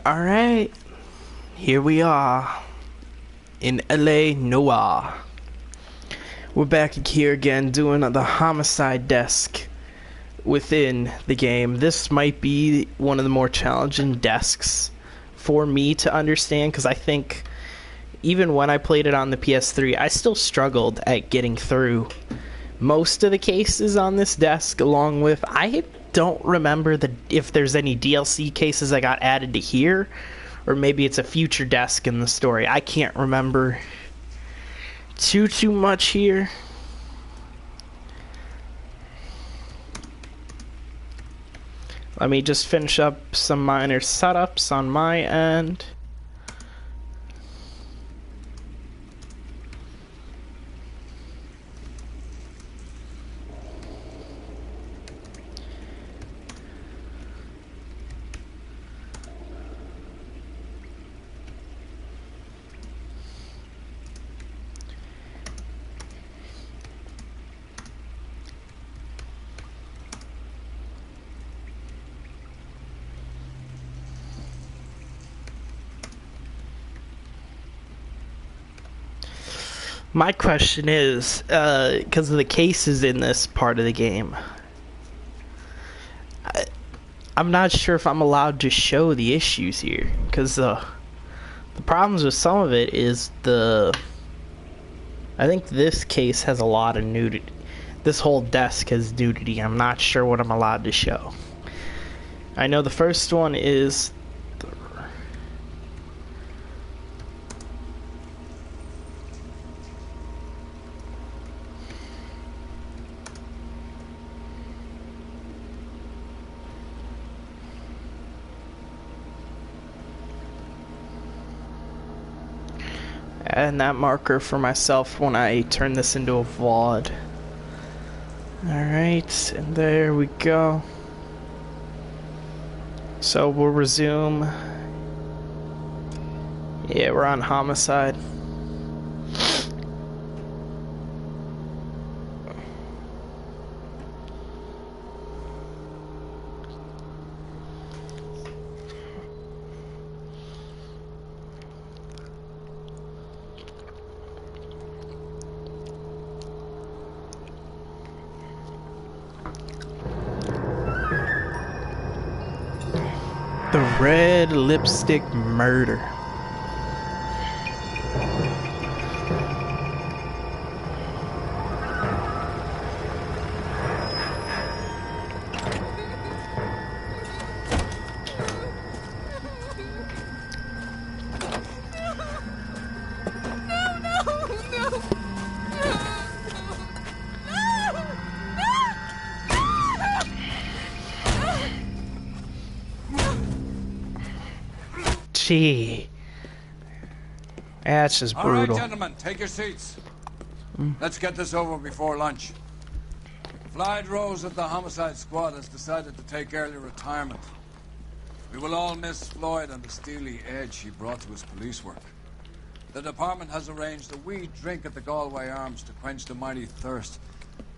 Alright, here we are in LA Noire. We're back here again doing the homicide desk within the game. This might be one of the more challenging desks for me to understand, because I think even when I played it on the PS3, I still struggled at getting through most of the cases on this desk, along with, I don't remember if there's any DLC cases that got added to here, or maybe it's a future desk in the story. I can't remember too much here. Let me just finish up some minor setups on my end. My question is, because of the cases in this part of the game, I'm not sure if I'm allowed to show the issues here, because the problems with some of it is I think this case has a lot of nudity. This whole desk has nudity. I'm not sure what I'm allowed to show. I know the first one is and that marker for myself when I turn this into a VOD. Alright, and there we go. So we'll resume. Yeah, we're on homicide. The red lipstick murder. Gee, that's just brutal. All right, gentlemen, take your seats. Let's get this over before lunch. Floyd Rose of the homicide squad has decided to take early retirement. We will all miss Floyd and the steely edge he brought to his police work. The department has arranged a wee drink at the Galway Arms to quench the mighty thirst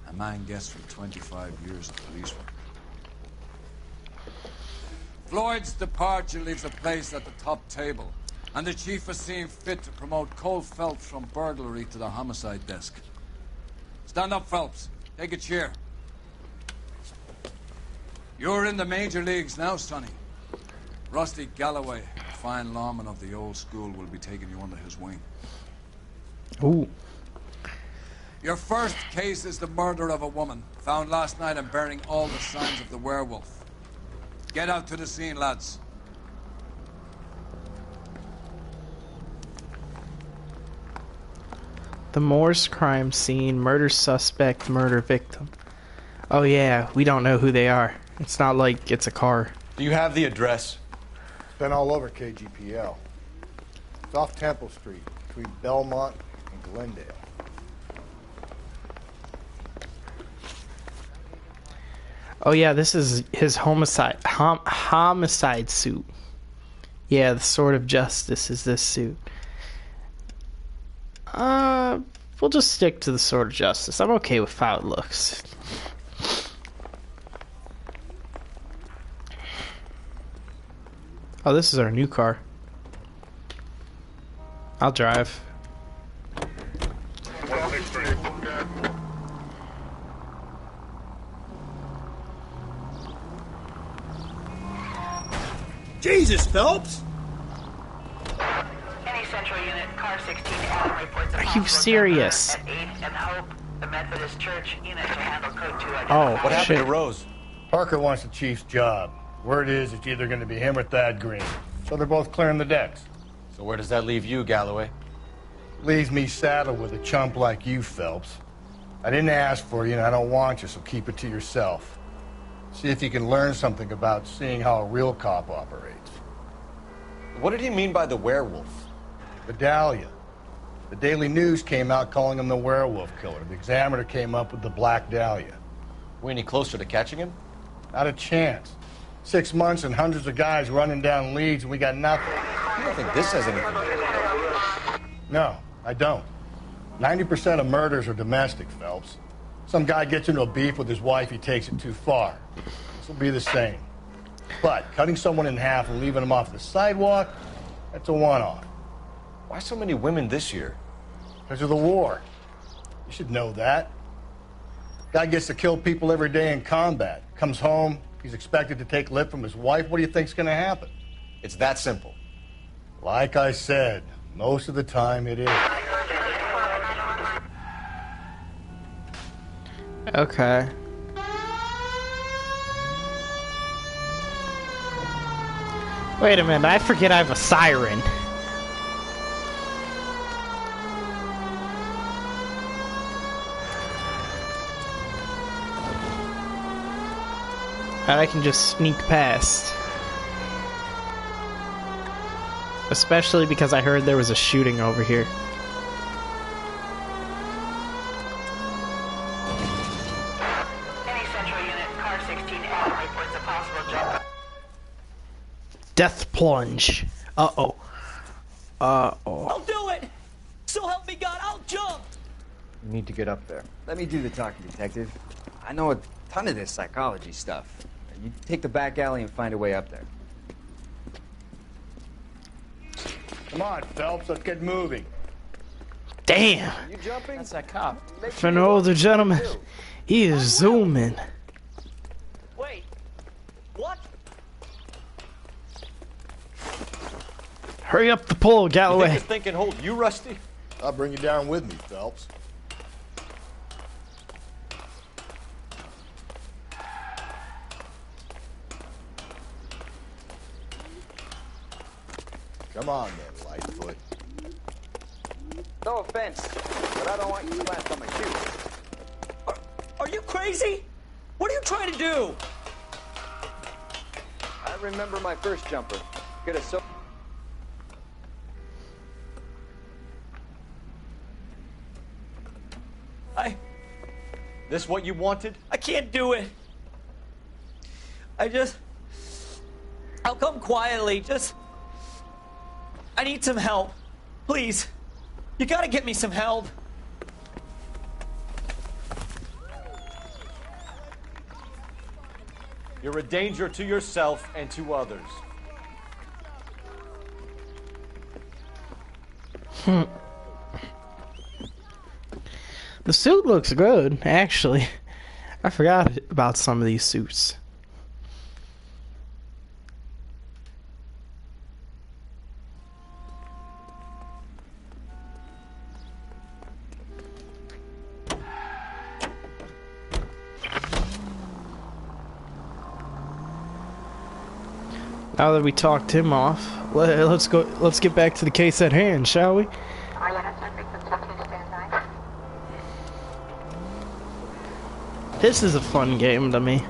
a man gets from 25 years of police work. Floyd's departure leaves a place at the top table, and the chief has seen fit to promote Cole Phelps from burglary to the homicide desk. Stand up, Phelps. Take a chair. You're in the major leagues now, Sonny. Rusty Galloway, a fine lawman of the old school, will be taking you under his wing. Ooh. Your first case is the murder of a woman, found last night and bearing all the signs of the werewolf. Get out to the scene, lads. The Morse crime scene, murder suspect, murder victim. Oh yeah, we don't know who they are. It's not like it's a car. Do you have the address? It's been all over KGPL. It's off Temple Street, between Belmont and Glendale. Oh yeah, this is his homicide suit. Yeah, the Sword of Justice is this suit. We'll just stick to the Sword of Justice. I'm okay with how it looks. Oh, this is our new car. I'll drive. Jesus, Phelps! Any central unit, car 16 Adam reports Are you serious? at 8 and Hope, the Methodist Church unit to handle code 2 identified. Oh, What happened shit. to Rose? Parker wants the chief's job. Word is it's either going to be him or Thad Green. So they're both clearing the decks. So where does that leave you, Galloway? Leaves me saddled with a chump like you, Phelps. I didn't ask for you and I don't want you, so keep it to yourself. See if you can learn something about seeing how a real cop operates. What did he mean by the werewolf? Vidalia. The Daily News came out calling him the werewolf killer. The Examiner came up with the Black Dahlia. We any closer to catching him? Not a chance. 6 months and hundreds of guys running down leads and we got nothing. I don't think this has anything to do with it. No, I don't. 90% of murders are domestic, Phelps. Some guy gets into a beef with his wife, he takes it too far. This will be the same. But cutting someone in half and leaving them off the sidewalk, that's a one-off. Why so many women this year? Because of the war. You should know that. Guy gets to kill people every day in combat. Comes home, he's expected to take lip from his wife. What do you think's going to happen? It's that simple. Like I said, most of the time it is. Okay. Wait a minute, I forget I have a siren. And I can just sneak past. Especially because I heard there was a shooting over here. Any central unit, car 16 Adam reports a possible jump. Death plunge. Uh-oh. Uh-oh. I'll do it! So help me God, I'll jump! You need to get up there. Let me do the talking, detective. I know a ton of this psychology stuff. You take the back alley and find a way up there. Come on, Phelps, let's get moving. Damn. You jumping? That's that cop. For an older gentleman, he is zooming. Wait. What? Hurry up the pole, You think Galloway. this thing can hold you, Rusty? I'll bring you down with me, Phelps. Come on, then, Lightfoot. No offense, but I don't want you splashed on my shoes. Are you crazy? What are you trying to do? I remember my first jumper. Could have so. This what you wanted? I can't do it. I'll come quietly. I need some help. Please. You gotta get me some help. You're a danger to yourself and to others. The suit looks good, actually. I forgot about some of these suits. Now that we talked him off, let's go. Let's get back to the case at hand, shall we? This is a fun game to me.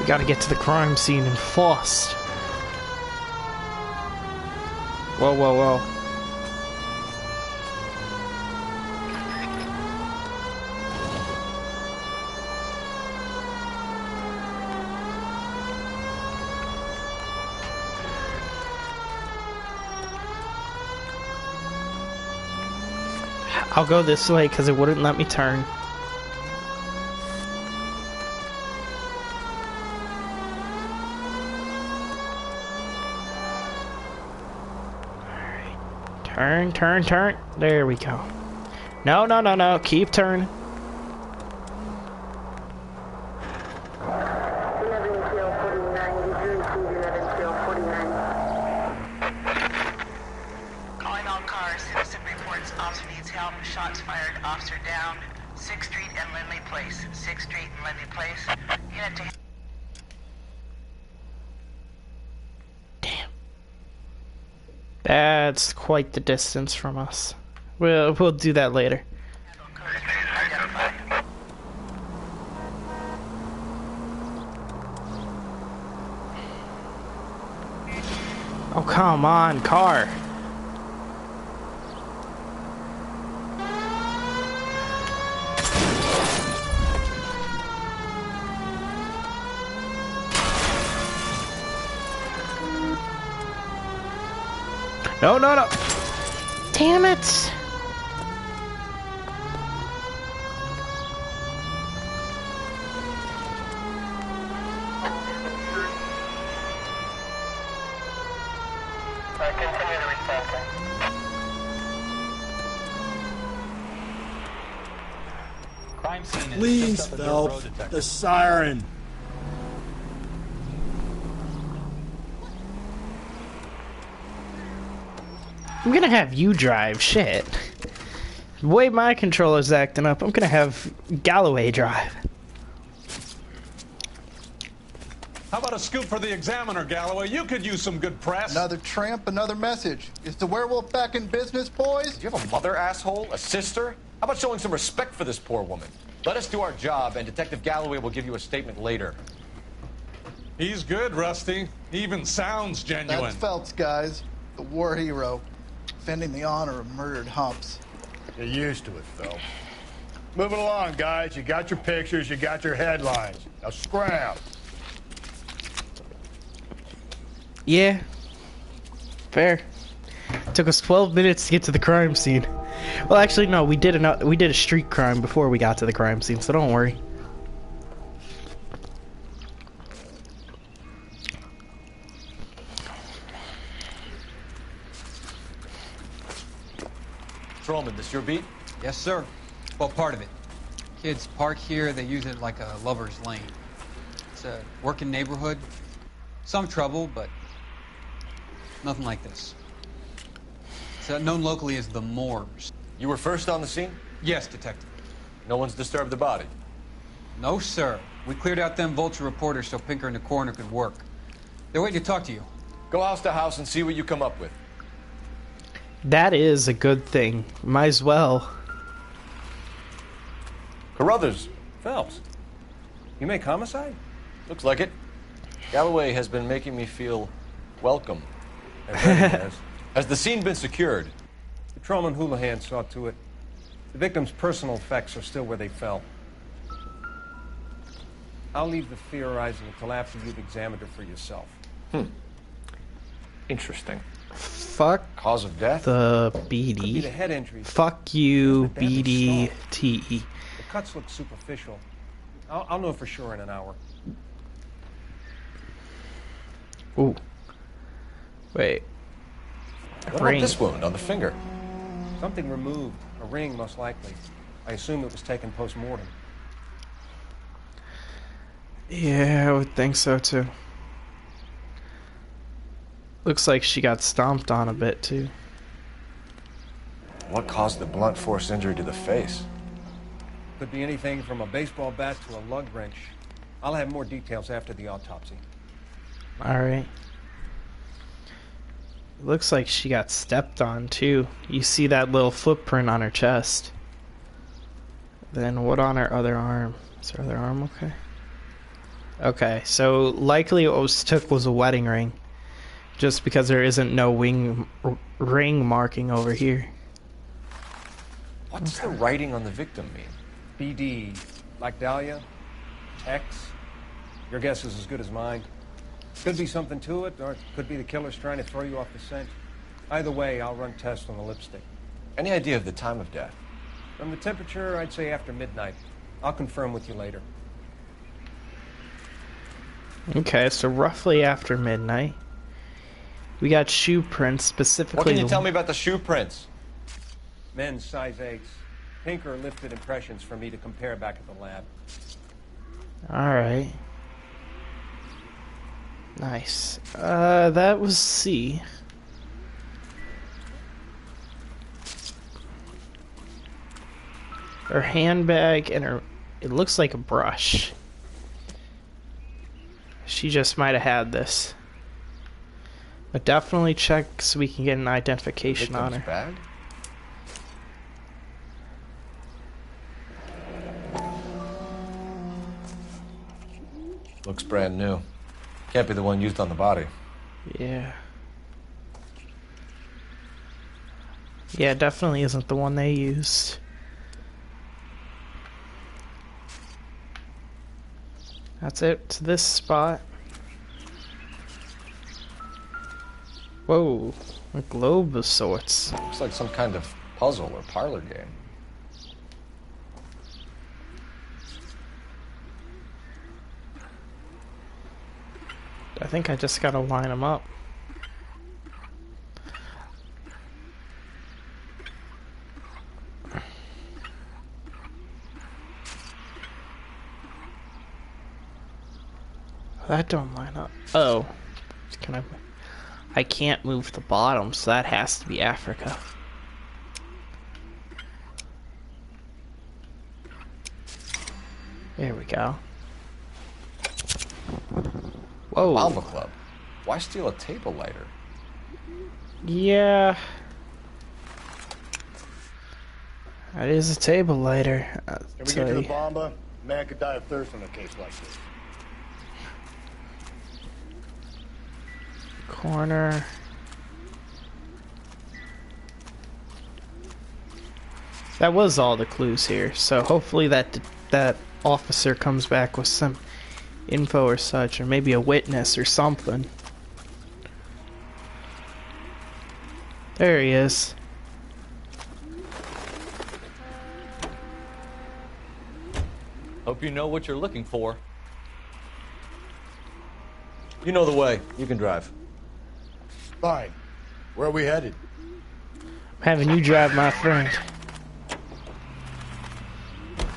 We gotta get to the crime scene and fast. Whoa, whoa, whoa. I'll go this way because it wouldn't let me turn. Turn, turn, turn. There we go. No, no, no, no. Keep turning. Calling all cars. Citizen reports officer needs help. Shots fired. Officer down. 6th Street and Lindley Place. 6th Street and Lindley Place. Unit to... That's quite the distance from us. We'll do that later. Oh, come on, car. No, no, no. Damn it. Continue to respond. Crime scene is Please, just up the dirt road, Phelps. detective. The siren. I'm gonna have you drive. Shit. The way my controller's acting up, I'm gonna have Galloway drive. How about a scoop for the Examiner, Galloway? You could use some good press. Another tramp, another message. Is the werewolf back in business, boys? Do you have a mother, asshole? A sister? How about showing some respect for this poor woman? Let us do our job, and Detective Galloway will give you a statement later. He's good, Rusty. He even sounds genuine. That's Phelps, guys. The war hero. Defending the honor of murdered humps. Get used to it, Phelps. Moving along, guys. You got your pictures, you got your headlines. Now scram. Yeah. Fair. Took us 12 minutes to get to the crime scene. Well, actually, no. We did a street crime before we got to the crime scene, so don't worry. Patrolman, this your beat? Yes, sir. Well, part of it. Kids park here, they use it like a lover's lane. It's a working neighborhood. Some trouble, but nothing like this. It's known locally as the Moors. You were first on the scene? Yes, detective. No one's disturbed the body? No, sir. We cleared out them vulture reporters so Pinker and the coroner could work. They're waiting to talk to you. Go house to house and see what you come up with. That is a good thing. Might as well. Carruthers. Phelps, you make homicide? Looks like it. Galloway has been making me feel welcome. I bet he has. Has the scene been secured? Patrolman Houlihan saw to it. The victim's personal effects are still where they fell. I'll leave the theorizing until after you've examined her for yourself. Interesting. Fuck Cause of death? the Could be the BD. head injuries. Fuck you, But that'd be BDTE. The cuts look superficial. I'll know for sure in an hour. Ooh. Wait. What Ring. about this wound on the finger? Something removed. A ring, most likely. I assume it was taken post-mortem. Yeah, I would think so too. Looks like she got stomped on a bit too. What caused the blunt force injury to the face? Could be anything from a baseball bat to a lug wrench. I'll have more details after the autopsy. Alright. Looks like she got stepped on too. You see that little footprint on her chest. Then what on her other arm? Is her other arm okay? Okay, so likely what was took was a wedding ring. Just because there isn't no ring marking over here. What's the writing on the victim mean? BD, like Dahlia, X. Your guess is as good as mine. Could be something to it, or it could be the killer's trying to throw you off the scent. Either way, I'll run tests on the lipstick. Any idea of the time of death? From the temperature, I'd say after midnight. I'll confirm with you later. Okay, so roughly after midnight. We got shoe prints, specifically... What can you tell me about the shoe prints? Men's size 8s. Pink or lifted impressions for me to compare back at the lab. Alright. Nice. That was C. Her handbag and her... It looks like a brush. She just might have had this. But definitely check so we can get an identification on her. Bag? Looks brand new. Can't be the one used on the body. Yeah. Yeah, it definitely isn't the one they used. That's it to this spot. Whoa, a globe of sorts. Looks like some kind of puzzle or parlor game. I think I just gotta line them up. That don't line up. Oh. Can I can't move the bottom, so that has to be Africa. There we go. Whoa. Alma Club. Why steal a table lighter? Yeah. That is a table lighter. Can we get to the bomba? Man could die of thirst in a case like this. Corner. That was all the clues here, so hopefully that officer comes back with some info or such, or maybe a witness or something. There he is. Hope you know what you're looking for. You know the way. You can drive. Fine. Where are we headed? I'm having you drive, my friend.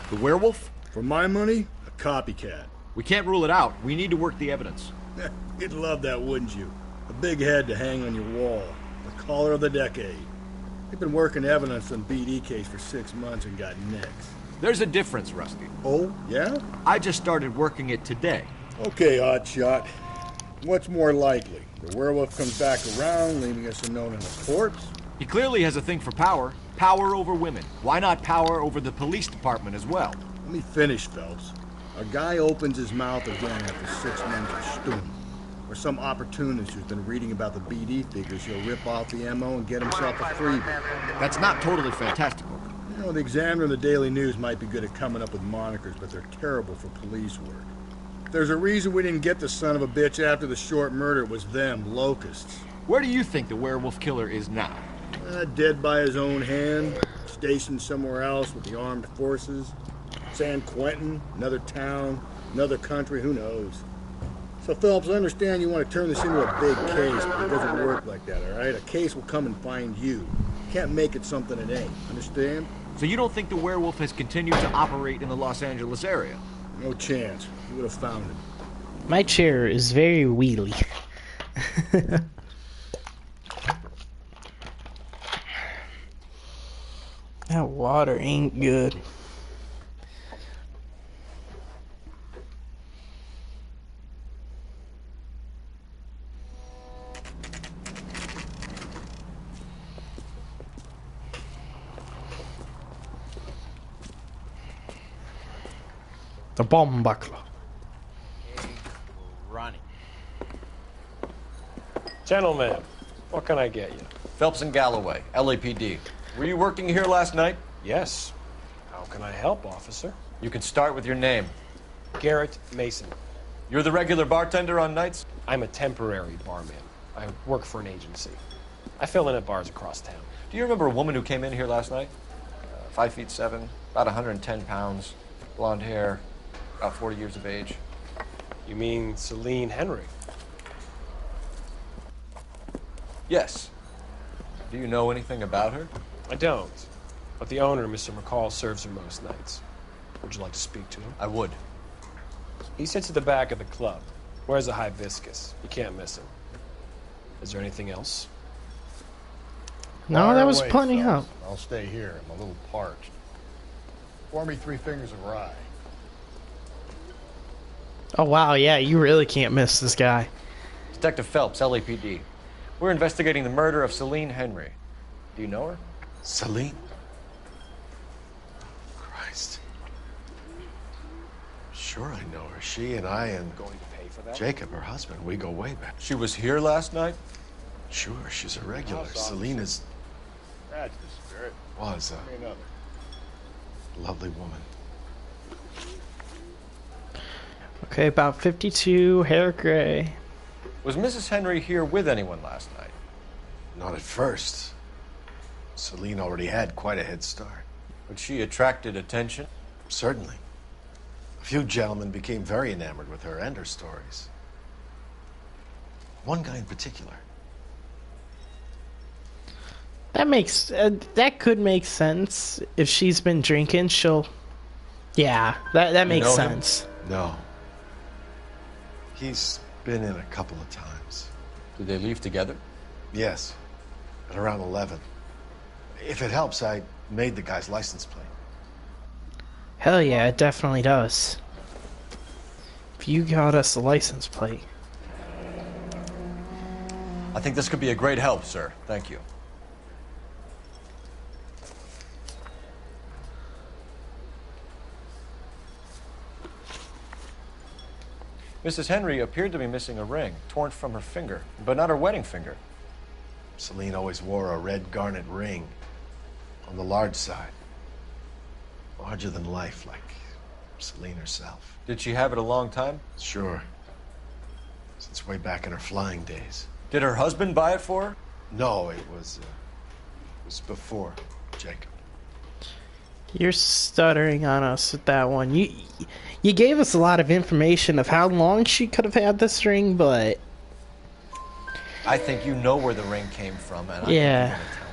The werewolf? For my money, a copycat. We can't rule it out. We need to work the evidence. You'd love that, wouldn't you? A big head to hang on your wall. The caller of the decade. You've been working evidence on BD case for 6 months and got nicks. There's a difference, Rusty. Oh, yeah? I just started working it today. Okay, Oddshot. What's more likely? The werewolf comes back around, leaving us unknown in a corpse? He clearly has a thing for power. Power over women. Why not power over the police department as well? Let me finish, Phelps. A guy opens his mouth again after 6 months of stewing. Or some opportunist who's been reading about the BD figures, he'll rip off the MO and get himself a freebie. That's not totally fantastical. You know, the Examiner and the Daily News might be good at coming up with monikers, but they're terrible for police work. If there's a reason we didn't get the son of a bitch after the short murder, it was them, locusts. Where do you think the werewolf killer is now? Dead by his own hand, stationed somewhere else with the armed forces. San Quentin, another town, another country, who knows? So, Phelps, I understand you want to turn this into a big case, but it doesn't work like that, all right? A case will come and find you. You can't make it something it ain't, understand? So you don't think the werewolf has continued to operate in the Los Angeles area? No chance. You would have found him. My chair is very wheelie. That water ain't good. The bomb buckler. Ronnie. Gentlemen, what can I get you? Phelps and Galloway, LAPD. Were you working here last night? Yes. How can I help, officer? You can start with your name. Garrett Mason. You're the regular bartender on nights? I'm a temporary barman. I work for an agency. I fill in at bars across town. Do you remember a woman who came in here last night? 5'7", about 110 pounds, blonde hair, about 40 years of age. You mean Celine Henry? Yes. Do you know anything about her? I don't. But the owner, Mr. McCall, serves her most nights. Would you like to speak to him? I would. He sits at the back of the club. Wears a hibiscus. You can't miss him. Is there anything else? No, Fire that was away, plenty fellas. up. I'll stay here. I'm a little parched. Pour me 3 fingers of rye. Oh wow, yeah, you really can't miss this guy. Detective Phelps, LAPD. We're investigating the murder of Celine Henry. Do you know her? Celine? Christ. Sure I know her. She and I and Going to pay for that? Jacob, her husband, we go way back. She was here last night? Sure, she's a regular. Celine is... That's the spirit. was Give me another. a lovely woman. Okay, about 52, hair gray. Was Mrs. Henry here with anyone last night? Not at first. Celine already had quite a head start. But she attracted attention? Certainly. A few gentlemen became very enamored with her and her stories. One guy in particular. That could make sense. If she's been drinking, she'll... Yeah, that makes sense. No. He's been in a couple of times. Did they leave together? Yes. At around 11. If it helps, I made the guy's license plate. Hell yeah, it definitely does. If you got us a license plate. I think this could be a great help, sir. Thank you. Mrs. Henry appeared to be missing a ring, torn from her finger, but not her wedding finger. Celine always wore a red garnet ring on the large side. Larger than life, like Celine herself. Did she have it a long time? Sure. Since way back in her flying days. Did her husband buy it for her? No, it was before Jacob. You're stuttering on us with that one. You gave us a lot of information of how long she could have had this ring, but... I think you know where the ring came from, and I think you're yeah. gonna tell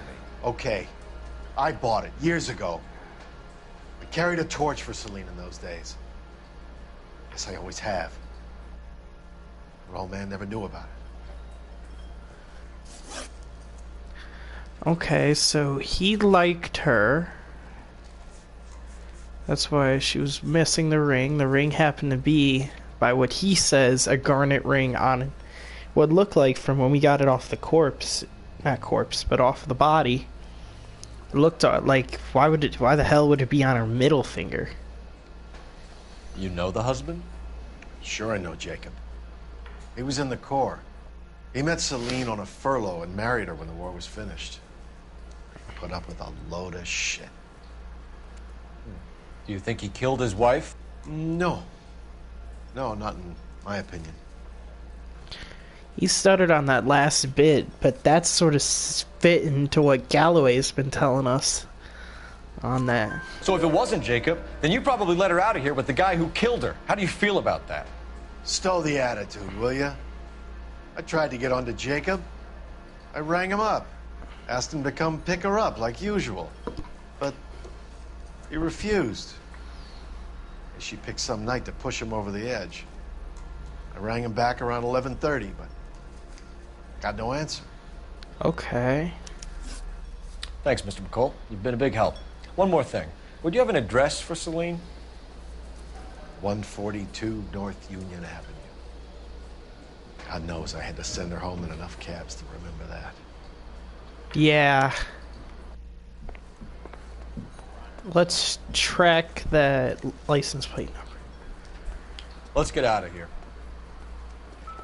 me. Okay. I bought it years ago. I carried a torch for Celine in those days. Guess I always have. Her old man never knew about it. Okay, so he liked her. That's why she was missing the ring. The ring happened to be, by what he says, a garnet ring on what looked like from when we got it off the corpse. Not corpse, but off the body. It looked like, why the hell would it be on her middle finger? You know the husband? Sure I know Jacob. He was in the Corps. He met Celine on a furlough and married her when the war was finished. Put up with a load of shit. Do you think he killed his wife? No. No, not in my opinion. He stuttered on that last bit, but that's sort of fit into what Galloway's been telling us on that. So if it wasn't Jacob, then you probably let her out of here with the guy who killed her. How do you feel about that? Stow the attitude, will ya? I tried to get onto Jacob. I rang him up. Asked him to come pick her up like usual. But he refused. She picked some night to push him over the edge. I rang him back around 11:30, but got no answer. Okay. Thanks, Mr. McCall. You've been a big help. One more thing. Would you have an address for Celine? 142 North Union Avenue. God knows I had to send her home in enough cabs to remember that. Yeah. Let's track that license plate number. Let's get out of here.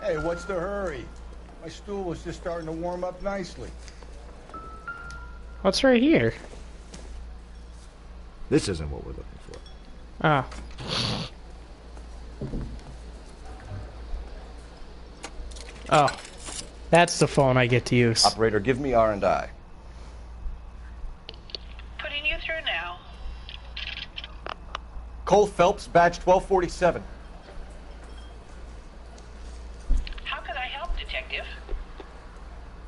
Hey, what's the hurry? My stool was just starting to warm up nicely. What's right here? This isn't what we're looking for. Ah. Oh. That's the phone I get to use. Operator, give me R&I. Putting you through now. Cole Phelps, badge 1247. How can I help, Detective?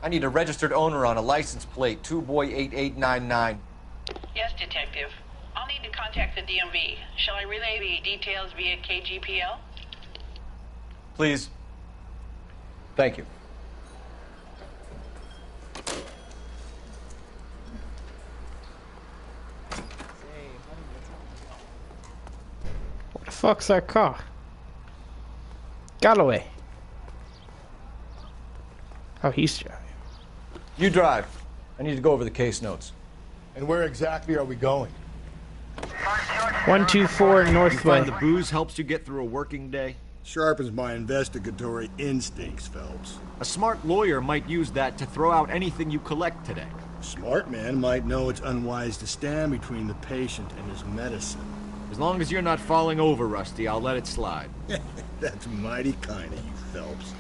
I need a registered owner on a license plate, 2boy8899. Yes, Detective. I'll need to contact the DMV. Shall I relay the details via KGPL? Please. Thank you. What the fuck's that car? Galloway. Oh, he's driving. You drive. I need to go over the case notes. And where exactly are we going? 124 You Northway. find the booze helps you get through a working day? Sharpens my investigatory instincts, Phelps. A smart lawyer might use that to throw out anything you collect today. A smart man might know it's unwise to stand between the patient and his medicine. As long as you're not falling over, Rusty, I'll let it slide. That's mighty kind of you, Phelps.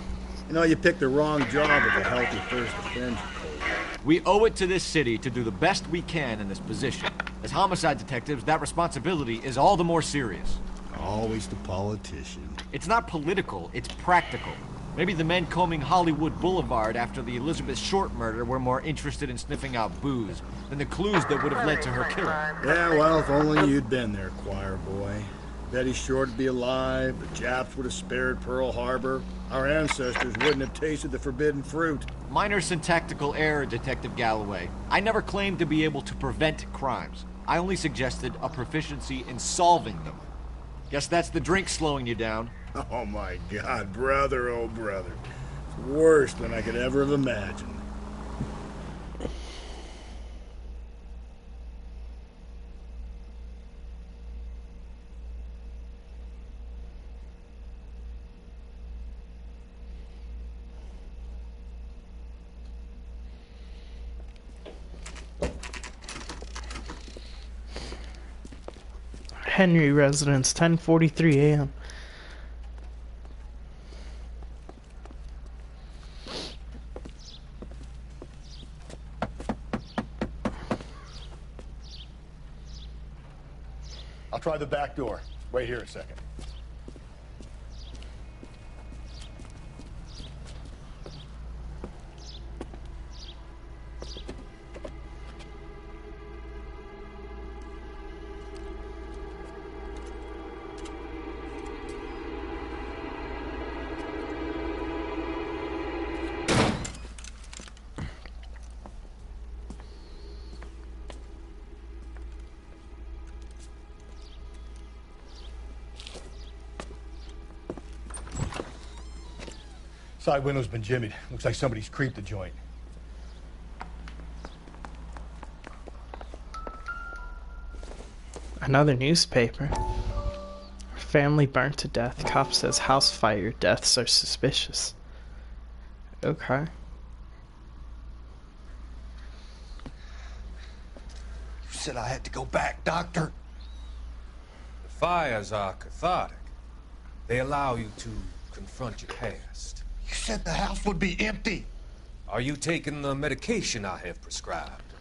You know, you picked the wrong job with a healthy first offender code. We owe it to this city to do the best we can in this position. As homicide detectives, that responsibility is all the more serious. Always the politician. It's not political, it's practical. Maybe the men combing Hollywood Boulevard after the Elizabeth Short murder were more interested in sniffing out booze than the clues that would have led to her killing. Yeah, well, if only you'd been there, choir boy. Betty Short would be alive, the Japs would have spared Pearl Harbor, our ancestors wouldn't have tasted the forbidden fruit. Minor syntactical error, Detective Galloway. I never claimed to be able to prevent crimes. I only suggested a proficiency in solving them. Guess that's the drink slowing you down. Oh my God, brother, oh brother. It's worse than I could ever have imagined. Henry residence, 10:43 a.m. I'll try the back door. Wait here a second. Side window's been jimmied. Looks like somebody's creeped the joint. Another newspaper. Family burnt to death. Cop says house fire deaths are suspicious. Okay. You said I had to go back, Doctor. The fires are cathartic. They allow you to confront your past. You said the house would be empty. Are you taking the medication I have prescribed?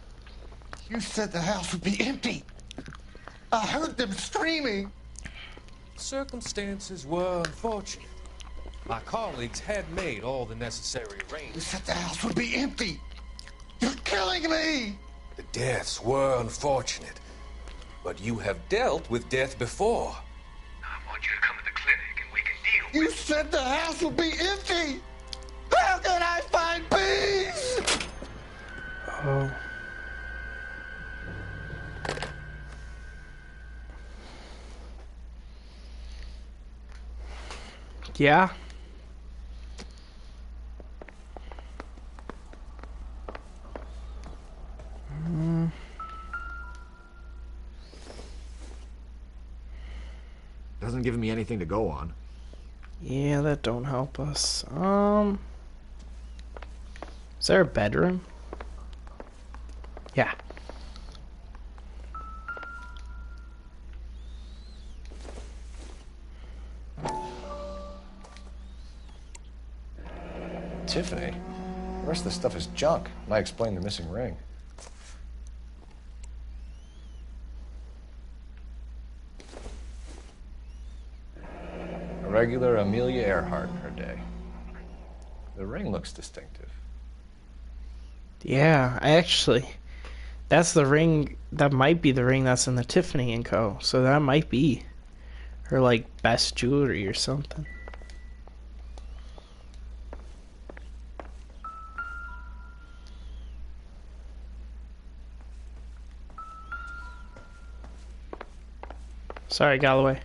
You said the house would be empty. I heard them screaming. Circumstances were unfortunate. My colleagues had made all the necessary You arrangements. said the house would be empty. You're killing me. The deaths were unfortunate, but you have dealt with death before. I want you to come to the clinic and we can deal You said the house would be empty. How can I find peace? Oh. Yeah. Doesn't give me anything to go on. Yeah, that don't help us. Is there a bedroom? Yeah. Tiffany? The rest of the stuff is junk. Might explain the missing ring. Regular Amelia Earhart in her day. The ring looks distinctive. Yeah, that's the ring. That might be the ring that's in the Tiffany & Co. So that might be her, like, best jewelry or something. Sorry, Galloway.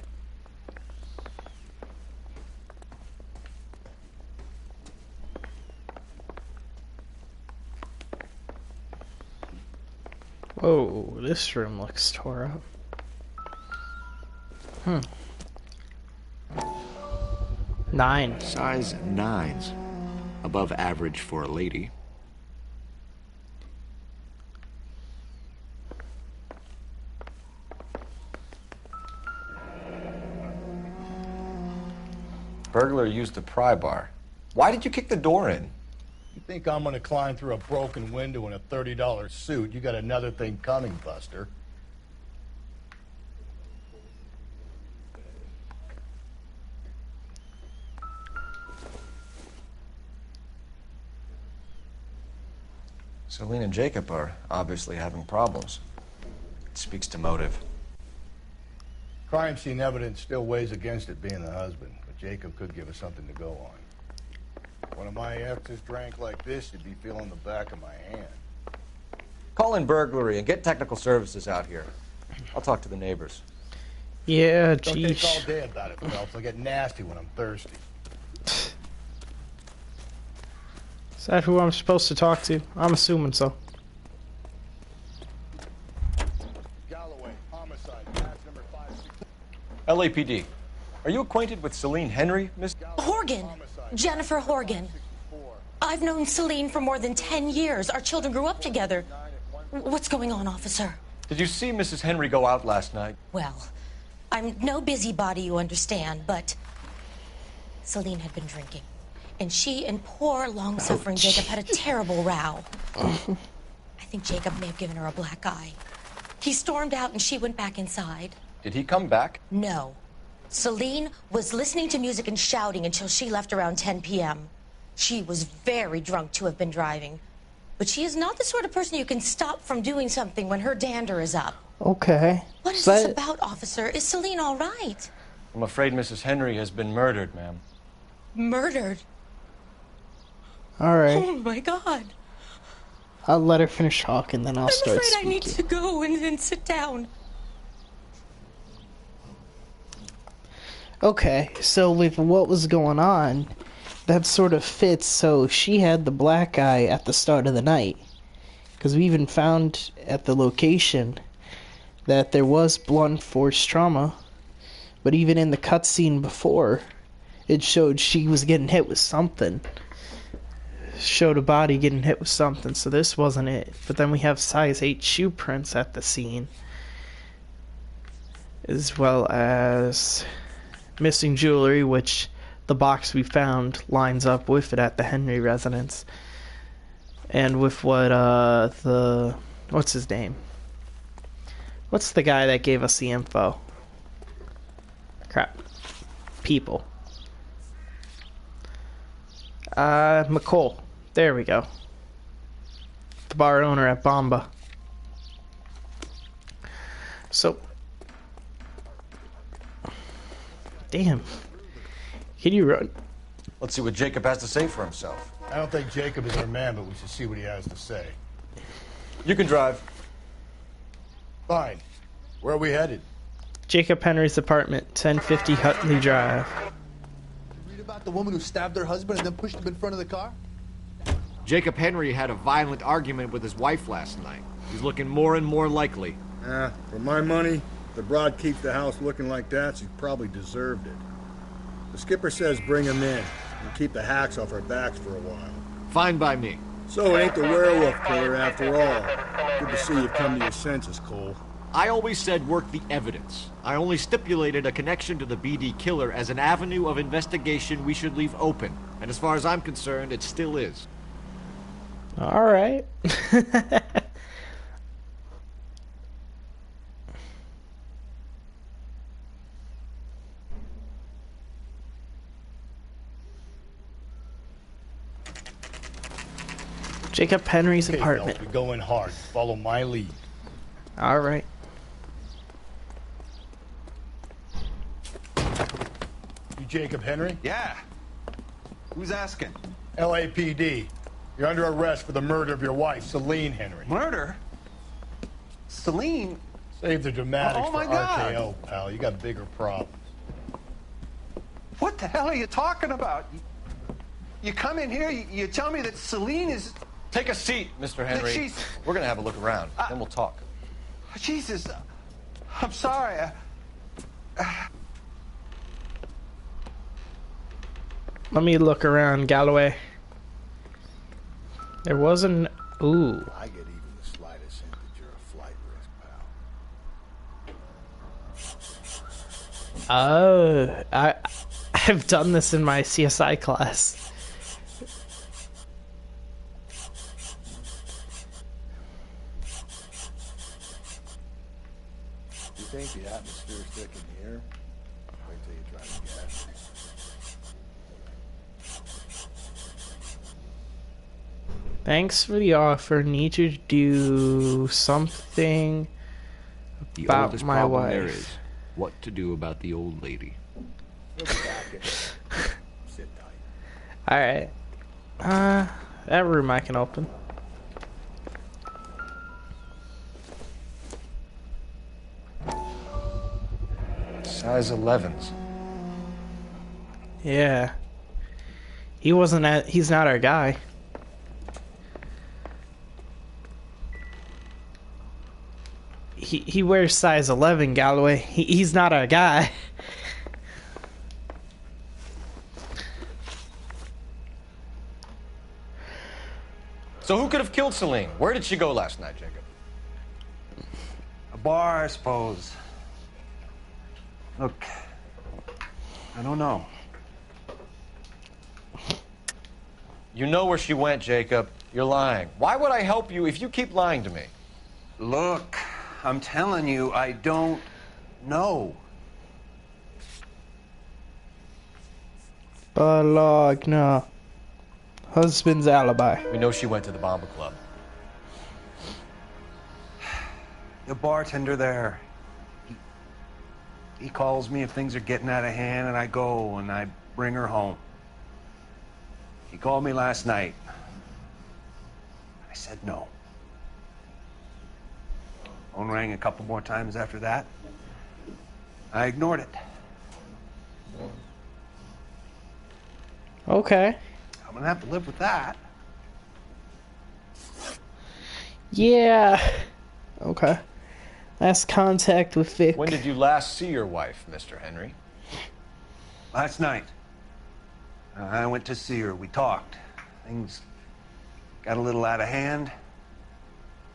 Whoa, this room looks tore up. 9. Size 9s. Above average for a lady. Burglar used a pry bar. Why did you kick the door in? You think I'm gonna climb through a broken window in a $30 suit? You got another thing coming, Buster. Celine and Jacob are obviously having problems. It speaks to motive. Crime scene evidence still weighs against it being the husband, but Jacob could give us something to go on. One of my exes drank like this, you'd be feeling the back of my hand. Call in burglary and get technical services out here. I'll talk to the neighbors. Yeah, Don't geez. take all day about it, Phelps. I get nasty when I'm thirsty. Is that who I'm supposed to talk to? I'm assuming so. Galloway, homicide, match number 5. LAPD. Are you acquainted with Celine Henry, Miss? Horgan. Jennifer Horgan. I've known Celine for more than 10 years. Our children grew up together. What's going on, officer? Did you see Mrs. Henry go out last night? Well, I'm no busybody, you understand, but Celine had been drinking. And she and poor, long-suffering Jacob had a terrible row. I think Jacob may have given her a black eye. He stormed out and she went back inside. Did he come back? No. Celine was listening to music and shouting until she left around 10 p.m. She was very drunk to have been driving. But she is not the sort of person you can stop from doing something when her dander is up. Okay. What is this about, officer? Is Celine all right? I'm afraid Mrs. Henry has been murdered, ma'am. Murdered? Alright. Oh, my God. I'll let her finish talking, then I'll start I'm afraid speaking. I need to go and sit down. Okay, so with what was going on, that sort of fits. So she had the black eye at the start of the night. Because we even found at the location that there was blunt force trauma. But even in the cutscene before, it showed she was getting hit with something. Showed a body getting hit with something, so this wasn't it. But then we have size 8 shoe prints at the scene. As well as missing jewelry, which the box we found lines up with it at the Henry residence. And with what, what's his name? What's the guy that gave us the info? Crap. People. McCall. There we go. The bar owner at Bomba. So. Damn. Can you run? Let's see what Jacob has to say for himself. I don't think Jacob is our man, but we should see what he has to say. You can drive. Fine. Where are we headed? Jacob Henry's apartment, 1050 Hutley Drive. Read about the woman who stabbed her husband and then pushed him in front of the car? Jacob Henry had a violent argument with his wife last night. He's looking more and more likely. For my money, if the broad keeps the house looking like that, she probably deserved it. The skipper says bring him in and keep the hacks off our backs for a while. Fine by me. So it ain't the werewolf killer after all. Good to see you've come to your senses, Cole. I always said work the evidence. I only stipulated a connection to the BD killer as an avenue of investigation we should leave open. And as far as I'm concerned, it still is. Alright. Jacob Henry's Okay, apartment. Phelps, we go in hard. Follow my lead. All right. You Jacob Henry? Yeah. Who's asking? LAPD. You're under arrest for the murder of your wife, Celine Henry. Murder? Celine? Save the dramatics Oh, my for God. RKO, pal. You got bigger problems. What the hell are you talking about? You come in here, you tell me that Celine is... Take a seat, Mr. Henry. she's- We're gonna have a look around, then we'll talk. Jesus, I'm sorry. Let me look around, Galloway. There wasn't. Ooh. I get even the slightest hint that you're a flight risk, pal. Oh, I've done this in my CSI class. You think the atmosphere's thick in here? Wait till you try to gas it. Thanks for the offer. Need you to do something The about oldest my problem wife. there is what to do about the old lady. We'll be back in. Sit tight. All right. That room I can open. Size 11s. Yeah. He wasn't at. He's not our guy. He wears size 11, Galloway. He's not our guy. So who could have killed Celine? Where did she go last night, Jacob? A bar, I suppose. Look, I don't know. You know where she went, Jacob. You're lying. Why would I help you if you keep lying to me? Look, I'm telling you, I don't know. Bologna. Husband's alibi. We know she went to the Bomber Club. The bartender there, he calls me if things are getting out of hand, and I go and I bring her home. He called me last night. I said no. Phone rang a couple more times after that. I ignored it. Okay. I'm gonna have to live with that. Yeah. Okay. Last contact with Vic. When did you last see your wife, Mr. Henry? Last night. I went to see her. We talked. Things got a little out of hand.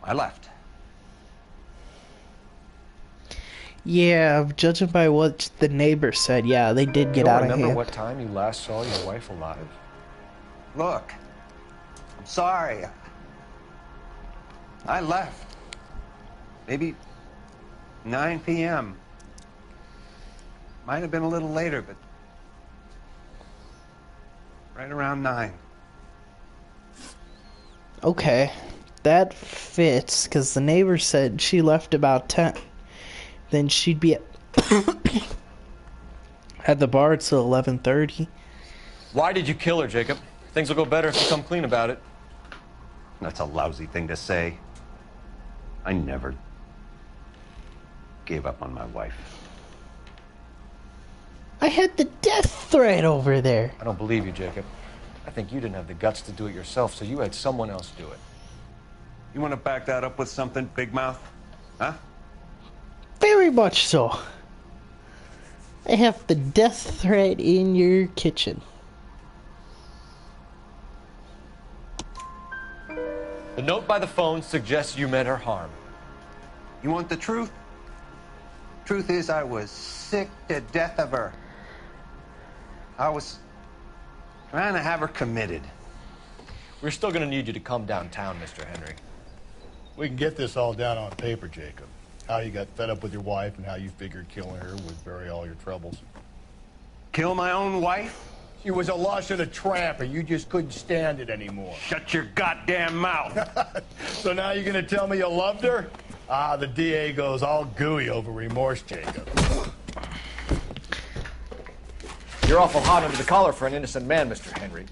I left. Yeah, judging by what the neighbor said, yeah, they did get out of Remember hand. what time you last saw your wife alive? Look, I'm sorry. I left. Maybe 9 p.m. Might have been a little later, but right around 9. Okay, that fits, because the neighbor said she left about 10. Then she'd be at the bar till 11:30. Why did you kill her, Jacob? Things will go better if you come clean about it. That's a lousy thing to say. I never gave up on my wife. I had the death threat over there. I don't believe you, Jacob. I think you didn't have the guts to do it yourself, so you had someone else do it. You want to back that up with something, Big Mouth? Huh? Very much so. I have the death threat in your kitchen. The note by the phone suggests you meant her harm. You want the truth? Truth is, I was sick to death of her. I was trying to have her committed. We're still going to need you to come downtown, Mr. Henry. We can get this all down on paper, Jacob. How you got fed up with your wife and how you figured killing her would bury all your troubles. Kill my own wife? She was a lush and a tramp, and you just couldn't stand it anymore. Shut your goddamn mouth. So now you're gonna tell me you loved her? Ah, the DA goes all gooey over remorse, Jacob. You're awful hot under the collar for an innocent man, Mr. Henry.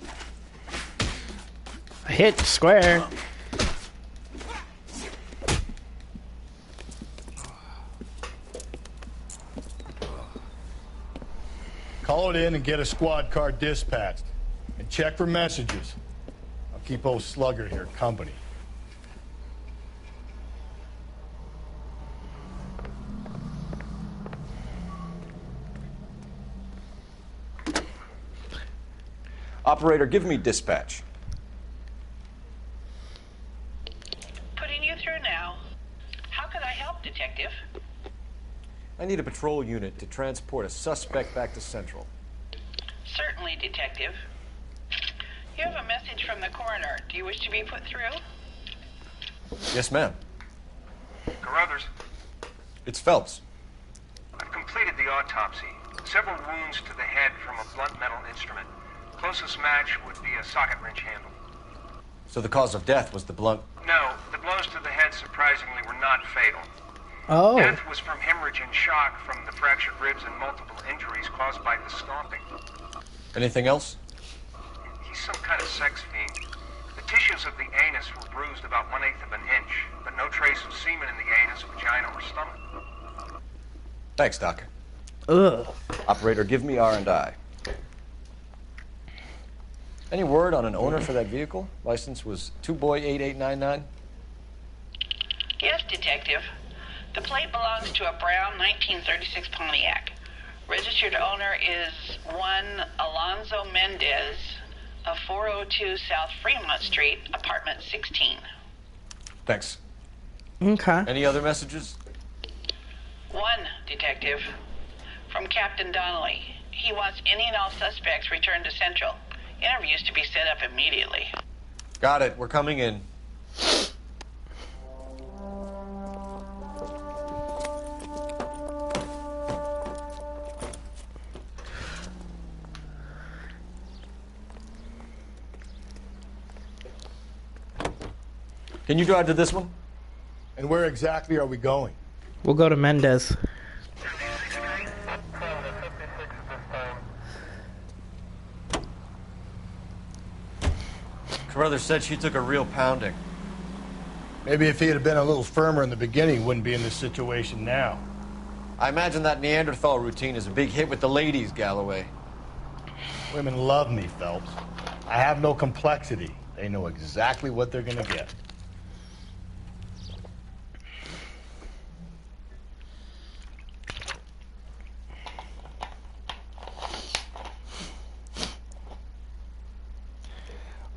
Hit square. Call it in and get a squad car dispatched. And check for messages. I'll keep old Slugger here company. Operator, give me dispatch. Putting you through now. How can I help, Detective? I need a patrol unit to transport a suspect back to Central. Certainly, Detective. You have a message from the coroner. Do you wish to be put through? Yes, ma'am. Carruthers, It's Phelps. I've completed the autopsy. Several wounds to the head from a blunt metal instrument. Closest match would be a socket wrench handle. So the cause of death was the blunt... No, the blows to the head surprisingly were not fatal. Oh. Death was from hemorrhage and shock from the fractured ribs and multiple injuries caused by the stomping. Anything else? He's some kind of sex fiend. The tissues of the anus were bruised about 1/8 of an inch, but no trace of semen in the anus, vagina, or stomach. Thanks, Doc. Ugh. Operator, give me R&I. Any word on an owner for that vehicle? License was 2boy8899. Yes, Detective. The plate belongs to a brown 1936 Pontiac. Registered owner is one Alonzo Mendez of 402 South Fremont Street, apartment 16. Thanks. Okay. Any other messages? One, Detective. From Captain Donnelly. He wants any and all suspects returned to Central. Interviews to be set up immediately. Got it. We're coming in. Can you drive to this one? And where exactly are we going? We'll go to Mendez. Carruthers said she took a real pounding. Maybe if he had been a little firmer in the beginning, he wouldn't be in this situation now. I imagine that Neanderthal routine is a big hit with the ladies, Galloway. Women love me, Phelps. I have no complexity. They know exactly what they're gonna get.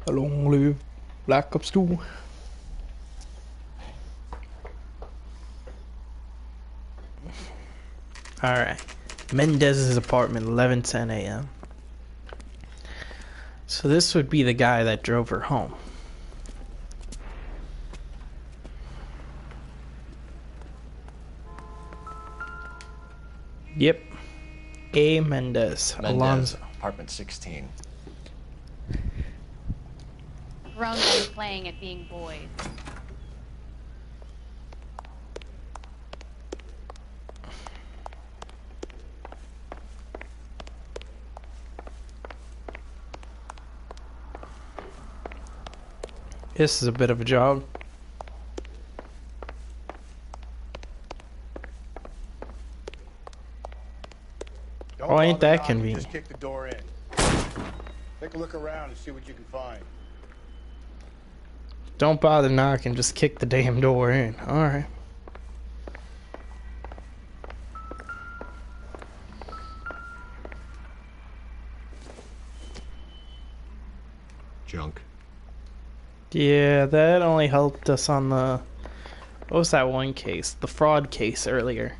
Long live Black Ops 2. Alright. Mendez's apartment, 11:10 a.m. So this would be the guy that drove her home. Yep. A. Mendez. Alonzo. Apartment 16. Grown men playing at being boys. This is a bit of a job. Oh, ain't that convenient. Just kick the door in. Take a look around and see what you can find. Don't bother knocking, just kick the damn door in. Alright. Junk. Yeah, that only helped us on the... What was that one case? The fraud case earlier.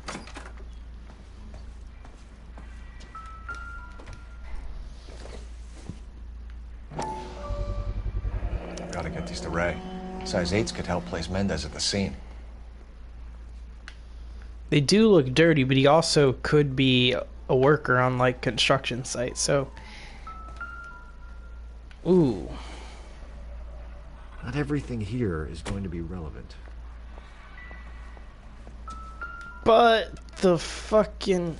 Gotta get these to Ray. Size 8s could help place Mendez at the scene. They do look dirty, but he also could be a worker on, like, construction site, so... Ooh. Not everything here is going to be relevant. But the fucking...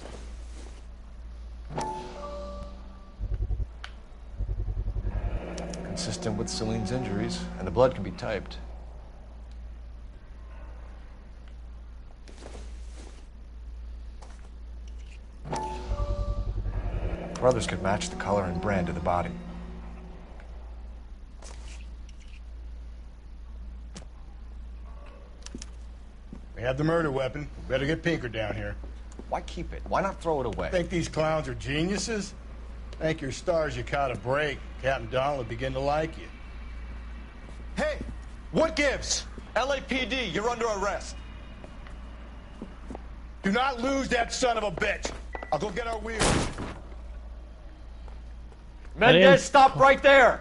Consistent with Celine's injuries, and the blood can be typed. Brothers could match the color and brand of the body. We have the murder weapon. We better get Pinker down here. Why keep it? Why not throw it away? Think these clowns are geniuses? Thank your stars you caught a break. Captain Donald will begin to like you. Hey! What gives? LAPD, you're under arrest. Do not lose that son of a bitch. I'll go get our wheels. Mendez, stop right there!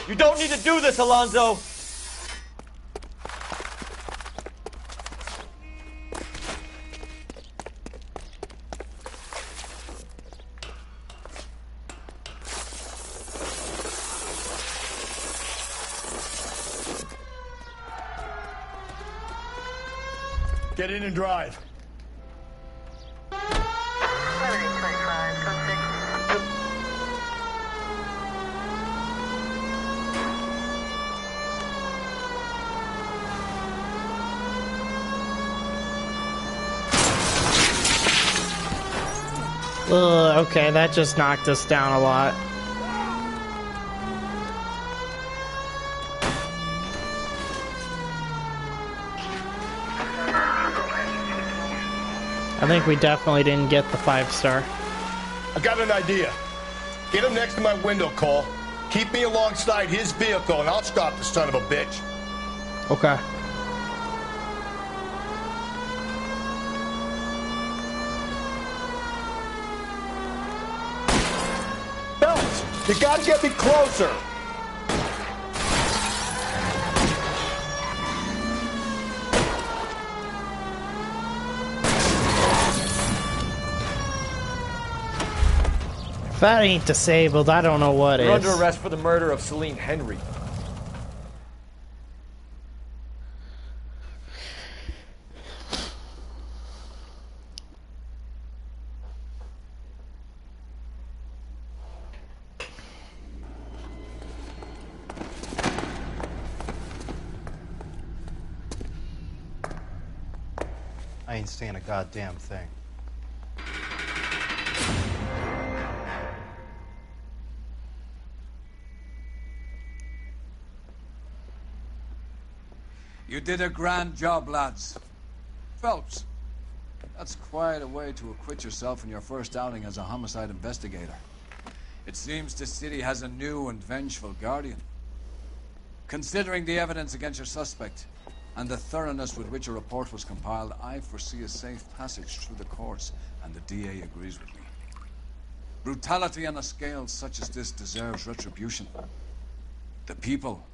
You don't need to do this, Alonzo! Get in and drive. Okay, that just knocked us down a lot. I think we definitely didn't get the 5-star. I got an idea. Get him next to my window, Cole. Keep me alongside his vehicle, and I'll stop the son of a bitch. Okay. Phelps, you gotta get me closer. If that ain't disabled, I don't know what You're is. under arrest for the murder of Celine Henry. I ain't saying a goddamn thing. You did a grand job, lads. Phelps, that's quite a way to acquit yourself in your first outing as a homicide investigator. It seems the city has a new and vengeful guardian. Considering the evidence against your suspect and the thoroughness with which a report was compiled, I foresee a safe passage through the courts, and the DA agrees with me. Brutality on a scale such as this deserves retribution. The people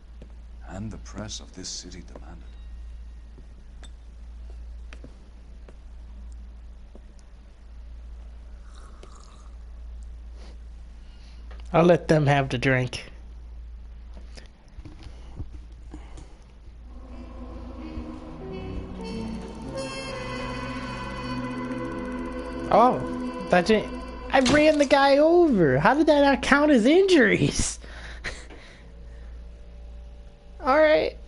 and the press of this city demand it. I'll let them have the drink. Oh, that didn't... I ran the guy over. How did that not count as injuries? Alright.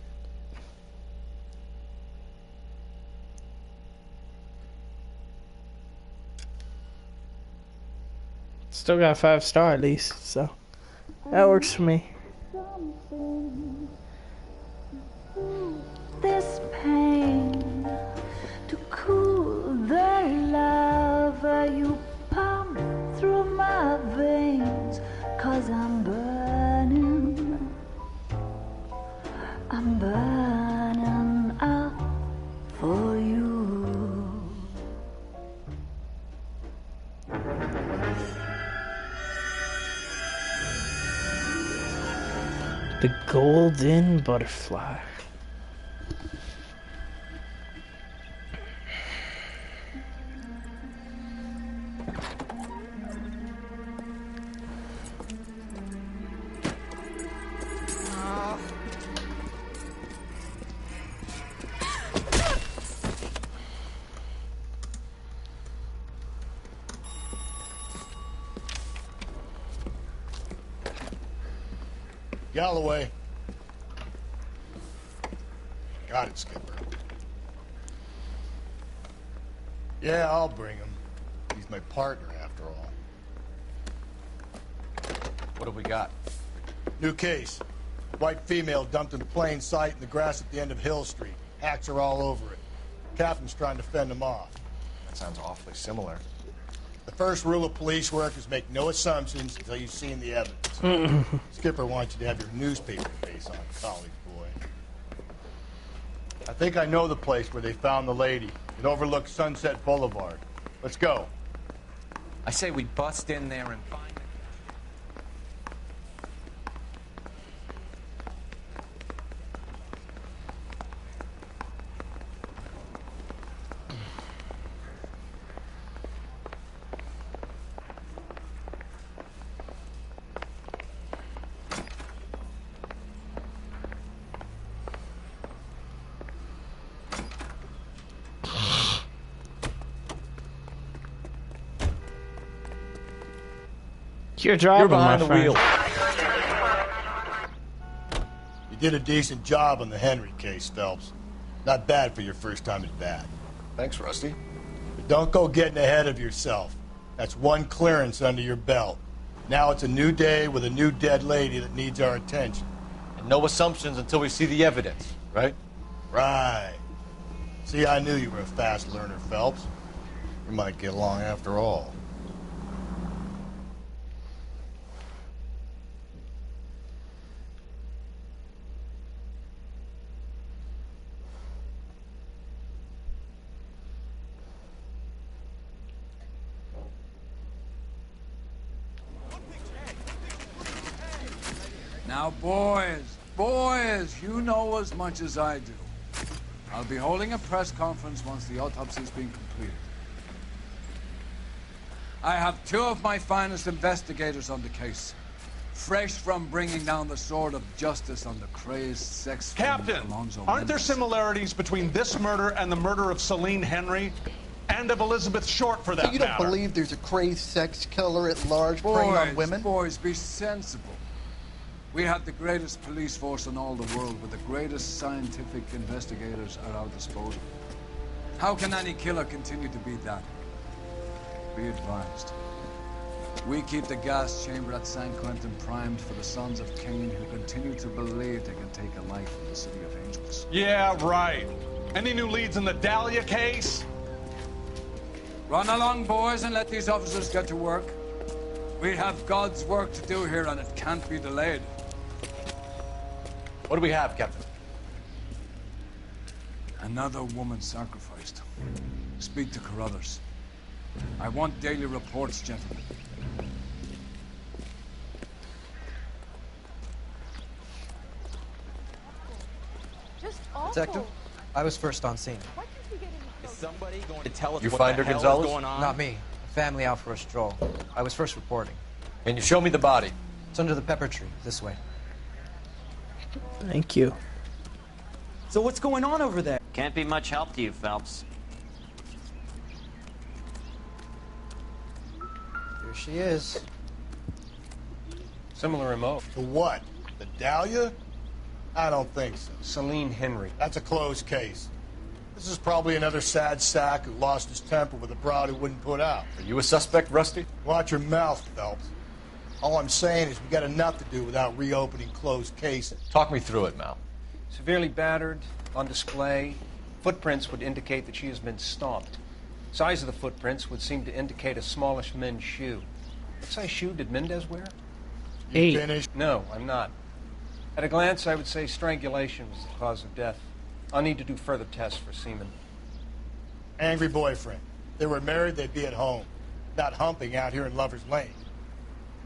Still got 5-star at least, so that works for me. This pain to cool the lava you pump through my veins, 'cause I'm burning up for you. The golden butterfly. Galloway. Got it, Skipper. Yeah, I'll bring him. He's my partner, after all. What have we got? New case. White female dumped in plain sight in the grass at the end of Hill Street. Hacks are all over it. Captain's trying to fend them off. That sounds awfully similar. The first rule of police work is make no assumptions until you've seen the evidence. Skipper wants you to have your newspaper face on, college boy. I think I know the place where they found the lady. It overlooks Sunset Boulevard. Let's go. I say we bust in there and find her. You're driving, You're behind my the friend. wheel. You did a decent job on the Henry case, Phelps. Not bad for your first time at bat. Thanks, Rusty. But don't go getting ahead of yourself. That's one clearance under your belt. Now it's a new day with a new dead lady that needs our attention. And no assumptions until we see the evidence, right? Right. See, I knew you were a fast learner, Phelps. We might get along after all. Now, boys, you know as much as I do. I'll be holding a press conference once the autopsy's been completed. I have two of my finest investigators on the case. Fresh from bringing down the sword of justice on the crazed sex Captain, Alonzo aren't there Mendes. similarities between this murder and the murder of Celine Henry? And of Elizabeth Short, for that So you don't matter? believe there's a crazed sex killer at large preying on women? Boys, be sensible. We have the greatest police force in all the world, with the greatest scientific investigators at our disposal. How can any killer continue to be that? Be advised. We keep the gas chamber at San Quentin primed for the sons of Cain who continue to believe they can take a life in the City of Angels. Yeah, right. Any new leads in the Dahlia case? Run along, boys, and let these officers get to work. We have God's work to do here, and it can't be delayed. What do we have, Captain? Another woman sacrificed. Speak to Carruthers. I want daily reports, gentlemen. Detective, I was first on scene. Is somebody going to tell us You what find the her, hell Gonzalez? is going on? Not me. Family out for a stroll. I was first reporting. Can you show me the body? It's under the pepper tree, this way. Thank you. So what's going on over there? Can't be much help to you, Phelps. Here she is. Similar remote. The what? The Dahlia? I don't think so. Celine Henry. That's a closed case. This is probably another sad sack who lost his temper with a broad who wouldn't put out. Are you a suspect, Rusty? Watch your mouth, Phelps. All I'm saying is we got enough to do without reopening closed cases. Talk me through it, Mal. Severely battered, on display. Footprints would indicate that she has been stomped. Size of the footprints would seem to indicate a smallish men's shoe. What size shoe did Mendez wear? You finished? No, I'm not. At a glance, I would say strangulation was the cause of death. I'll need to do further tests for semen. Angry boyfriend. If they were married, they'd be at home. Not humping out here in Lover's Lane.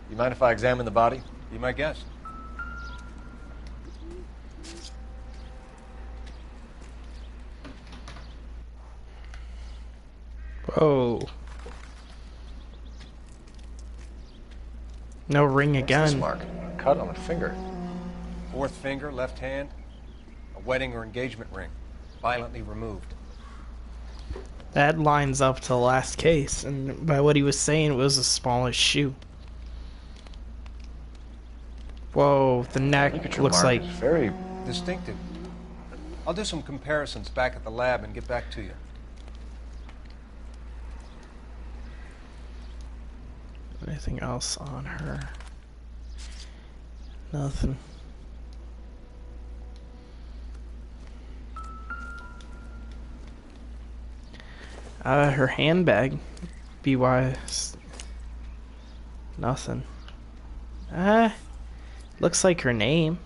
You mind if I examine the body? Be my guest. Oh. No ring What's again. this mark? Cut on the finger. Fourth finger, left hand. A wedding or engagement ring. Violently removed. That lines up to the last case, and by what he was saying, it was the smallest shoe. Whoa, the neck looks like... very distinctive. I'll do some comparisons back at the lab and get back to you. Anything else on her? Nothing. Her handbag. Be wise. Nothing. Looks like her name.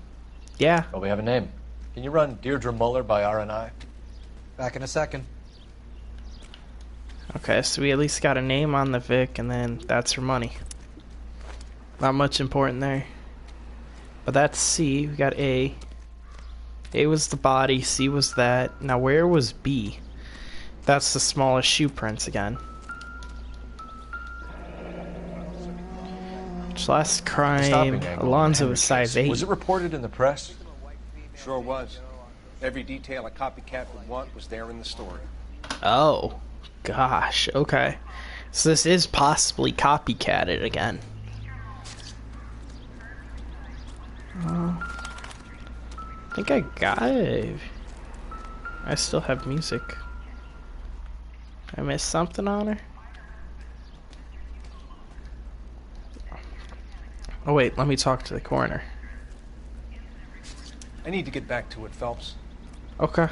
Yeah. Oh, we have a name. Can you run Deirdre Muller by RNI? Back in a second. Okay, so we at least got a name on the Vic, and then that's her money. Not much important there. But that's C. We got A. A was the body. C was that. Now where was B? That's the smallest shoe prints again. Last crime, Alonzo was size 8. Was it reported in the press? Sure was. Every detail a copycat would want was there in the story. Oh, gosh, okay. So this is possibly copycatted again. I think I got it. I still have music. I missed something on her? Oh wait, let me talk to the coroner. I need to get back to it, Phelps. Okay.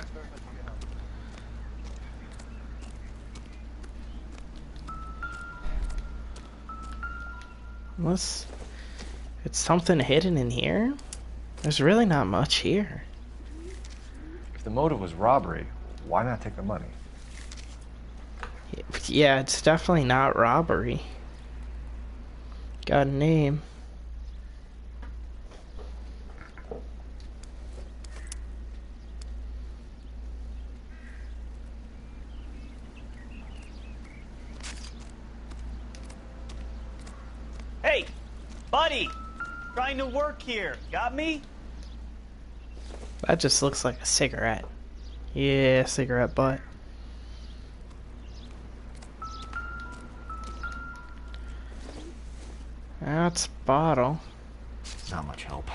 Unless it's something hidden in here? There's really not much here. If the motive was robbery, why not take the money? Yeah, it's definitely not robbery. Got a name. Hey, buddy! Trying to work here. Got me? That just looks like a cigarette. Yeah, cigarette butt. That's a bottle. Not much help.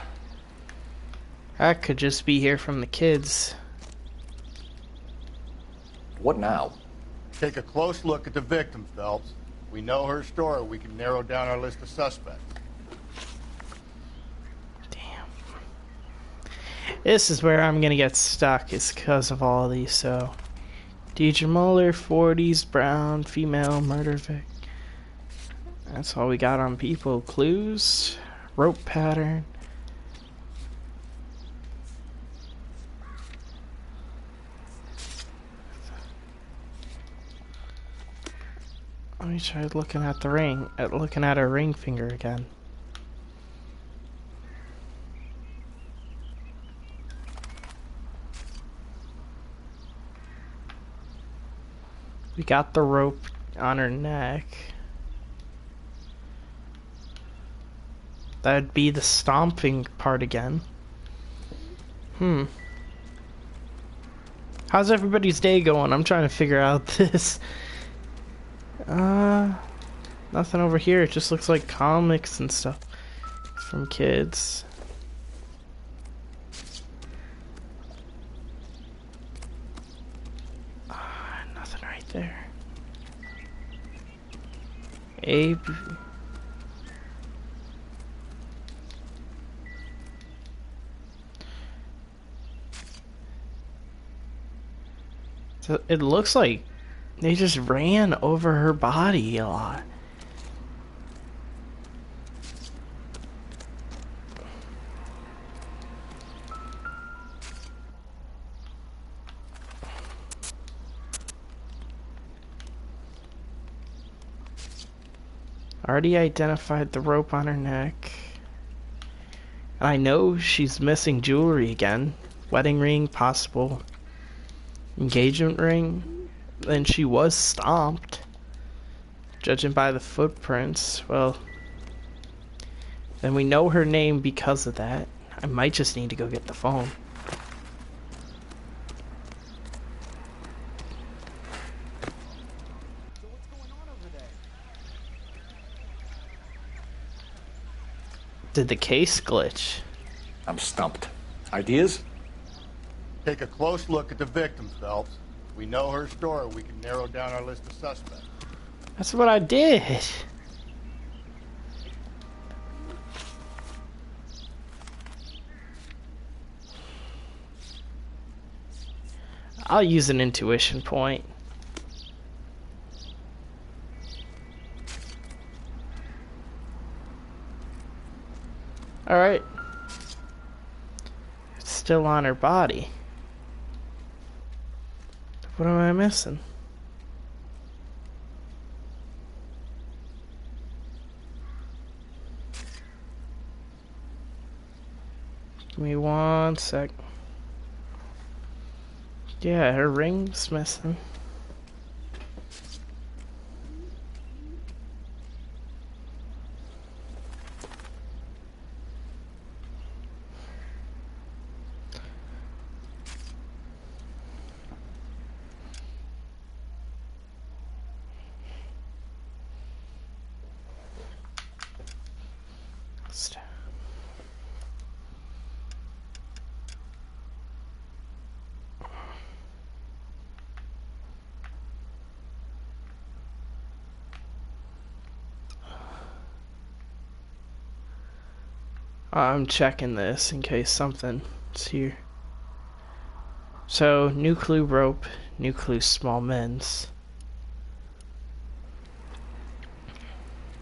That could just be here from the kids. What now? Take a close look at the victim, Phelps. We know her story. We can narrow down our list of suspects. This is where I'm gonna get stuck, is because of all these, so. Deirdre Muller, 40s, brown, female, murder Vic. That's all we got on people. Clues, rope pattern. Let me try looking at the ring, looking at her ring finger again. We got the rope on her neck. That'd be the stomping part again. How's everybody's day going? I'm trying to figure out this. Nothing over here. It just looks like comics and stuff from kids. Nothing right there. Abe. So it looks like they just ran over her body a lot. Already identified the rope on her neck. And I know she's missing jewelry again. Wedding ring, possible engagement ring. Then she was stomped. Judging by the footprints, well, then we know her name because of that. I might just need to go get the phone. Did the case glitch? I'm stumped. Ideas? Take a close look at the victim, Phelps. We know her story. We can narrow down our list of suspects. That's what I did. I'll use an intuition point. Alright. It's still on her body. What am I missing? Give me 1 sec. Yeah, her ring's missing. I'm checking this in case something's here. So, new clue rope, new clue small men's.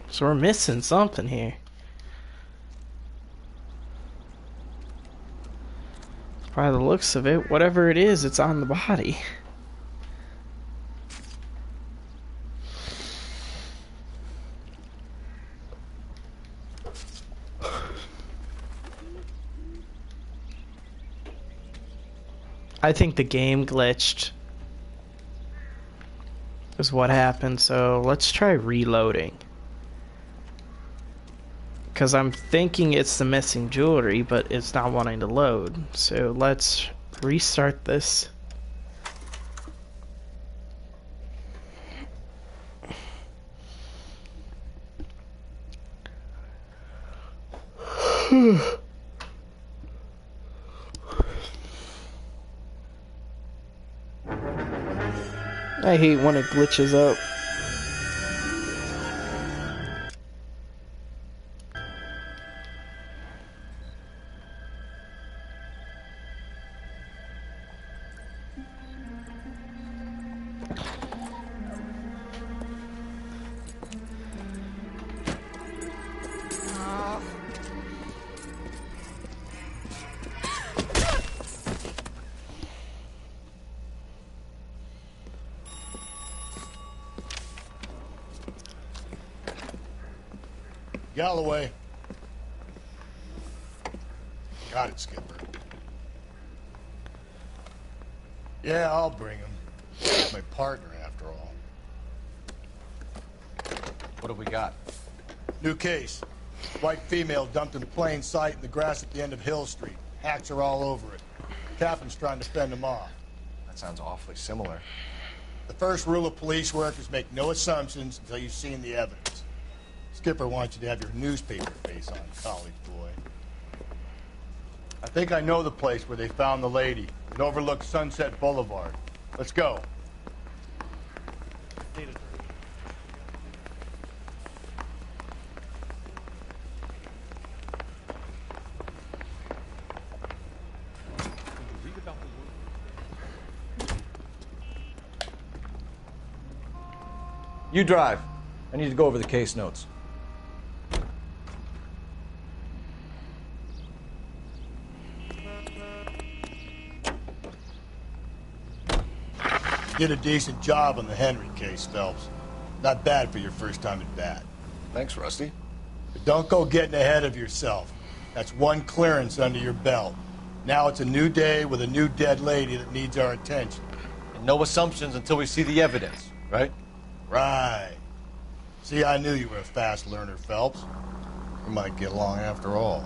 So we're missing something here. By the looks of it, whatever it is, it's on the body. I think the game glitched is what happened, so let's try reloading. Because I'm thinking it's the missing jewelry, but it's not wanting to load. So let's restart this. I hate when it glitches up. Galloway. Got it, Skipper. Yeah, I'll bring him. He's my partner, after all. What have we got? New case. White female dumped in plain sight in the grass at the end of Hill Street. Hacks are all over it. Captain's trying to fend them off. That sounds awfully similar. The first rule of police work is make no assumptions until you've seen the evidence. Skipper wants you to have your newspaper face on, college boy. I think I know the place where they found the lady. It overlooks Sunset Boulevard. Let's go. You drive. I need to go over the case notes. Did a decent job on the Henry case, Phelps. Not bad for your first time at bat. Thanks, Rusty. But don't go getting ahead of yourself. That's one clearance under your belt. Now it's a new day with a new dead lady that needs our attention. And no assumptions until we see the evidence, right? Right. See, I knew you were a fast learner, Phelps. We might get along after all.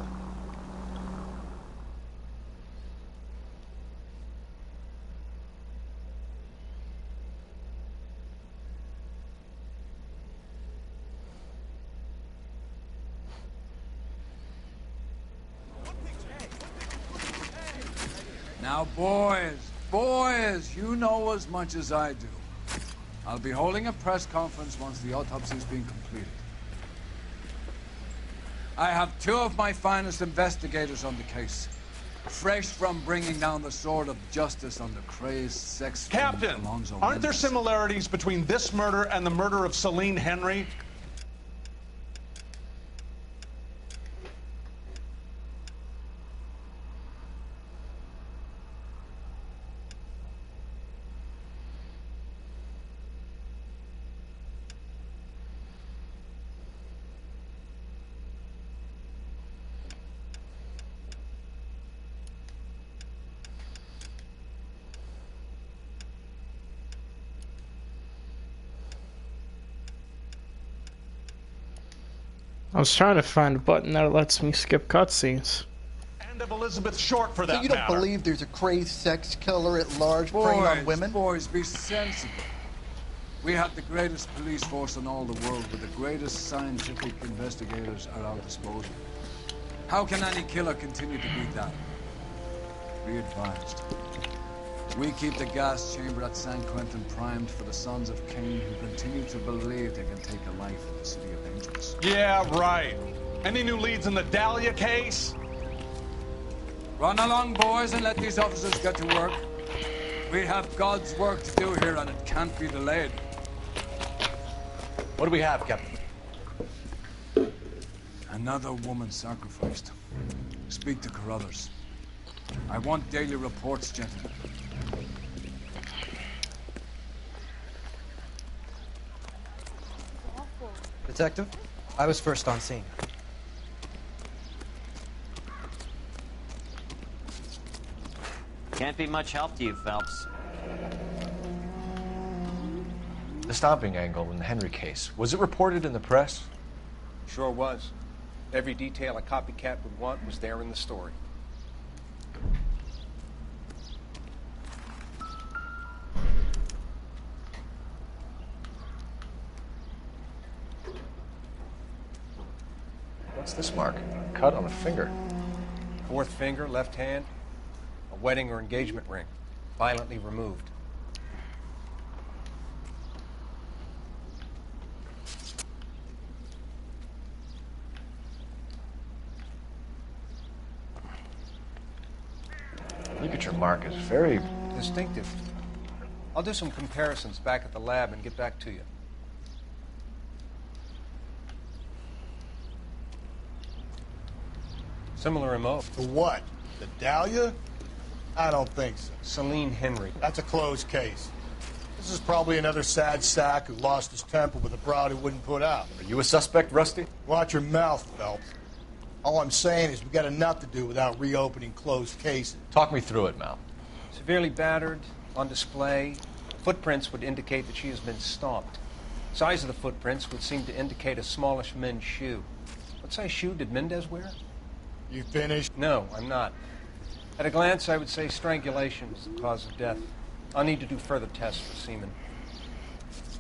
Now, boys, you know as much as I do. I'll be holding a press conference once the autopsy's been completed. I have two of my finest investigators on the case, fresh from bringing down the sword of justice on the crazed sex fiend Captain, Alonzo aren't there Mendez. similarities between this murder and the murder of Celine Henry? I was trying to find a button that lets me skip cutscenes. And of Elizabeth Short, for that So you don't matter. believe there's a crazed sex killer at large preying on women? Boys, be sensible. We have the greatest police force in all the world, with the greatest scientific investigators at our disposal. How can any killer continue to beat that? Be advised. We keep the gas chamber at San Quentin primed for the sons of Cain who continue to believe they can take a life in the City of Angels. Yeah, right. Any new leads in the Dahlia case? Run along, boys, and let these officers get to work. We have God's work to do here, and it can't be delayed. What do we have, Captain? Another woman sacrificed. Speak to Carruthers. I want daily reports, gentlemen. Detective, I was first on scene. Can't be much help to you, Phelps. The stomping angle in the Henry case, was it reported in the press? Sure was. Every detail a copycat would want was there in the story. What's this mark? Cut on a finger. Fourth finger, left hand, a wedding or engagement ring, violently removed. Ligature mark is very distinctive. I'll do some comparisons back at the lab and get back to you. Similar MO. For what? The Dahlia? I don't think so. Celine Henry. That's a closed case. This is probably another sad sack who lost his temper with a broad he wouldn't put out. Are you a suspect, Rusty? Watch your mouth, Phelps. All I'm saying is we got enough to do without reopening closed cases. Talk me through it, Mal. Severely battered, on display. Footprints would indicate that she has been stomped. Size of the footprints would seem to indicate a smallish men's shoe. What size shoe did Mendez wear? You finished? No, I'm not. At a glance, I would say strangulation was the cause of death. I'll need to do further tests for semen.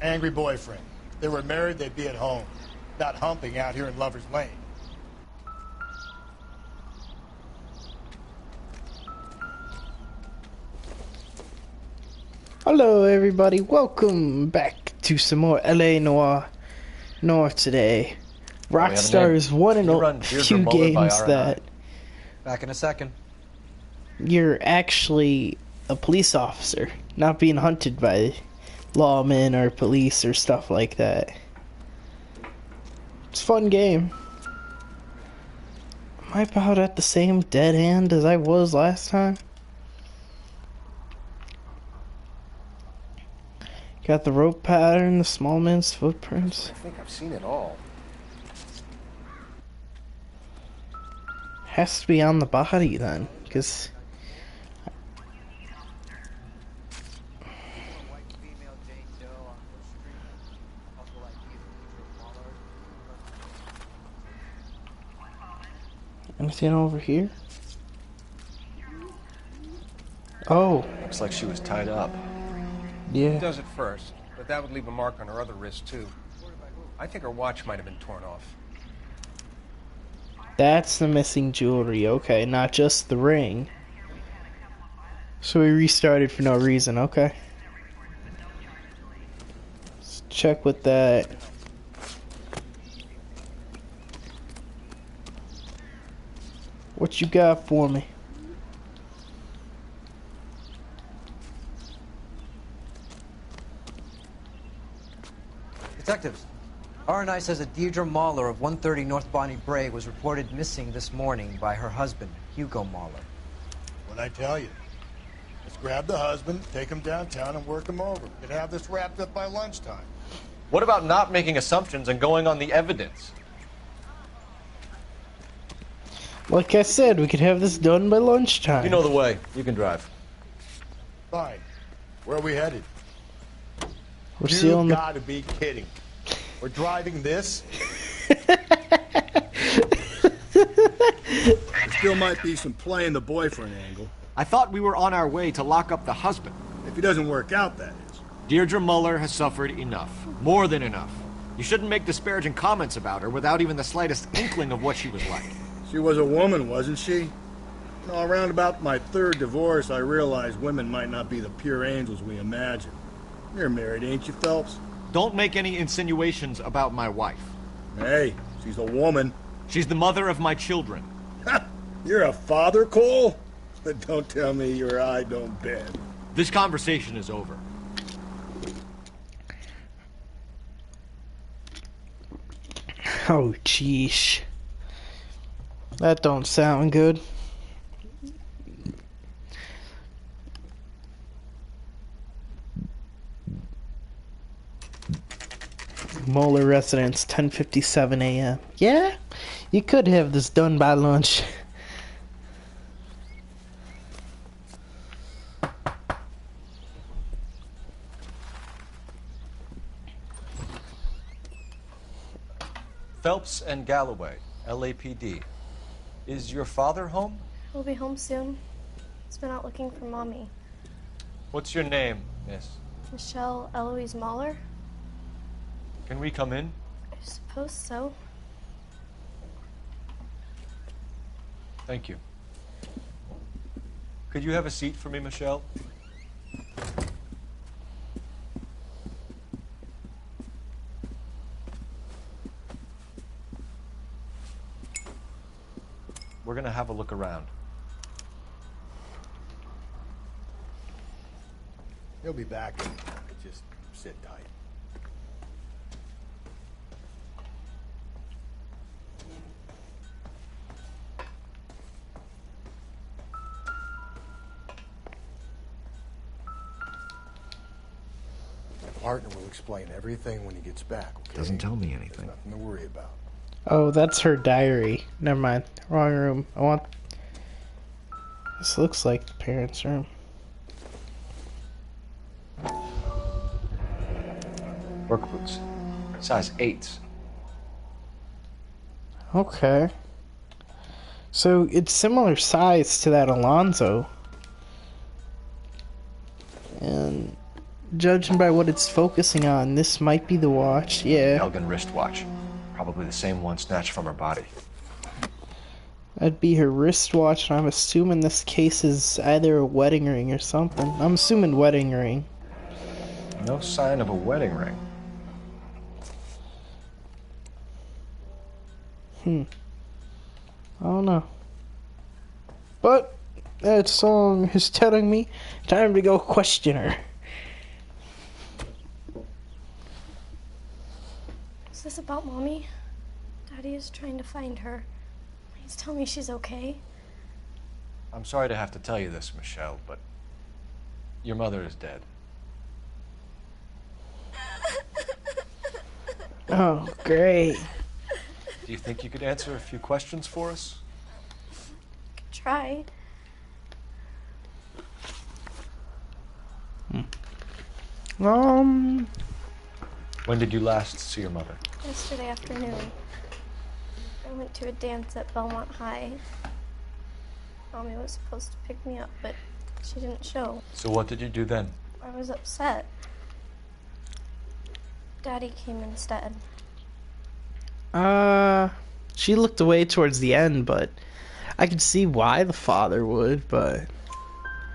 Angry boyfriend. If they were married, they'd be at home. Not humping out here in Lover's Lane. Hello everybody, welcome back to some more LA Noire today. Rockstar's one in a few games that Back in a second. you're actually a police officer, not being hunted by lawmen or police or stuff like that. It's a fun game. Am I about at the same dead end as I was last time? Got the rope pattern, the small man's footprints. I think I've seen it all. Has to be on the body then, because Anything over here? Oh. Looks like she was tied up. Yeah. He does it first, but that would leave a mark on her other wrist, too. I think her watch might have been torn off. That's the missing jewelry. Okay, not just the ring. So we restarted for no reason. Okay. Let's check with that. What you got for me? Detectives, R&I says that Deirdre Mahler of 130 North Bonnie Bray was reported missing this morning by her husband, Hugo Mahler. What'd I tell you? Let's grab the husband, take him downtown, and work him over. Could have this wrapped up by lunchtime. What about not making assumptions and going on the evidence? Like I said, we could have this done by lunchtime. You know the way. You can drive. Fine. Where are we headed? We're sealing You the... gotta be kidding. We're driving this? There still might be some playing the boyfriend angle. I thought we were on our way to lock up the husband. If he doesn't work out, that is. Deirdre Muller has suffered enough. More than enough. You shouldn't make disparaging comments about her without even the slightest inkling of what she was like. She was a woman, wasn't she? You know, around about my third divorce, I realized women might not be the pure angels we imagine. You're married, ain't you, Phelps? Don't make any insinuations about my wife. Hey, she's a woman. She's the mother of my children. You're a father, Cole? Don't tell me your eye don't bend. This conversation is over. Oh, jeez. That don't sound good. Moeller residence, 10:57 a.m. Yeah, you could have this done by lunch. Phelps and Galloway, LAPD. Is your father home? He'll be home soon. He's been out looking for Mommy. What's your name, miss? Michelle Eloise Mahler? Can we come in? I suppose so. Thank you. Could you have a seat for me, Michelle? We're gonna have a look around. He'll be back in a moment. Just sit tight. My partner will explain everything when he gets back, okay? Doesn't tell me anything. There's nothing to worry about. Oh, that's her diary. Never mind. Wrong room. I want... This looks like the parents' room. Work boots. Size 8s. Okay. So it's similar size to that Alonzo. And judging by what it's focusing on, this might be the watch. Yeah. Elgin wristwatch. Probably the same one snatched from her body. That'd be her wristwatch, and I'm assuming this case is either a wedding ring or something. I'm assuming wedding ring. No sign of a wedding ring. I don't know. But that song is telling me time to go question her. Is this about Mommy? Daddy is trying to find her. Please tell me she's okay. I'm sorry to have to tell you this, Michelle, but your mother is dead. Oh, great. Do you think you could answer a few questions for us? Try. When did you last see your mother? Yesterday afternoon. I I went to a dance at Belmont High. Mommy was supposed to pick me up, but she didn't show. So what did you do then? I was upset. Daddy came instead. She looked away towards the end, but I could see why the father would, but...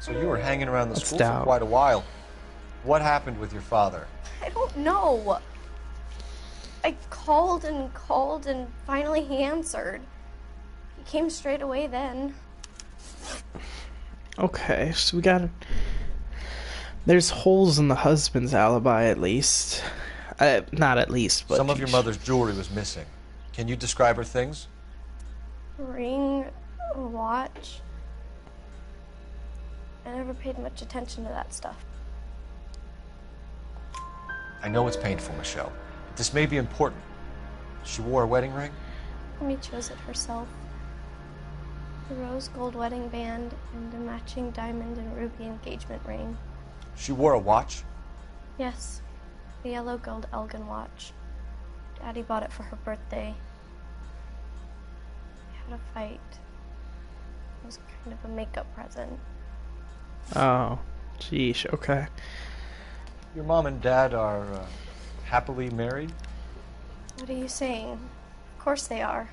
So you were hanging around the Let's school doubt. for quite a while. What happened with your father? I don't know. I called and finally he answered. He came straight away then. Okay, so we got... There's holes in the husband's alibi, at least. Not at least, but... Some of your mother's jewelry was missing. Can you describe her things? A ring, a watch. I never paid much attention to that stuff. I know it's painful, Michelle, but this may be important. She wore a wedding ring? Mommy chose it herself. A rose gold wedding band and a matching diamond and ruby engagement ring. She wore a watch? Yes, the yellow gold Elgin watch. Daddy bought it for her birthday. We had a fight. It was kind of a makeup present. Oh, sheesh, okay. Your mom and dad are happily married? What are you saying? Of course they are.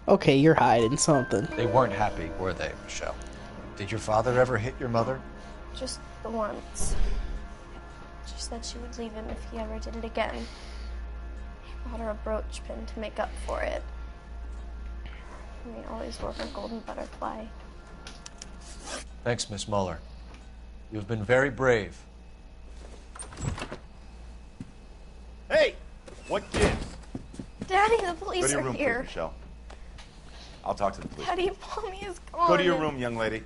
Okay, you're hiding something. They weren't happy, were they, Michelle? Did your father ever hit your mother? Just the once. She said she would leave him if he ever did it again. He bought her a brooch pin to make up for it. And he always wore her golden butterfly. Thanks, Miss Muller. You've been very brave. Hey! What gives? Daddy, the Go police to your are room, here. please, Michelle. I'll talk to the police. Daddy, Mommy is gone. Go to your room, young lady.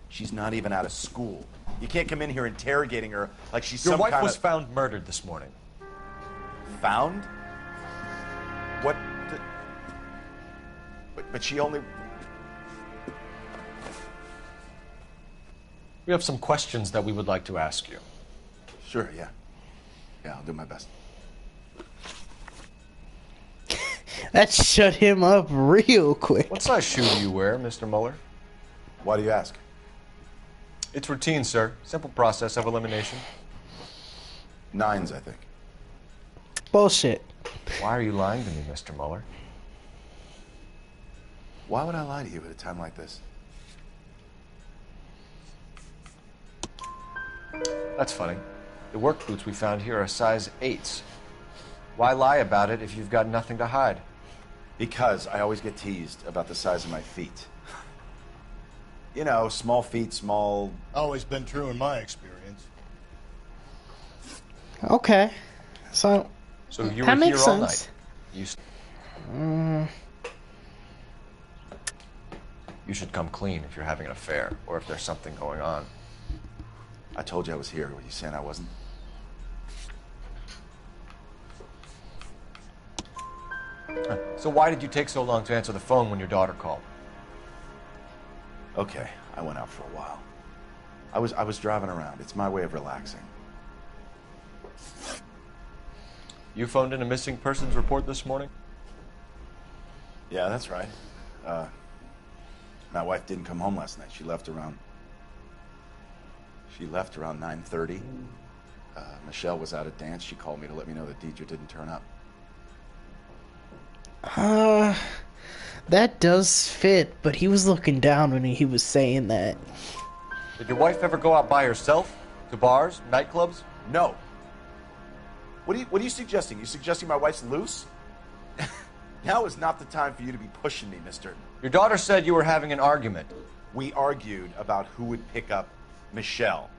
She's not even out of school. You can't come in here interrogating her like she's Your some wife kind was of... found murdered this morning. Found? What? But she only... We have some questions that we would like to ask you. Sure, yeah. Yeah, I'll do my best. That shut him up real quick. What size shoe do you wear, Mr. Muller? Why do you ask? It's routine, sir. Simple process of elimination. 9s, I think. Bullshit. Why are you lying to me, Mr. Muller? Why would I lie to you at a time like this? That's funny. The work boots we found here are size 8s. Why lie about it if you've got nothing to hide? Because I always get teased about the size of my feet. You know, small feet, small... Always been true in my experience. Okay. So you were that here makes all sense. night. You should come clean if you're having an affair or if there's something going on. I told you I was here. Were you saying I wasn't? So why did you take so long to answer the phone when your daughter called? Okay, I went out for a while. I was driving around. It's my way of relaxing. You phoned in a missing persons report this morning? Yeah, that's right. My wife didn't come home last night. She left around 9:30. Michelle was out at dance. She called me to let me know that Deidre didn't turn up. That does fit, but he was looking down when he was saying that. Did your wife ever go out by herself? To bars, nightclubs? No. What are you suggesting? You suggesting my wife's loose? Now is not the time for you to be pushing me, mister. Your daughter said you were having an argument. We argued about who would pick up Michelle.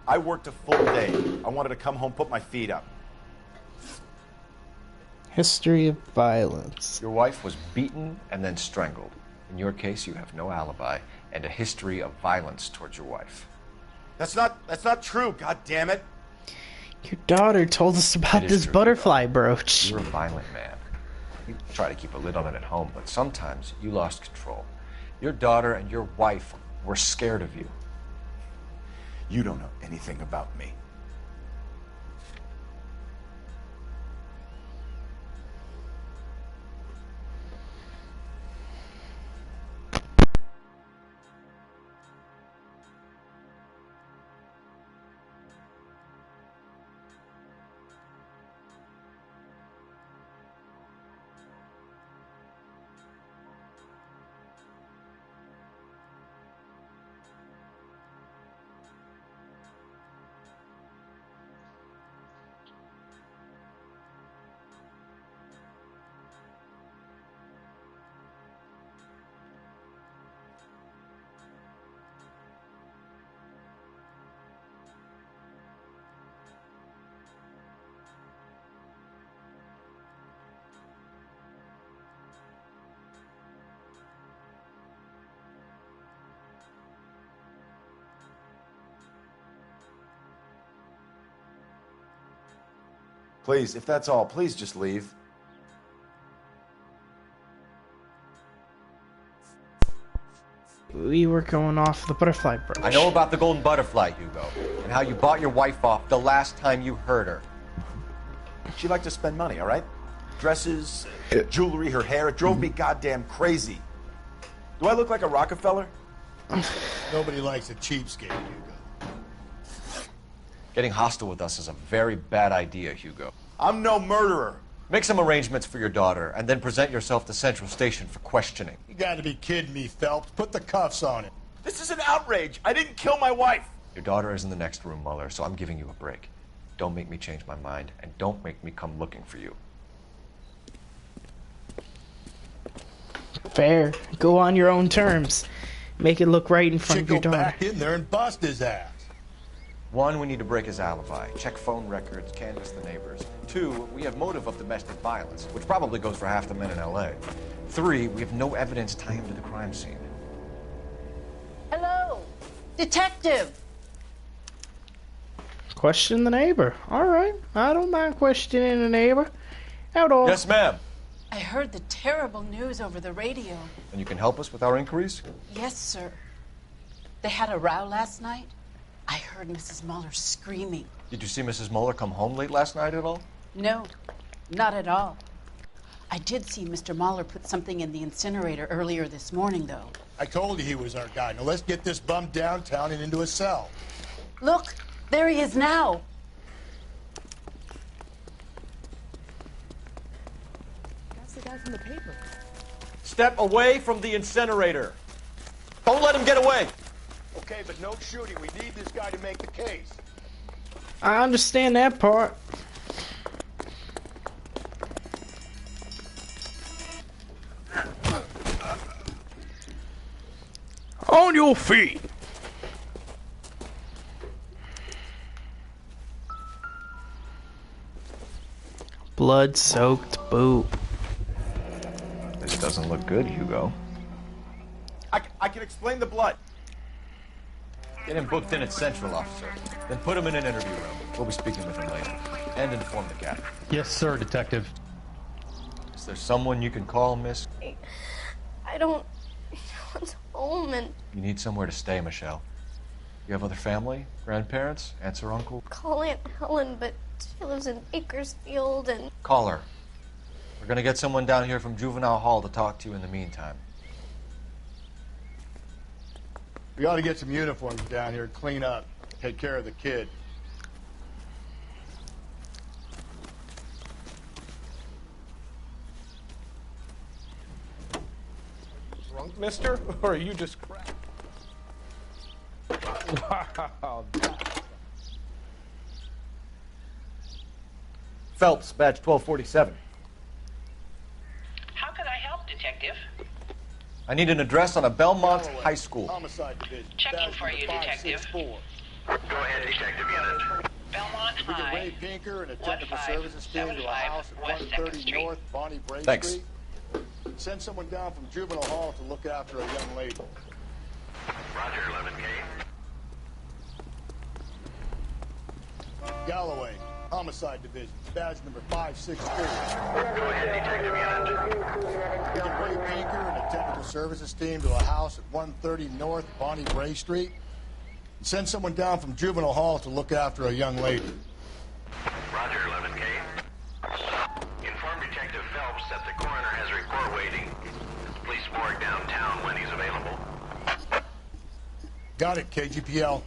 I worked a full day. I wanted to come home, put my feet up. History of violence. Your wife was beaten and then strangled. In your case, you have no alibi and a history of violence towards your wife. That's not true, god damn it. Your daughter told us about this butterfly brooch. You're a violent man. You try to keep a lid on it at home, but sometimes you lost control. Your daughter and your wife were scared of you. You don't know anything about me. Please, if that's all, please just leave. We were going off the butterfly brooch. I know about the golden butterfly, Hugo, and how you bought your wife off the last time you heard her. She liked to spend money, all right? Dresses, jewelry, her hair. It drove me goddamn crazy. Do I look like a Rockefeller? Nobody likes a cheapskate, Hugo. Getting hostile with us is a very bad idea, Hugo. I'm no murderer. Make some arrangements for your daughter, and then present yourself to Central Station for questioning. You gotta be kidding me, Phelps. Put the cuffs on him. This is an outrage. I didn't kill my wife. Your daughter is in the next room, Mueller, so I'm giving you a break. Don't make me change my mind, and don't make me come looking for you. Fair. Go on your own terms. Make it look right in front of your Go daughter. back in there and bust his ass. 1, we need to break his alibi. Check phone records, canvass the neighbors. 2, we have motive of domestic violence, which probably goes for half the men in L.A. 3, we have no evidence tying him to the crime scene. Hello, detective. Question the neighbor. Alright. I don't mind questioning the neighbor. At all. Yes, ma'am. I heard the terrible news over the radio. And you can help us with our inquiries? Yes, sir. They had a row last night. I heard Mrs. Mueller screaming. Did you see Mrs. Mueller come home late last night at all? No, not at all. I did see Mr. Mueller put something in the incinerator earlier this morning, though. I told you he was our guy. Now let's get this bum downtown and into a cell. Look, there he is now. That's the guy from the paper. Step away from the incinerator. Don't let him get away. Okay, but no shooting. We need this guy to make the case. I understand that part. On your feet. Blood-soaked boot. This doesn't look good, Hugo. I can explain the blood. Get him booked in at Central, officer. Then put him in an interview room. We'll be speaking with him later. And inform the captain. Yes, sir, detective. Is there someone you can call, miss? I don't want home and You need somewhere to stay, Michelle. You have other family? Grandparents? Aunts or uncle? call Aunt Helen, but she lives in Bakersfield and Call her. We're gonna get someone down here from Juvenile Hall to talk to you in the meantime. We ought to get some uniforms down here, clean up, take care of the kid. Drunk, mister? Or are you just crap? Wow. Phelps, badge 1247. How could I help, Detective? I need an address on a Belmont High School. Homicide Division. Checking for you, Detective. 564. Go ahead, Detective Unit. Belmont We can High. Ray Pinker and a technical services team to a house at West 130 Street. North Bonnie Bray Thanks. Street. Send someone down from Juvenile Hall to look after a young lady. Roger, 11K. Galloway, Homicide Division, badge number 563. Go ahead, Detective Unit. We can Ray Pinker and a technical services team to a house at 130 North Bonnie Bray Street. Send someone down from Juvenile Hall to look after a young lady. Roger, 11K. Inform Detective Phelps that the coroner has a report waiting at the police morgue downtown when he's available. Got it, KGPL.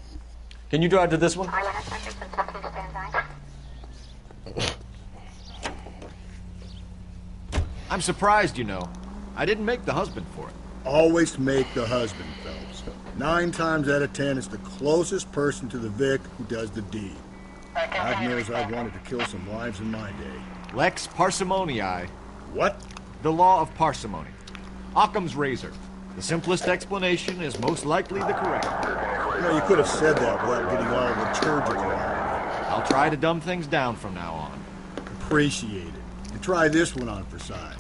Can you drive to this one? I'm surprised, you know. I didn't make the husband for it. Always make the husband, Phelps. 9 times out of 10, it's the closest person to the Vic who does the deed. God knows I've wanted to kill some wives in my day. Lex parsimoniae. What? The law of parsimony. Occam's razor. The simplest explanation is most likely the correct. You know, you could have said that without getting all liturgical. I'll try to dumb things down from now on. Appreciate it. And try this one on for size.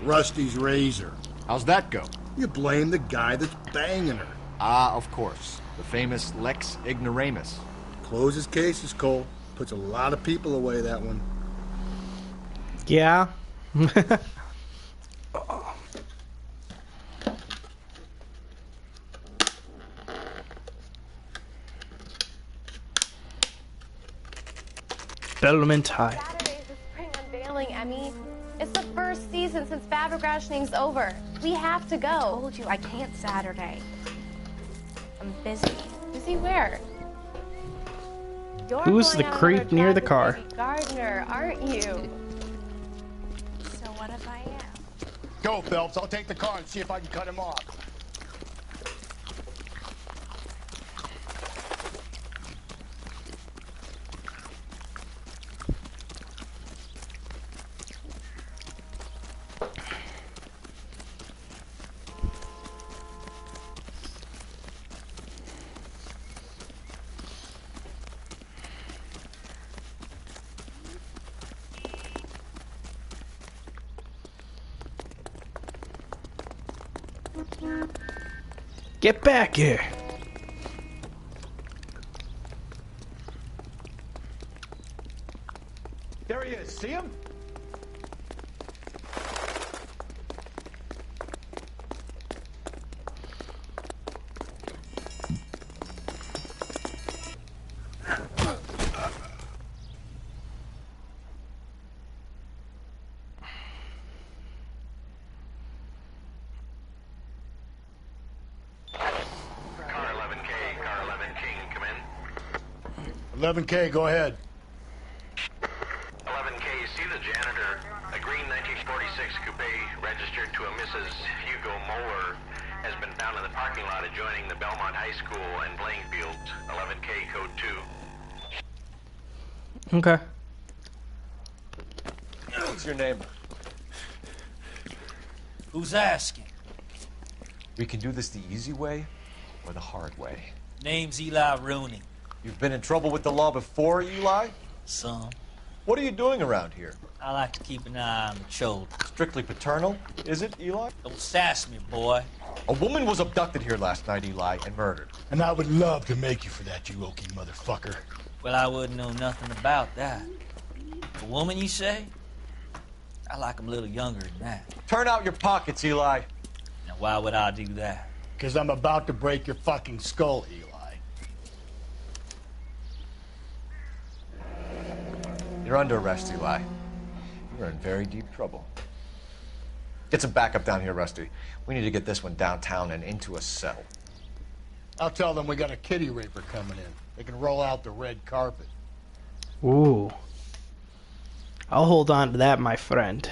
Rusty's razor. How's that go? You blame the guy that's banging her. Ah, of course. The famous Lex ignoramus. Closes cases, Cole. Puts a lot of people away, that one. Yeah. Bellman High. Saturday's the spring unveiling, Emmy. It's the first season since fabricationing's over. We have to go. I told you I can't Saturday. I'm busy. Busy where? You're Who's going the out creep on a near drive the with car? Baby Gardner, aren't you? So what if I am? Go, Phelps. I'll take the car and see if I can cut him off. Get back here. There he is. See him? Car 11K, come in. 11K, go ahead. 11K, see the janitor. A green 1946 coupe registered to a Mrs. Hugo Moeller has been found in the parking lot adjoining the Belmont High School and playing fields. 11K, code 2. Okay. What's your name? Who's asking? We can do this the easy way or the hard way. Name's Eli Rooney. You've been in trouble with the law before, Eli? Some. What are you doing around here? I like to keep an eye on the children. Strictly paternal, is it, Eli? Don't sass me, boy. A woman was abducted here last night, Eli, and murdered. And I would love to make you for that, you oaky motherfucker. Well, I wouldn't know nothing about that. A woman, you say? I like 'em a little younger than that. Turn out your pockets, Eli. Now, why would I do that? Because I'm about to break your fucking skull, Eli. You're under arrest, Eli. You're in very deep trouble. Get some backup down here, Rusty. We need to get this one downtown and into a cell. I'll tell them we got a kitty raper coming in. They can roll out the red carpet. Ooh. I'll hold on to that, my friend.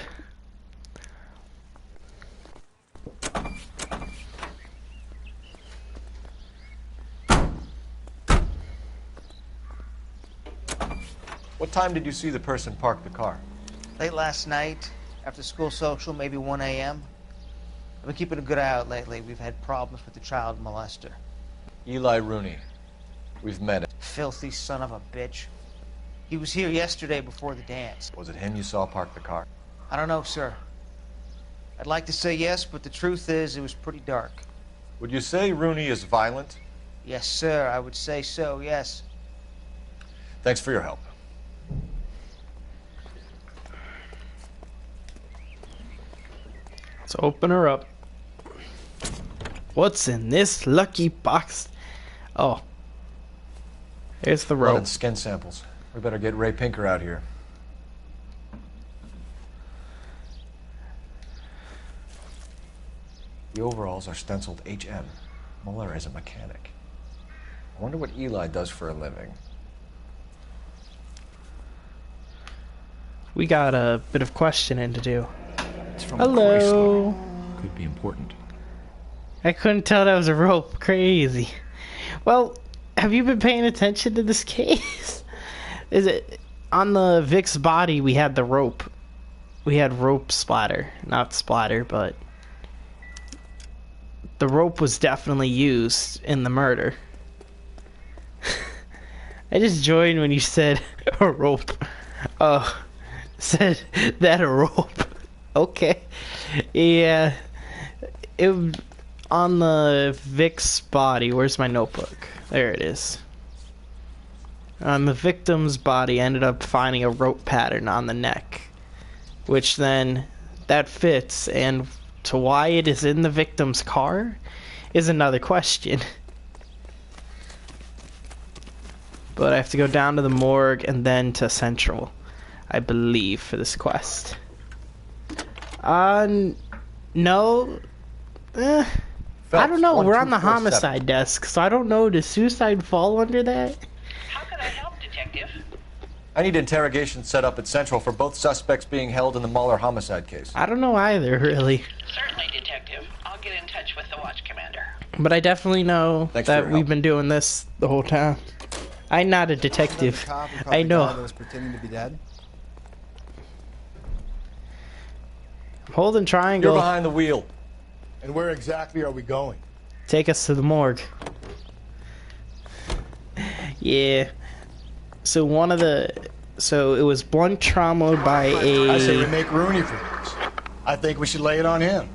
What time did you see the person park the car? Late last night, after school social, maybe 1 a.m. I've been keeping a good eye out lately. We've had problems with the child molester. Eli Rooney. We've met him. Filthy son of a bitch. He was here yesterday before the dance. Was it him you saw park the car? I don't know, sir. I'd like to say yes, but the truth is it was pretty dark. Would you say Rooney is violent? Yes, sir. I would say so, yes. Thanks for your help. Let's open her up. What's in this lucky box? Oh. Here's the Blood rope. and skin samples. We better get Ray Pinker out here. The overalls are stenciled HM. Muller is a mechanic. I wonder what Eli does for a living. We got a bit of questioning to do. It's from Hello. Chrysler. Could be important. I couldn't tell that was a rope. Crazy. Well, have you been paying attention to this case? Is it on the Vic's body? We had the rope. We had rope splatter, not splatter, but the rope was definitely used in the murder. I just joined when you said a rope. Said that a rope. Okay. Yeah. It on the Vic's body. Where's my notebook? There it is. On the victim's body, ended up finding a rope pattern on the neck. which then that fits, and to why it is in the victim's car is another question. But I have to go down to the morgue and then to Central, I believe, for this quest. No. I don't know. We're on the homicide desk, so I don't know. Does suicide fall under that? How can I help, Detective? I need interrogation set up at Central for both suspects being held in the Mahler homicide case. I don't know either, really. Certainly, Detective. I'll get in touch with the watch commander. But I definitely know Thanks for that your we've help. been doing this the whole time. I'm not a detective. I know. That was pretending to be dead. I'm holding triangle. You're behind the wheel. And where exactly are we going? Take us to the morgue. Yeah. So it was blunt trauma by I say we a... make Rooney for this. I think we should lay it on him.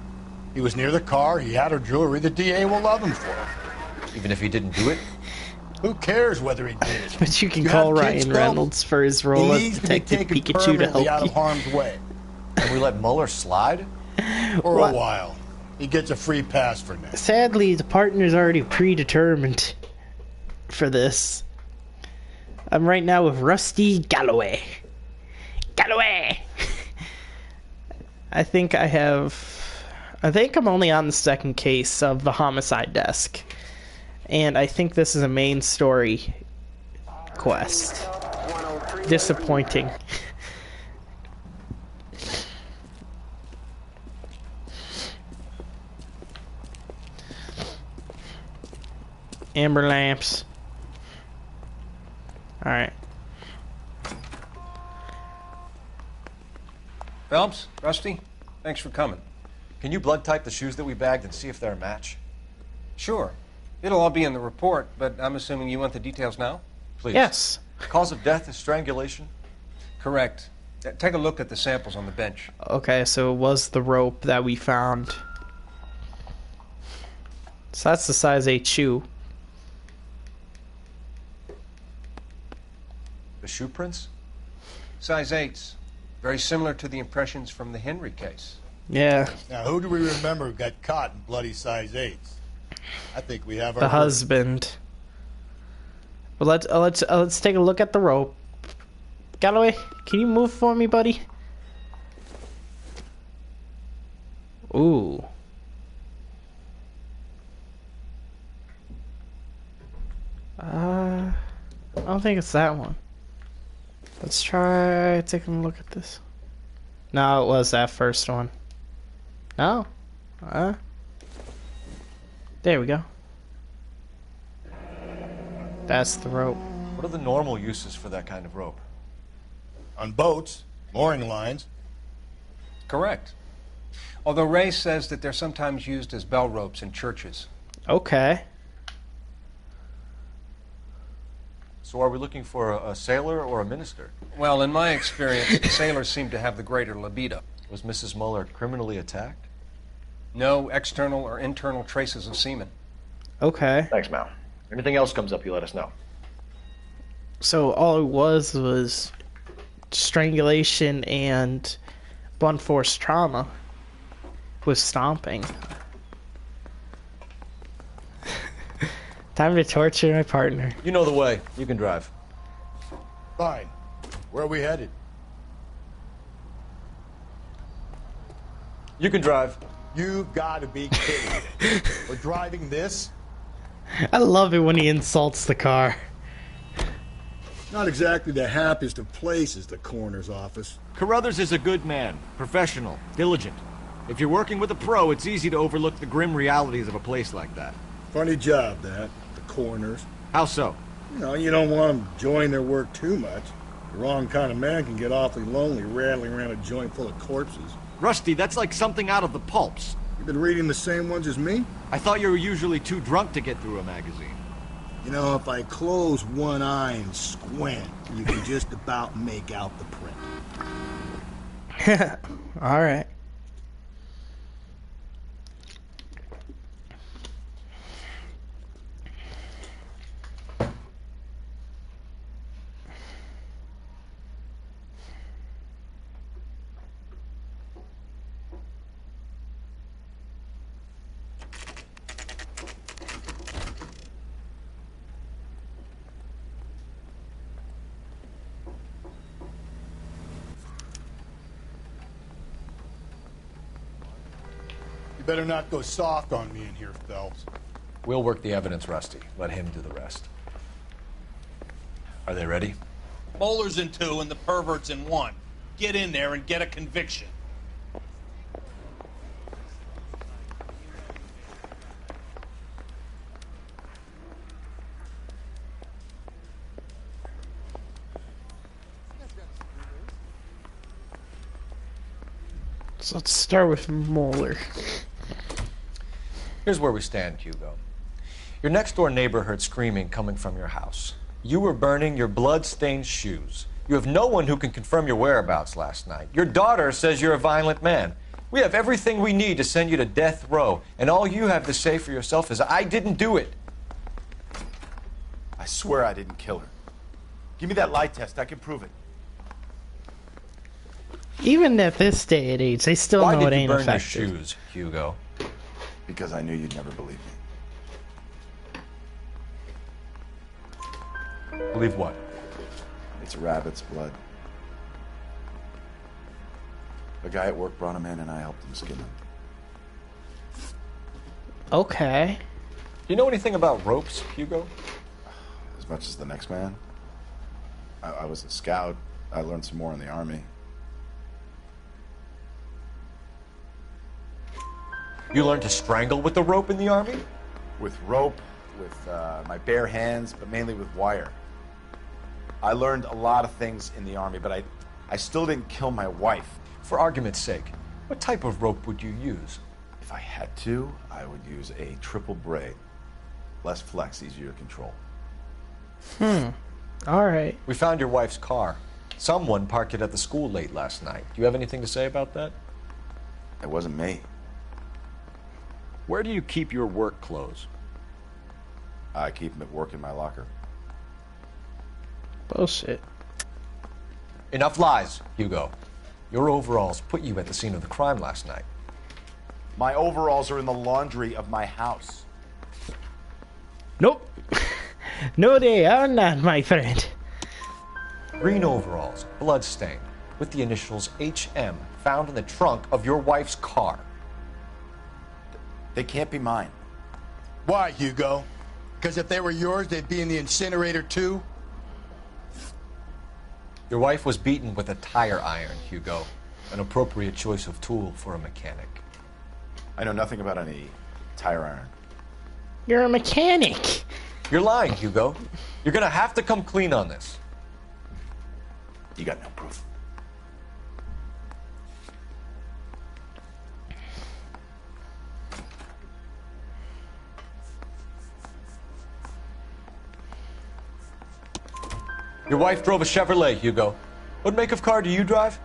He was near the car, he had her jewelry, the DA will love him for it. Even if he didn't do it? Who cares whether he did? But you can call Ryan Reynolds for his role as Detective Pikachu to help out you. of harm's way. And we let Mueller slide? For a while. He gets a free pass for now. Sadly, the partner's already predetermined for this. I'm right now with Rusty Galloway. Galloway! I think I'm only on the second case of the homicide desk. And I think this is a main story quest. Disappointing. Amber lamps. Alright. Phelps, Rusty, thanks for coming. Can you blood type the shoes that we bagged and see if they're a match? Sure. It'll all be in the report, but I'm assuming you want the details now? Please. Yes. Cause of death is strangulation? Correct. Take a look at the samples on the bench. Okay, so it was the rope that we found. So that's the size 8 shoe. The shoe prints? Size 8s. Very similar to the impressions from the Henry case. Yeah. Now, who do we remember who got caught in bloody size 8s? I think we have our... The husband. Well, let's take a look at the rope. Galloway, can you move for me, buddy? Ooh. I don't think it's that one. Let's try taking a look at this. No, it was that first one. No? There we go. That's the rope. What are the normal uses for that kind of rope? On boats, mooring lines. Correct. Although Ray says that they're sometimes used as bell ropes in churches. Okay. So are we looking for a sailor or a minister? Well, in my experience, sailors seem to have the greater libido. Was Mrs. Mueller criminally attacked? No external or internal traces of semen. Okay. Thanks, Mal. Anything else comes up, you let us know. So all it was strangulation and blunt force trauma with stomping. Time to torture my partner. You know the way. You can drive. Fine. Where are we headed? You can drive. You've got to be kidding me. We're driving this? I love it when he insults the car. Not exactly the happiest of places, the coroner's office. Carruthers is a good man, professional, diligent. If you're working with a pro, it's easy to overlook the grim realities of a place like that. Funny job, that. The coroner's. How so? You don't want them enjoying their work too much. The wrong kind of man can get awfully lonely rattling around a joint full of corpses. Rusty, that's like something out of the pulps. You been reading the same ones as me? I thought you were usually too drunk to get through a magazine. You know, if I close one eye and squint, you can just about make out the print. All right. better not go soft on me in here, Phelps. We'll work the evidence, Rusty. Let him do the rest. Are they ready? Bowler's in 2 and the pervert's in 1. Get in there and get a conviction. So let's start with Moeller. Here's where we stand, Hugo. Your next-door neighbor heard screaming coming from your house. You were burning your blood-stained shoes. You have no one who can confirm your whereabouts last night. Your daughter says you're a violent man. We have everything we need to send you to death row, and all you have to say for yourself is, I didn't do it. I swear I didn't kill her. Give me that lie test. I can prove it. Even at this day and age, they still know it ain't effective. Why did you burn your shoes, Hugo? Because I knew you'd never believe me. Believe what? It's a rabbit's blood. A guy at work brought him in and I helped him skin him. Okay. Do you know anything about ropes, Hugo? As much as the next man. I was a scout. I learned some more in the Army. You learned to strangle with the rope in the Army? With rope, with my bare hands, but mainly with wire. I learned a lot of things in the Army, but I still didn't kill my wife. For argument's sake, what type of rope would you use? If I had to, I would use a triple braid. Less flex, easier to control. Alright. We found your wife's car. Someone parked it at the school late last night. Do you have anything to say about that? It wasn't me. Where do you keep your work clothes? I keep them at work in my locker. Bullshit. Enough lies, Hugo. Your overalls put you at the scene of the crime last night. My overalls are in the laundry of my house. Nope. No, they are not, my friend. Green overalls, bloodstained, with the initials HM found in the trunk of your wife's car. They can't be mine. Why, Hugo? Because if they were yours, they'd be in the incinerator too? Your wife was beaten with a tire iron, Hugo. An appropriate choice of tool for a mechanic. I know nothing about any tire iron. You're a mechanic. You're lying, Hugo. You're gonna have to come clean on this. You got no proof. Your wife drove a Chevrolet, Hugo. What make of car do you drive?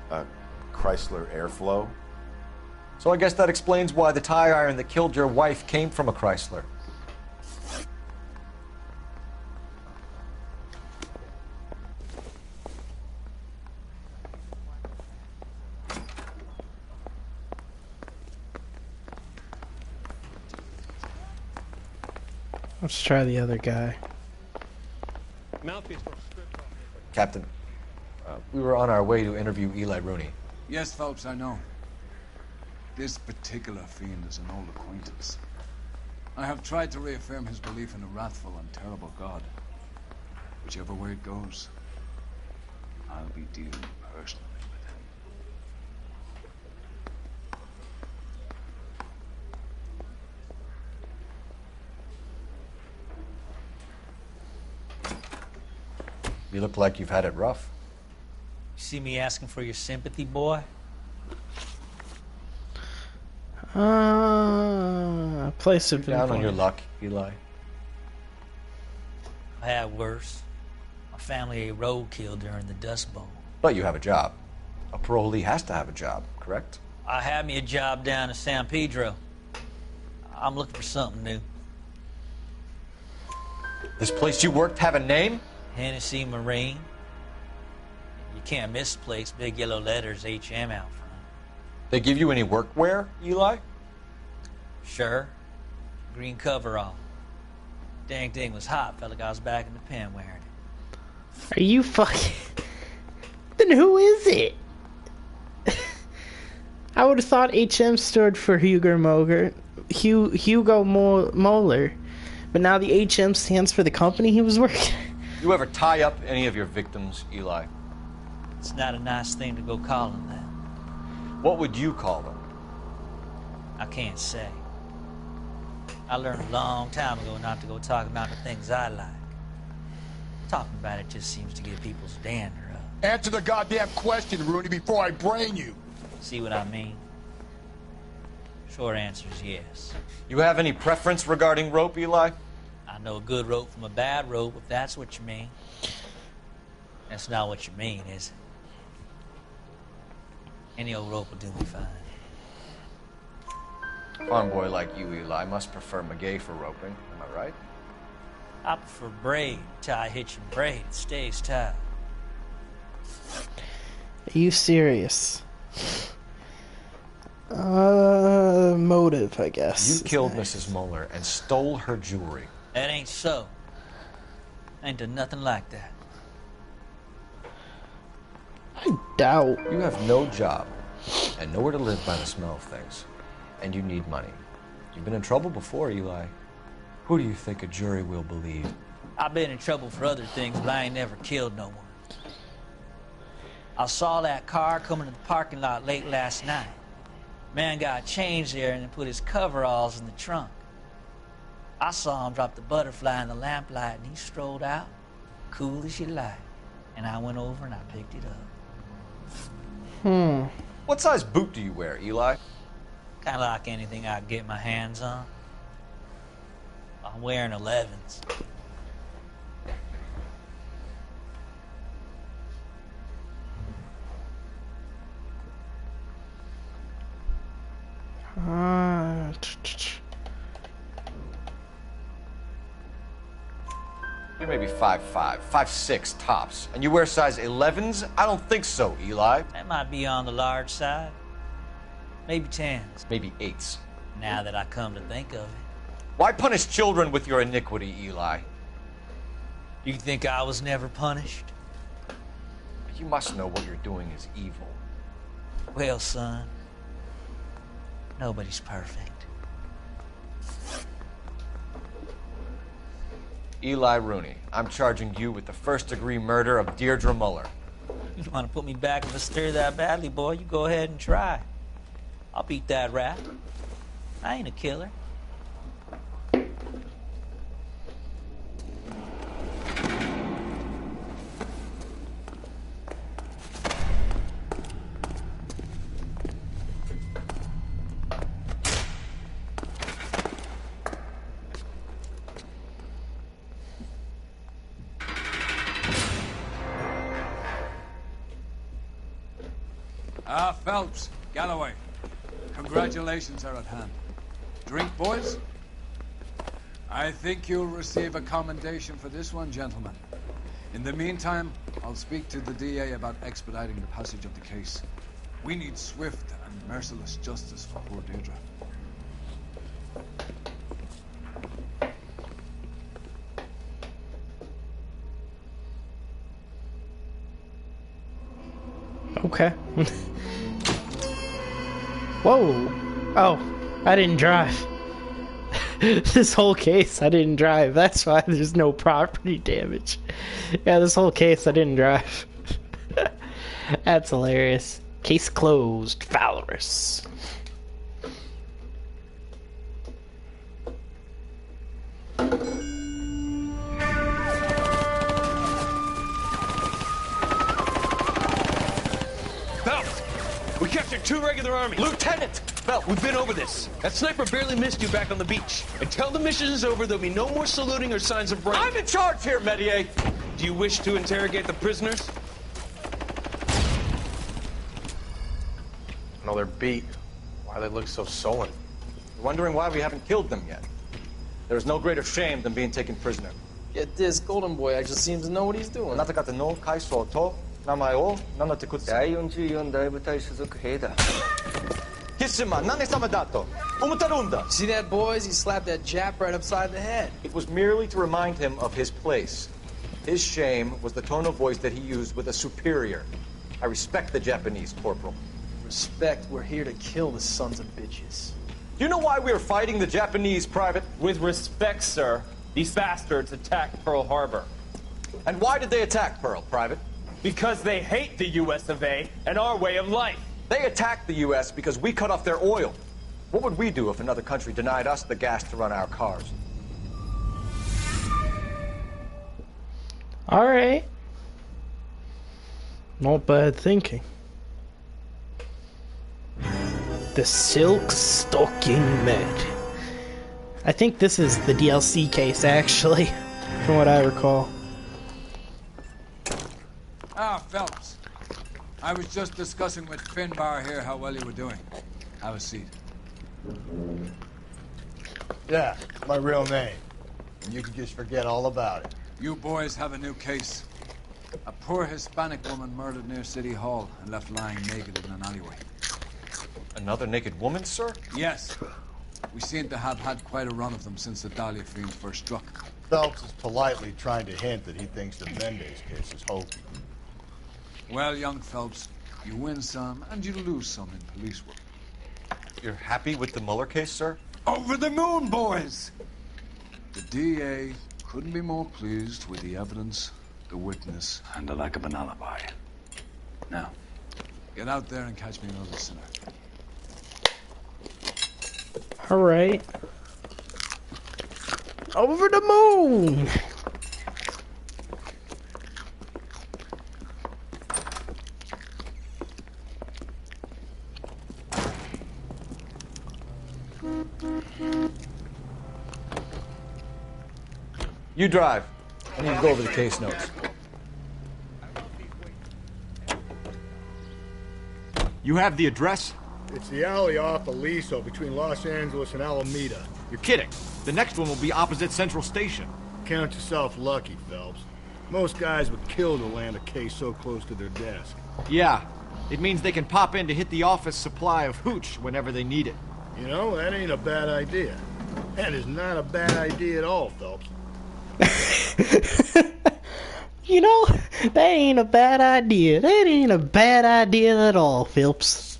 A Chrysler Airflow. So I guess that explains why the tire iron that killed your wife came from a Chrysler. Let's try the other guy. Captain, we were on our way to interview Eli Rooney. Yes, Phelps, I know. This particular fiend is an old acquaintance. I have tried to reaffirm his belief in a wrathful and terrible God. Whichever way it goes, I'll be dealing personally with him. You look like you've had it rough. You see me asking for your sympathy, boy? Place of down on your luck, Eli. I had worse. My family ate roadkill during the Dust Bowl. But you have a job. A parolee has to have a job, correct? I had me a job down in San Pedro. I'm looking for something new. This place you worked have a name? Hennessy Marine. You can't misplace big yellow letters HM out front. They give you any workwear, Eli? Sure. Green coverall. Dang thing was hot. Felt like I was back in the pen wearing it. Are you fucking... Then who is it? I would have thought HM stood for Hugo Moller. But now the HM stands for the company he was working. You ever tie up any of your victims, Eli? It's not a nice thing to go call them that. What would you call them? I can't say. I learned a long time ago not to go talking about the things I like. Talking about it just seems to get people's dander up. Answer the goddamn question, Rooney, before I brain you. See what I mean? Short answer is yes. You have any preference regarding rope, Eli? I know a good rope from a bad rope, if that's what you mean. That's not what you mean, is it? Any old rope will do me fine. Farm boy like you, Eli, must prefer Magay for roping. Am I right? I prefer braid, tie, hitch, and braid. It stays tight. Are you serious? Motive, I guess. You killed Mrs. Moeller and stole her jewelry. That ain't so. I ain't done nothing like that. I doubt. You have no job and nowhere to live by the smell of things. And you need money. You've been in trouble before, Eli. Who do you think a jury will believe? I've been in trouble for other things, but I ain't never killed no one. I saw that car coming to the parking lot late last night. Man got changed there and then put his coveralls in the trunk. I saw him drop the butterfly in the lamplight and he strolled out, cool as you like. And I went over and I picked it up. What size boot do you wear, Eli? Kind of like anything I can get my hands on. I'm wearing 11s. You're maybe 5'5", 5'6", tops. And you wear size 11s? I don't think so, Eli. That might be on the large side. Maybe 10s. Maybe 8s. Now that I come to think of it. Why punish children with your iniquity, Eli? You think I was never punished? You must know what you're doing is evil. Well, son, nobody's perfect. Eli Rooney, I'm charging you with the first-degree murder of Deirdre Muller. You want to put me back in the stir that badly, boy? You go ahead and try. I'll beat that rap. I ain't a killer. Phelps, Galloway, congratulations are at hand. Drink, boys? I think you'll receive a commendation for this one, gentlemen. In the meantime, I'll speak to the DA about expediting the passage of the case. We need swift and merciless justice for poor Deirdre. Okay. Whoa. Oh, I didn't drive. This whole case, I didn't drive. That's why there's no property damage. Yeah, this whole case, I didn't drive. That's hilarious. Case closed. Valorous. We captured 2 regular armies. Lieutenant! Well, we've been over this. That sniper barely missed you back on the beach. Until the mission is over, there'll be no more saluting or signs of rank. I'm in charge here, Medier! Do you wish to interrogate the prisoners? No, they're beat. Why they look so sullen? You're wondering why we haven't killed them yet. There's no greater shame than being taken prisoner. Yet this golden boy actually seems to know what he's doing. あなた方の会社と名前を名乗ってください。第44大部隊所属兵だ。See that, boys? He slapped that Jap right upside the head. It was merely to remind him of his place. His shame was the tone of voice that he used with a superior. I respect the Japanese, Corporal. respect, we're here to kill the sons of bitches. Do you know why we are fighting the Japanese, Private? With respect, sir, these bastards attacked Pearl Harbor. And why did they attack Pearl, Private? Because they hate the US of A and our way of life. They attacked the US because we cut off their oil. What would we do if another country denied us the gas to run our cars? Alright. Not bad thinking. The Silk Stocking Med. I think this is the DLC case, actually, from what I recall. Ah, Phelps. I was just discussing with Finbar here how well you were doing. Have a seat. Yeah, it's my real name. And you can just forget all about it. You boys have a new case. A poor Hispanic woman murdered near City Hall and left lying naked in an alleyway. Another naked woman, sir? Yes. We seem to have had quite a run of them since the Dahlia fiends first struck. Phelps is politely trying to hint that he thinks the Mendez case is hokey. Well, young Phelps, you win some and you lose some in police work. You're happy with the Mueller case, sir? Over the moon, boys! The DA couldn't be more pleased with the evidence, the witness, and the lack of an alibi. Now, get out there and catch me another sinner. Alright. Over the moon! You drive. I need to go over the case notes. You have the address? It's the alley off Aliso between Los Angeles and Alameda. You're kidding. The next one will be opposite Central Station. Count yourself lucky, Phelps. Most guys would kill to land a case so close to their desk. Yeah. It means they can pop in to hit the office supply of hooch whenever they need it. You know, that ain't a bad idea. That is not a bad idea at all, Phelps. You know, that ain't a bad idea. That ain't a bad idea at all, Phelps.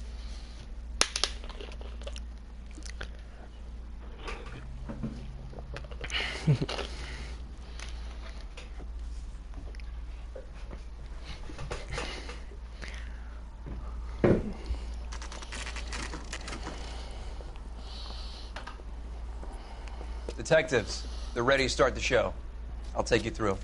Detectives, they're ready to start the show. I'll take you through.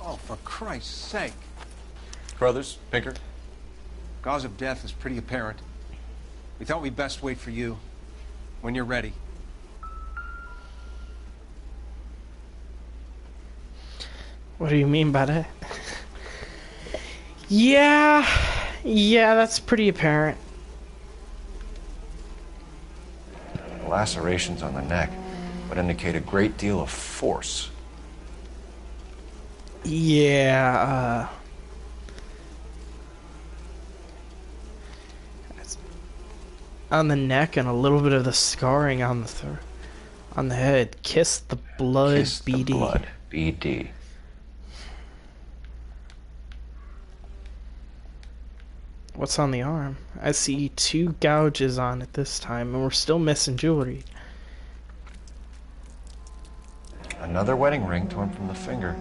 Oh, for Christ's sake. Brothers, Pinker. Cause of death is pretty apparent. We thought we'd best wait for you when you're ready. What do you mean by that? Yeah, that's pretty apparent. Lacerations on the neck would indicate a great deal of force. Yeah, on the neck and a little bit of the scarring on the head. Kiss the blood, Kiss BD. the blood, BD. What's on the arm? I see 2 gouges on it this time, and we're still missing jewelry. Another wedding ring torn from the finger.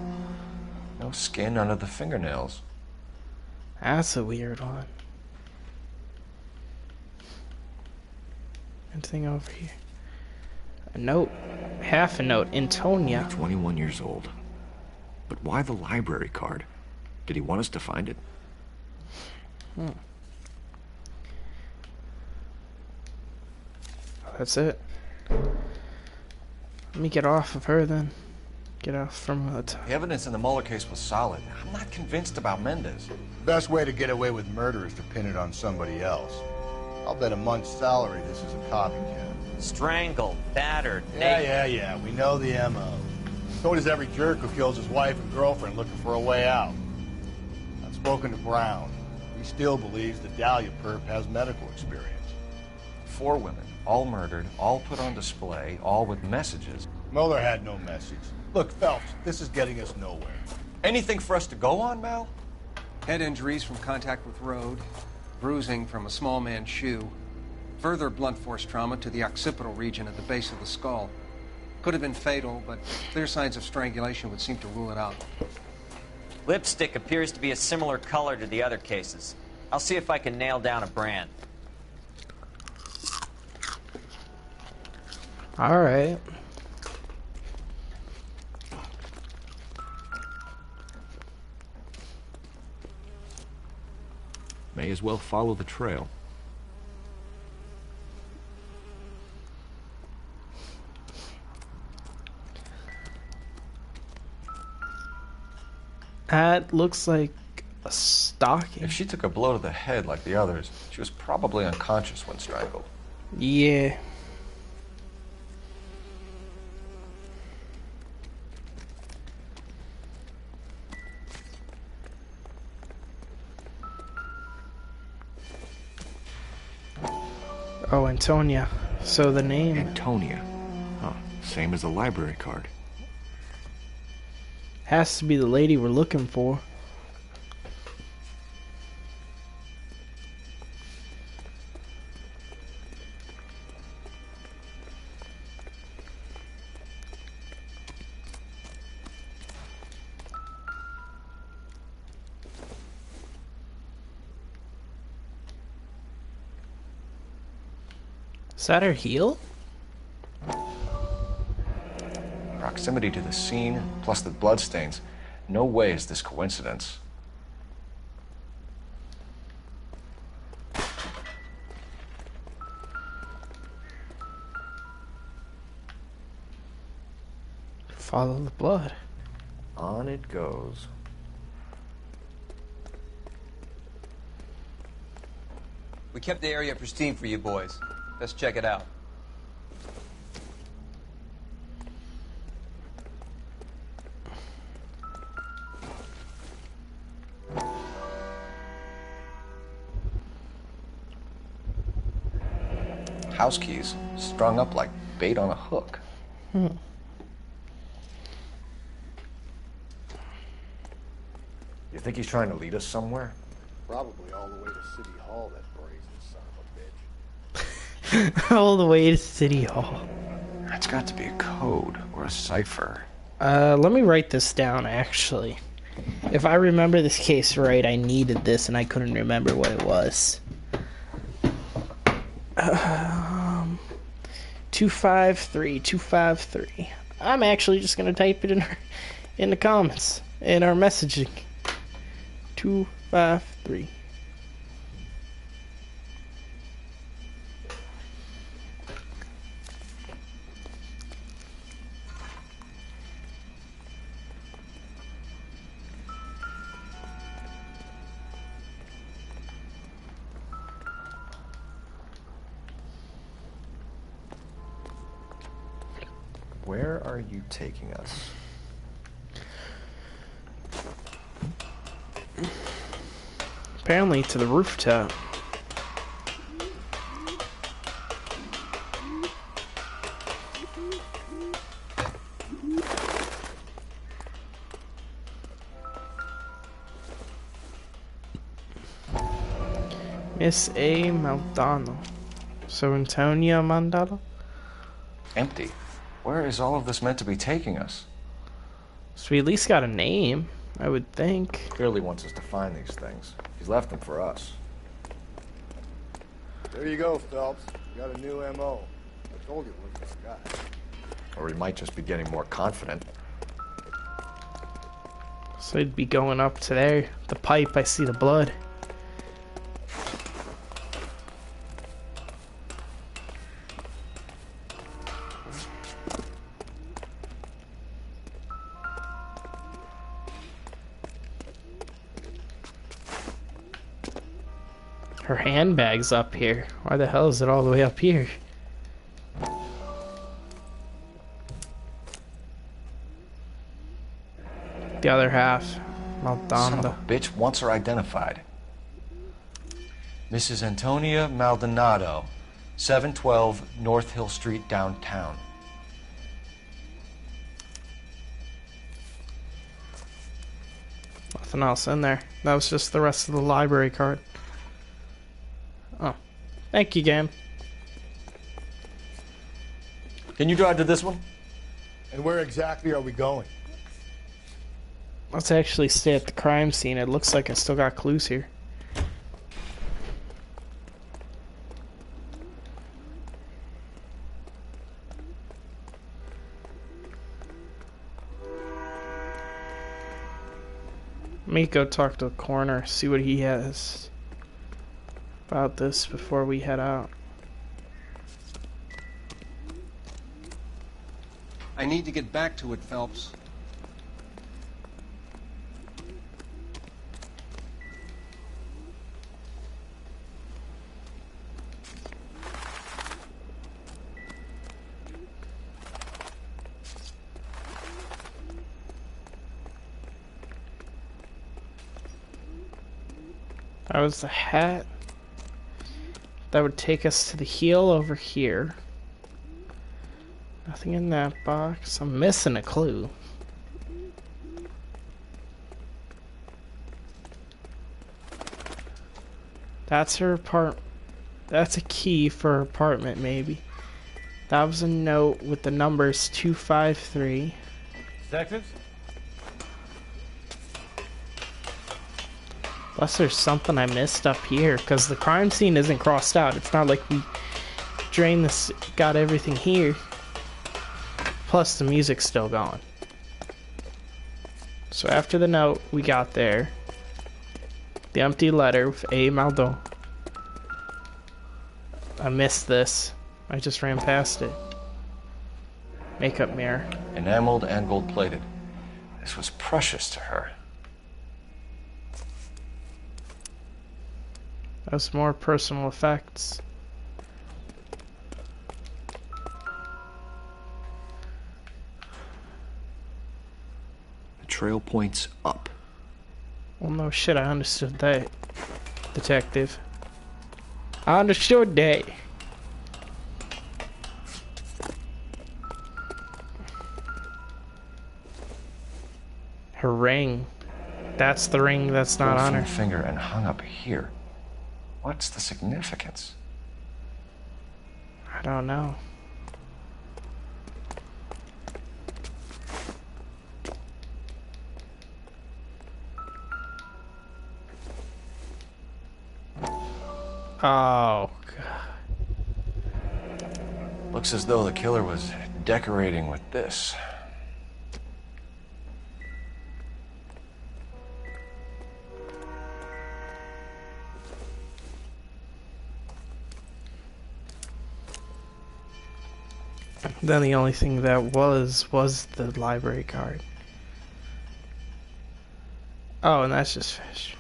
No skin under the fingernails. That's a weird one. Anything over here? A note. Half a note. Antonia. 21 years old. But why the library card? Did he want us to find it? That's it. Let me get off of her then. Get off from the top. The evidence in the Mueller case was solid. I'm not convinced about Mendez. Best way to get away with murder is to pin it on somebody else. I'll bet a month's salary this is a copycat. Strangled, battered, Yeah. We know the M.O. So does every jerk who kills his wife and girlfriend looking for a way out. I've spoken to Brown. He still believes the Dahlia perp has medical experience. 4 women, all murdered, all put on display, all with messages. Mueller had no message. Look, Phelps, this is getting us nowhere. Anything for us to go on, Mal? Head injuries from contact with road, bruising from a small man's shoe, further blunt force trauma to the occipital region at the base of the skull. Could have been fatal, but clear signs of strangulation would seem to rule it out. Lipstick appears to be a similar color to the other cases. I'll see if I can nail down a brand. All right. May as well follow the trail. That looks like a stocking. If she took a blow to the head like the others, she was probably unconscious when strangled. Yeah. Oh, Antonia. So the name... Antonia. Oh, same as the library card. Has to be the lady we're looking for. Is that her heel? Proximity to the scene, plus the bloodstains. No way is this coincidence. Follow the blood. On it goes. We kept the area pristine for you boys. Let's check it out. House keys strung up like bait on a hook. You think he's trying to lead us somewhere? Probably all the way to City Hall, that brazen son of a bitch. All the way to City Hall. That's got to be a code or a cipher. Let me write this down, actually. If I remember this case right, I needed this and I couldn't remember what it was. 253. I'm actually just gonna type it in the comments in our messaging. 253. Where are you taking us? Apparently to the rooftop. Miss A. Maldonado. So Antonia Maldonado? Empty. Where is all of this meant to be taking us? So we at least got a name, I would think. Clearly wants us to find these things. He's left them for us. There you go, Phelps. You got a new M.O. I told you it wasn't our guy. Or he might just be getting more confident. So he'd be going up to there. The pipe, I see the blood. Her handbag's up here. Why the hell is it all the way up here? The other half. Maldonado. Son of a bitch wants her identified. Mrs. Antonia Maldonado. 712 North Hill Street, downtown. Nothing else in there. That was just the rest of the library card. Oh. Thank you, game. Can you drive to this one? And where exactly are we going? Let's actually stay at the crime scene. It looks like I still got clues here. Let me go talk to the coroner, see what he has about this before we head out. I need to get back to it, Phelps. That was the hat. That would take us to the heel over here. Nothing in that box. I'm missing a clue. That's her apartment. That's a key for her apartment, maybe. That was a note with the numbers 253. Detectives? Unless there's something I missed up here, because the crime scene isn't crossed out. It's not like we drained this, got everything here. Plus, the music's still going. So after the note we got there, the empty letter with A. Maldonado. I missed this. I just ran past it. Makeup mirror. Enameled and gold-plated. This was precious to her. That's more personal effects. The trail points up. Well, no shit, I understood that, detective. I understood that. Her ring. That's the ring that's not on her finger and hung up here. What's the significance? I don't know. Oh, God. Looks as though the killer was decorating with this. Then the only thing that was the library card. Oh, and that's just fish.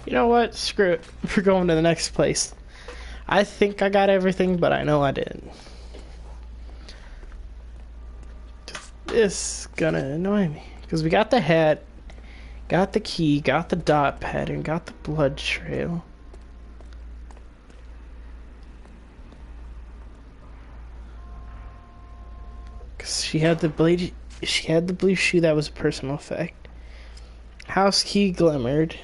You know what? Screw it. We're going to the next place. I think I got everything, but I know I didn't. This is gonna annoy me. Because we got the hat, got the key, got the dot pattern, got the blood trail. Because she had the blade, she had the blue shoe that was a personal effect. House key glimmered.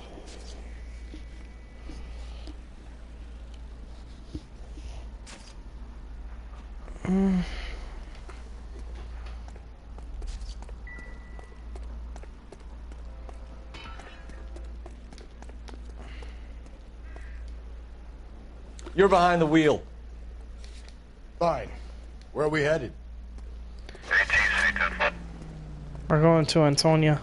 You're behind the wheel. Fine. Where are we headed? We're going to Antonia.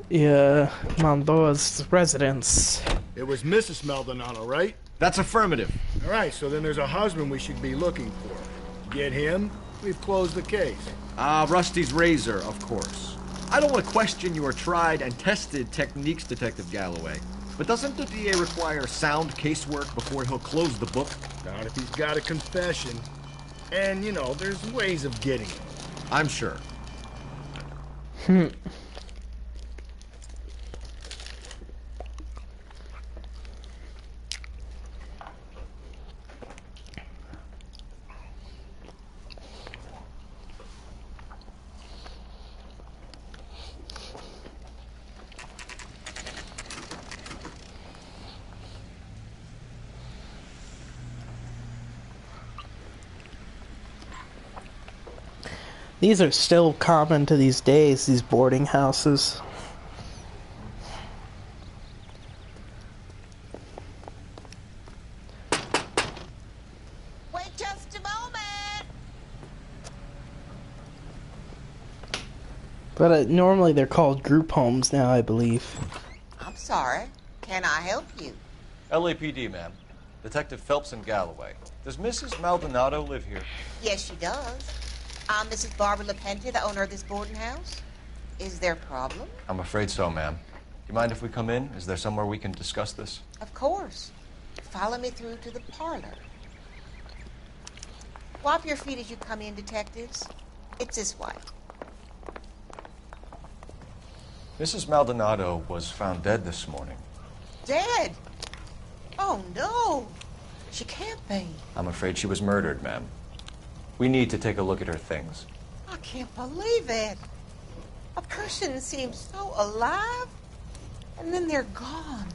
Yeah, Maldona's residence. It was Mrs. Maldonado, right? That's affirmative. All Right, so then there's a husband we should be looking for. Get him, we've closed the case. Rusty's razor, of course. I don't want to question your tried and tested techniques, Detective Galloway. But doesn't the DA require sound casework before he'll close the book? Not if he's got a confession. And, you know, there's ways of getting it. I'm sure. These are still common to these days, these boarding houses. Wait just a moment. But normally they're called group homes now, I believe. I'm sorry. Can I help you? LAPD, ma'am. Detective Phelps and Galloway. Does Mrs. Maldonado live here? Yes, she does. I'm Mrs. Barbara LaPenta, the owner of this boarding house. Is there a problem? I'm afraid so, ma'am. Do you mind if we come in? Is there somewhere we can discuss this? Of course. Follow me through to the parlor. Wipe your feet as you come in, detectives. It's this way. Mrs. Maldonado was found dead this morning. Dead? Oh, no. She can't be. I'm afraid she was murdered, ma'am. We need to take a look at her things. I can't believe it. A person seems so alive, and then they're gone.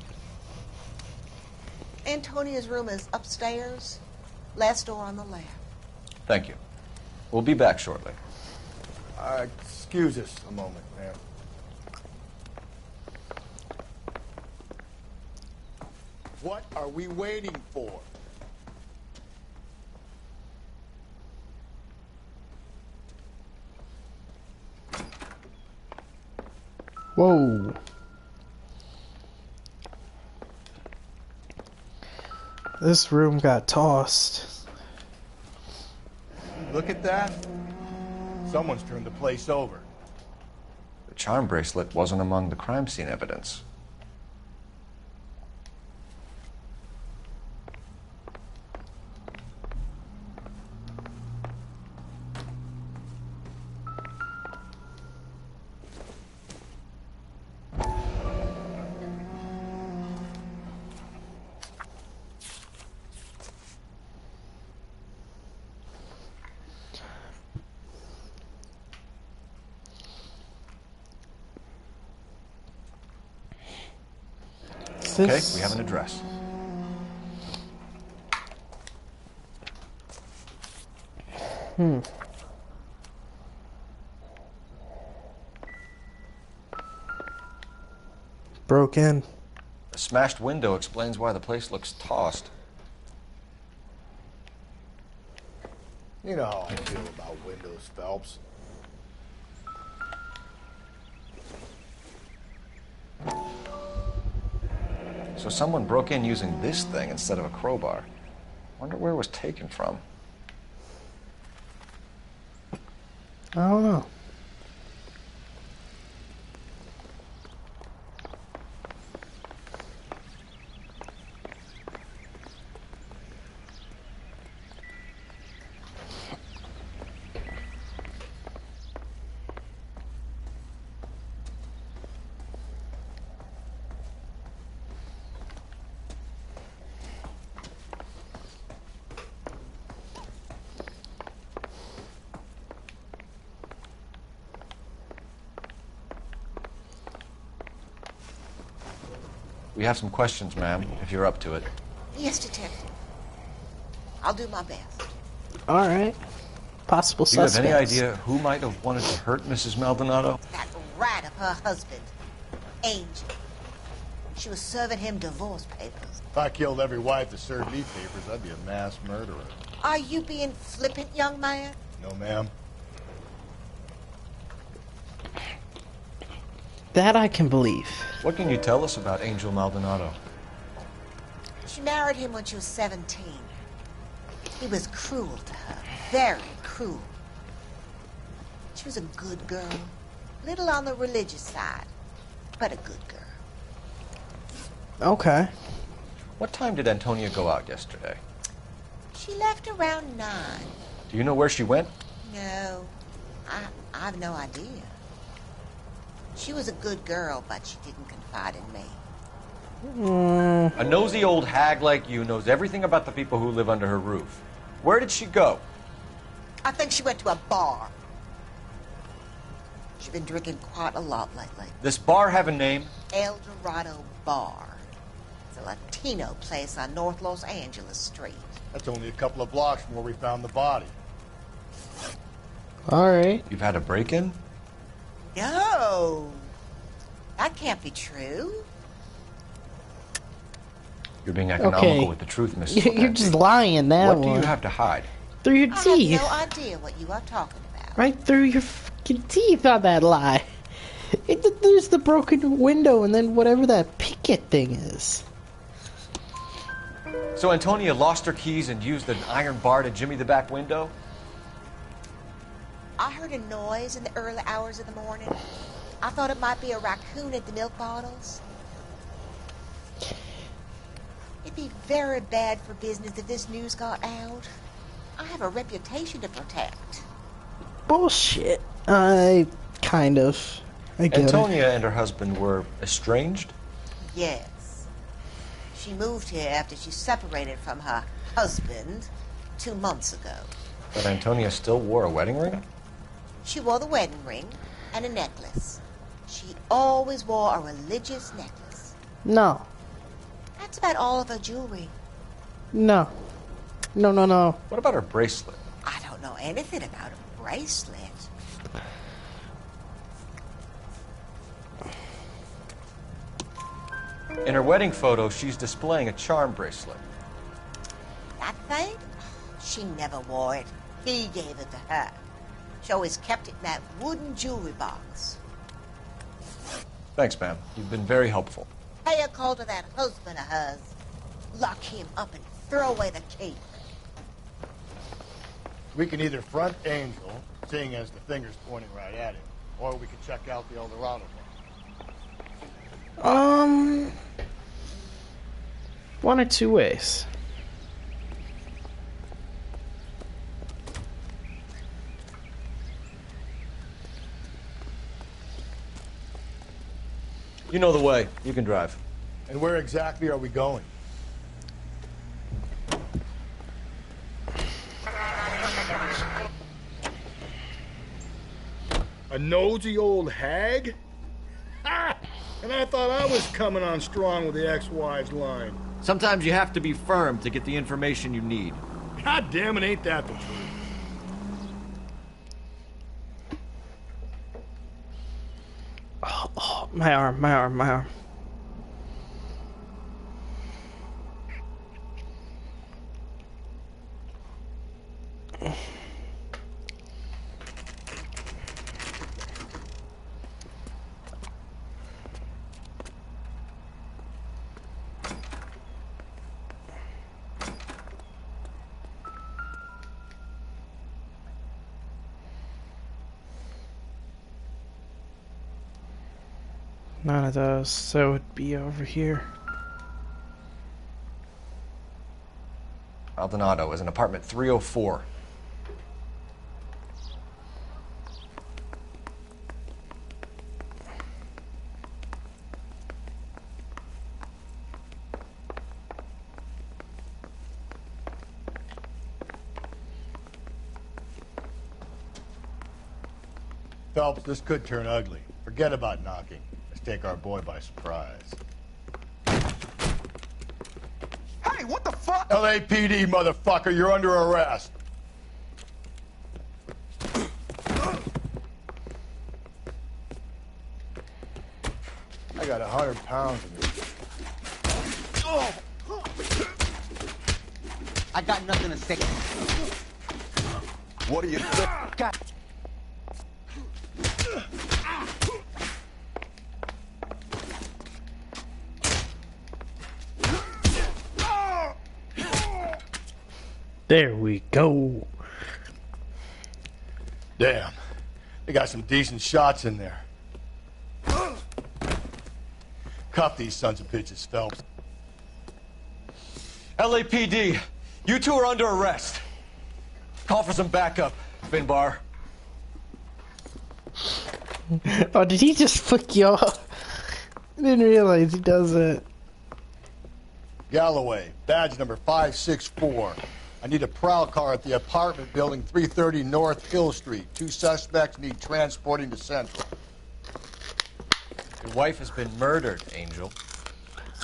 Antonia's room is upstairs, last door on the left. Thank you. We'll be back shortly. Excuse us a moment, ma'am. What are we waiting for? Whoa. This room got tossed. Look at that. Someone's turned the place over. The charm bracelet wasn't among the crime scene evidence. Okay, we have an address. Broke in. A smashed window explains why the place looks tossed. You know how I feel about windows, Phelps. So someone broke in using this thing instead of a crowbar. Wonder where it was taken from. I don't know. We have some questions, ma'am, if you're up to it. Yes, detective. I'll do my best. All right. Possible Do you have suspects. any idea who might have wanted to hurt Mrs. Maldonado? That rat of her husband, Angel. She was serving him divorce papers. If I killed every wife that served me papers, I'd be a mass murderer. Are you being flippant, young man? No, ma'am. That I can believe. What can you tell us about Angel Maldonado? She married him when she was 17. He was cruel to her, very cruel. She was a good girl, little on the religious side, but a good girl. Okay. What time did Antonia go out yesterday? She left around 9. Do you know where she went? No, I've no idea. She was a good girl, but she didn't confide in me. A nosy old hag like you knows everything about the people who live under her roof. Where did she go? I think she went to a bar. She's been drinking quite a lot lately. This bar have a name? El Dorado Bar. It's a Latino place on North Los Angeles Street. That's only a couple of blocks from where we found the body. All right. You've had a break-in? No, that can't be true. You're being economical Okay. with the truth, Mrs. You're Lapenzi. just lying that What one. do you have to hide? Through your I teeth. have no idea what you are talking about. Right through your fucking teeth on that lie. There's the broken window and then whatever that picket thing is. So Antonia lost her keys and used an iron bar to jimmy the back window? I heard a noise in the early hours of the morning. I thought it might be a raccoon at the milk bottles. It'd be very bad for business if this news got out. I have a reputation to protect. Bullshit. I get it. Antonia and her husband were estranged? Yes. She moved here after she separated from her husband 2 months ago. But Antonia still wore a wedding ring? She wore the wedding ring and a necklace. She always wore a religious necklace. No. That's about all of her jewelry. No. No. What about her bracelet? I don't know anything about a bracelet. In her wedding photo, she's displaying a charm bracelet. That thing? She never wore it. He gave it to her. She always kept it in that wooden jewelry box. Thanks, ma'am. You've been very helpful. Pay a call to that husband of hers. Lock him up and throw away the key. We can either front Angel, seeing as the finger's pointing right at him, or we can check out the El Dorado bar. One or two ways. You know the way. You can drive. And where exactly are we going? A nosy old hag? Ha! And I thought I was coming on strong with the ex-wives line. Sometimes you have to be firm to get the information you need. God damn it, ain't that the truth? Oh, my arm. None of those, so it'd be over here. Maldonado is in apartment 304. Phelps, this could turn ugly. Forget about knocking. Let's take our boy by surprise. Hey, what the fuck? LAPD, motherfucker, you're under arrest. I got 100 pounds of this. I got nothing to say. What are you... God. There we go. Damn. They got some decent shots in there. Cuff these sons of bitches, Phelps. LAPD, you two are under arrest. Call for some backup, Finbar. Oh, did he just fuck you off? I didn't realize he does that. Galloway, badge number 564. I need a prowl car at the apartment building 330 North Hill Street. 2 suspects need transporting to Central. Your wife has been murdered, Angel.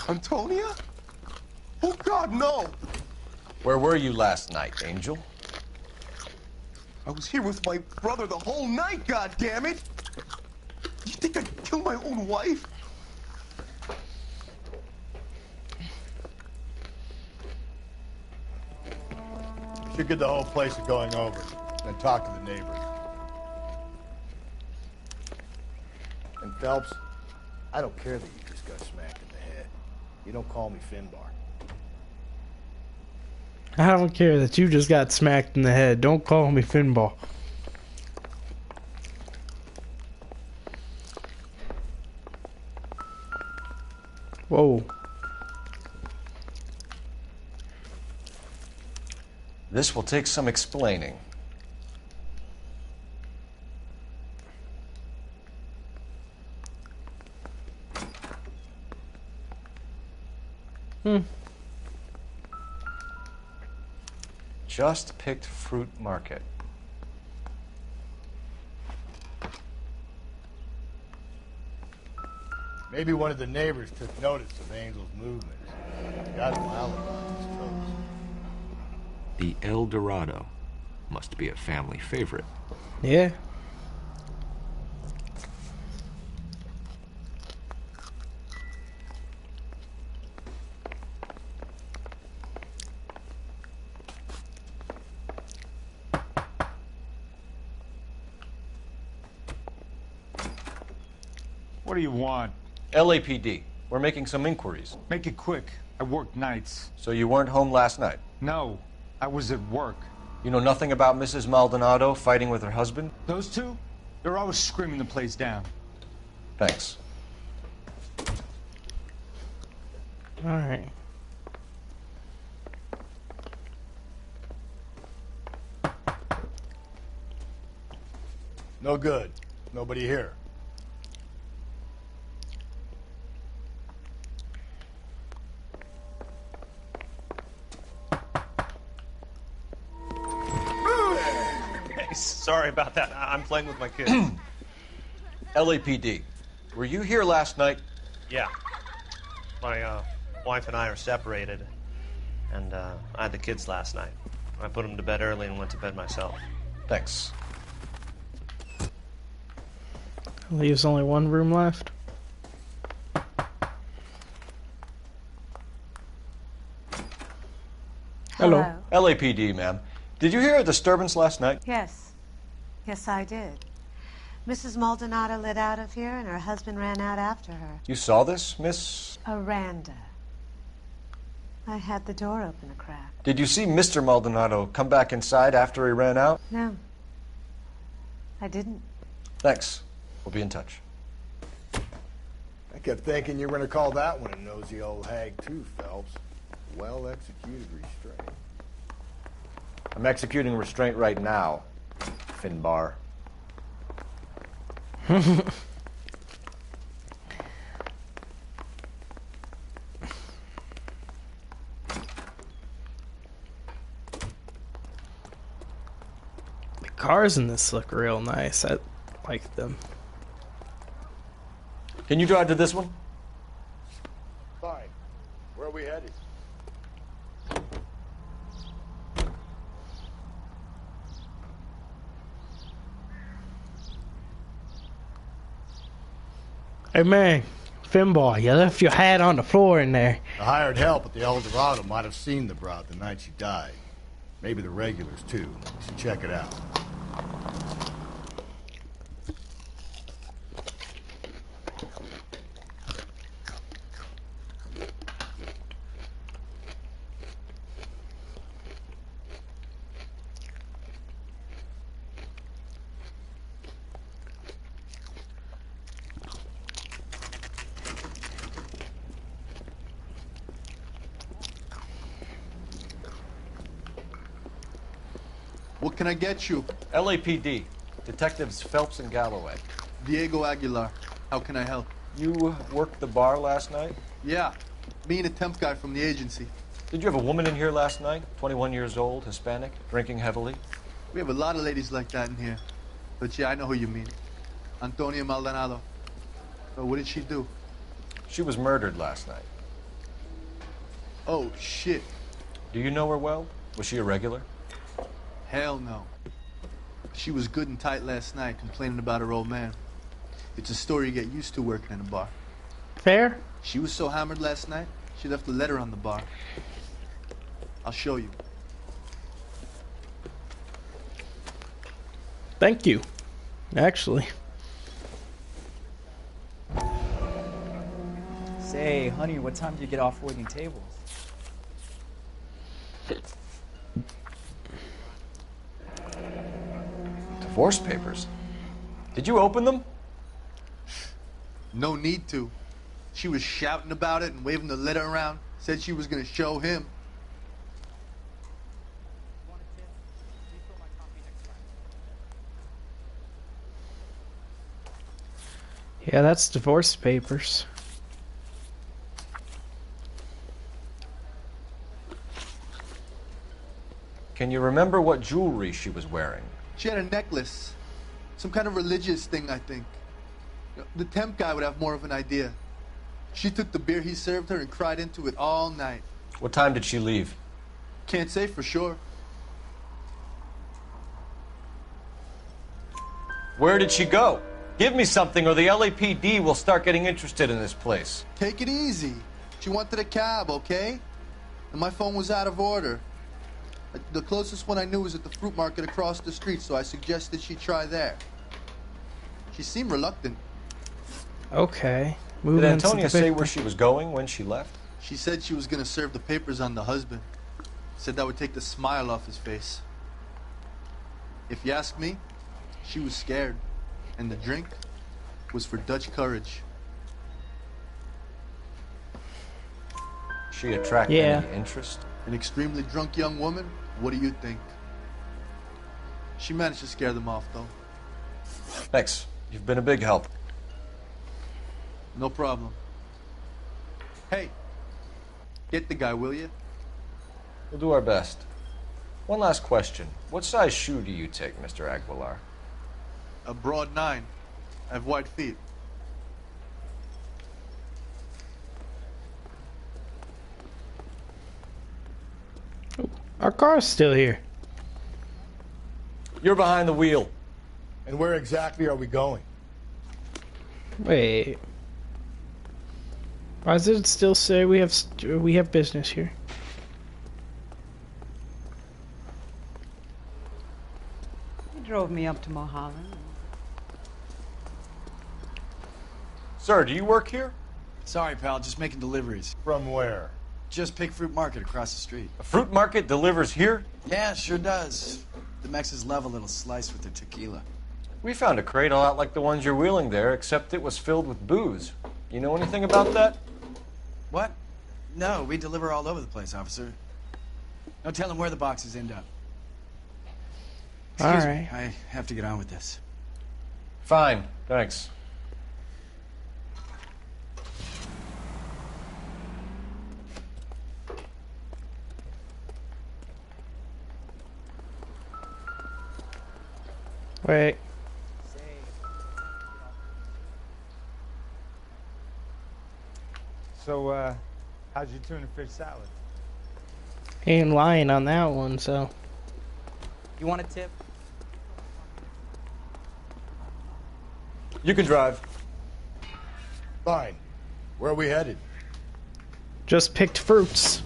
Antonia? Oh, God, no! Where were you last night, Angel? I was here with my brother the whole night, goddammit! You think I'd kill my own wife? Should get the whole place going over, then talk to the neighbors. And Phelps, I don't care that you just got smacked in the head. You don't call me Finbar. I don't care that you just got smacked in the head. Don't call me Finball. Whoa. This will take some explaining. Just picked fruit market. Maybe one of the neighbors took notice of Angel's movements. Got him alibi. The El Dorado must be a family favorite. Yeah. What do you want? LAPD. We're making some inquiries. Make it quick. I work nights. So you weren't home last night? No, I was at work. You know nothing about Mrs. Maldonado fighting with her husband? Those two? They're always screaming the place down. Thanks. All right. No good. Nobody here. Sorry about that. I'm playing with my kids. LAPD. Were you here last night? Yeah. My wife and I are separated, and I had the kids last night. I put them to bed early and went to bed myself. Thanks. Leaves only one room left. Hello. LAPD, ma'am. Did you hear a disturbance last night? Yes. Yes, I did. Mrs. Maldonado lit out of here, and her husband ran out after her. You saw this, Miss? Aranda. I had the door open a crack. Did you see Mr. Maldonado come back inside after he ran out? No. I didn't. Thanks. We'll be in touch. I kept thinking you were going to call that one a nosy old hag too, Phelps. Well-executed restraint. I'm executing restraint right now, Finbar. The cars in this look real nice. I like them. Can you drive to this one? Fine. Where are we headed? Hey man, Finbar, you left your hat on the floor in there. The hired help at the El Dorado might have seen the broad the night she died. Maybe the regulars too. We should check it out. What can I get you? LAPD. Detectives Phelps and Galloway. Diego Aguilar. How can I help? You worked the bar last night? Yeah. Me and a temp guy from the agency. Did you have a woman in here last night? 21 years old, Hispanic, drinking heavily? We have a lot of ladies like that in here. But yeah, I know who you mean. Antonia Maldonado. So what did she do? She was murdered last night. Oh, shit. Do you know her well? Was she a regular? Hell no. She was good and tight last night, complaining about her old man. It's a story you get used to working in a bar. Fair? She was so hammered last night, she left a letter on the bar. I'll show you. Thank you. Actually. Say, honey, what time do you get off waiting tables? Divorce papers. Did you open them? No need to. She was shouting about it and waving the letter around. Said she was going to show him. Yeah, that's divorce papers. Can you remember what jewelry she was wearing? She had a necklace. Some kind of religious thing, I think. The temp guy would have more of an idea. She took the beer he served her and cried into it all night. What time did she leave? Can't say for sure. Where did she go? Give me something or the LAPD will start getting interested in this place. Take it easy. She wanted a cab, okay? And my phone was out of order. The closest one I knew was at the fruit market across the street, so I suggested she try there. She seemed reluctant. Okay. Did Antonia say where she was going when she left? She said she was going to serve the papers on the husband. Said that would take the smile off his face. If you ask me, she was scared. And the drink was for Dutch courage. She attracted any interest? An extremely drunk young woman? What do you think? She managed to scare them off, though. Thanks. You've been a big help. No problem. Hey, get the guy, will you? We'll do our best. One last question. What size shoe do you take, Mr. Aguilar? A broad 9. I have wide feet. Our car's still here. You're behind the wheel. And where exactly are we going? Wait. Why does it still say we have business here? You drove me up to Mulholland. Sir, do you work here? Sorry, pal, just making deliveries. From where? Just Pig Fruit Market across the street. A fruit market delivers here? Yeah, sure does. The Mexes love a little slice with their tequila. We found a crate a lot like the ones you're wheeling there, except it was filled with booze. You know anything about that? What? No, we deliver all over the place, officer. Don't tell them where the boxes end up. Excuse me, I have to get on with this. Fine, thanks. Wait. So, how's your tuna fish salad? He ain't lying on that one, so. You want a tip? You can drive. Fine. Where are we headed? Just picked fruits.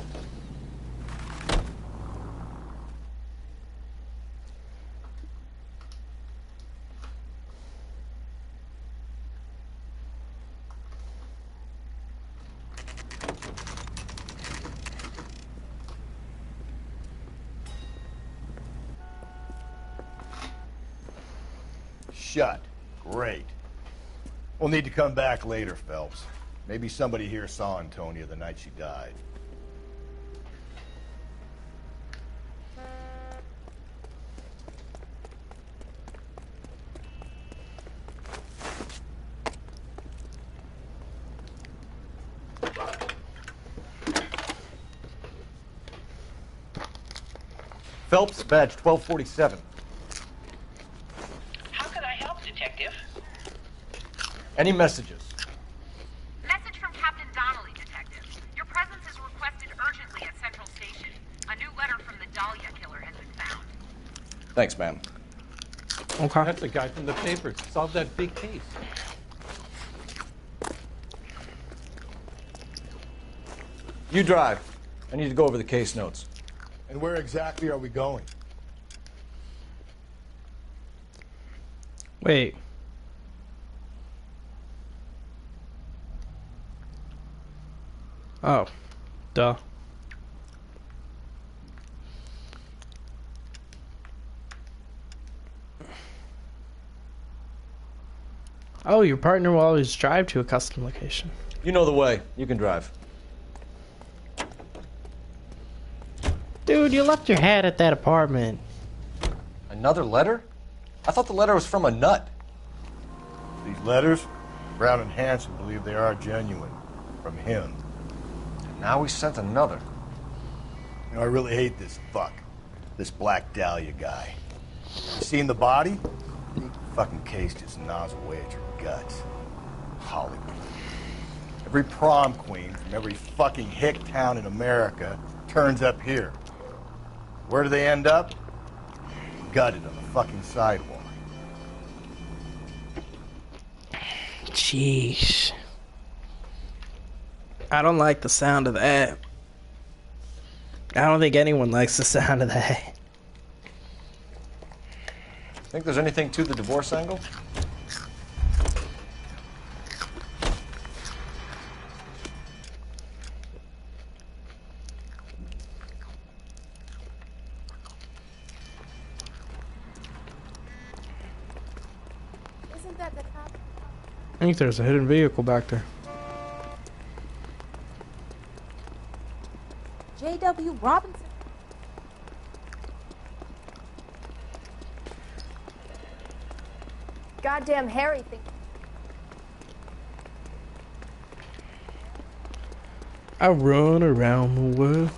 Shut. Great. We'll need to come back later, Phelps. Maybe somebody here saw Antonia the night she died. Phelps, badge 1247. How can I help, Detective? Any messages? Message from Captain Donnelly, Detective. Your presence is requested urgently at Central Station. A new letter from the Dahlia killer has been found. Thanks, ma'am. Okay. That's the guy from the papers. Solved that big case. You drive. I need to go over the case notes. And where exactly are we going? Wait. Oh. Duh. Oh, your partner will always drive to a custom location. You know the way. You can drive. Dude, you left your hat at that apartment. Another letter? I thought the letter was from a nut. These letters, Brown and Hanson believe they are genuine. From him. And now he sent another. You know, I really hate this fuck. This Black Dahlia guy. You seen the body? Fucking case just gnaws away at your guts. Hollywood. Every prom queen from every fucking hick town in America turns up here. Where do they end up? Gutted on the fucking sidewalk. Jeez. I don't like the sound of that. I don't think anyone likes the sound of that. Think there's anything to the divorce angle? Isn't that the cop? I think there's a hidden vehicle back there. J.W. Robinson. Goddamn Harry thing. I run around the world.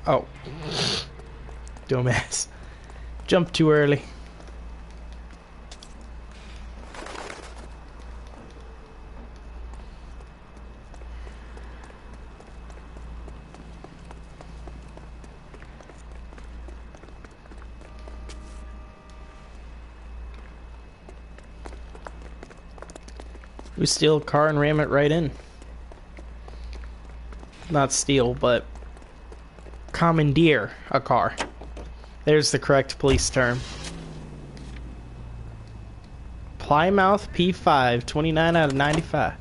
Oh. Dumbass. Jumped too early. We steal a car and ram it right in. Not steal, but commandeer a car. There's the correct police term. Plymouth P5, 29 out of 95.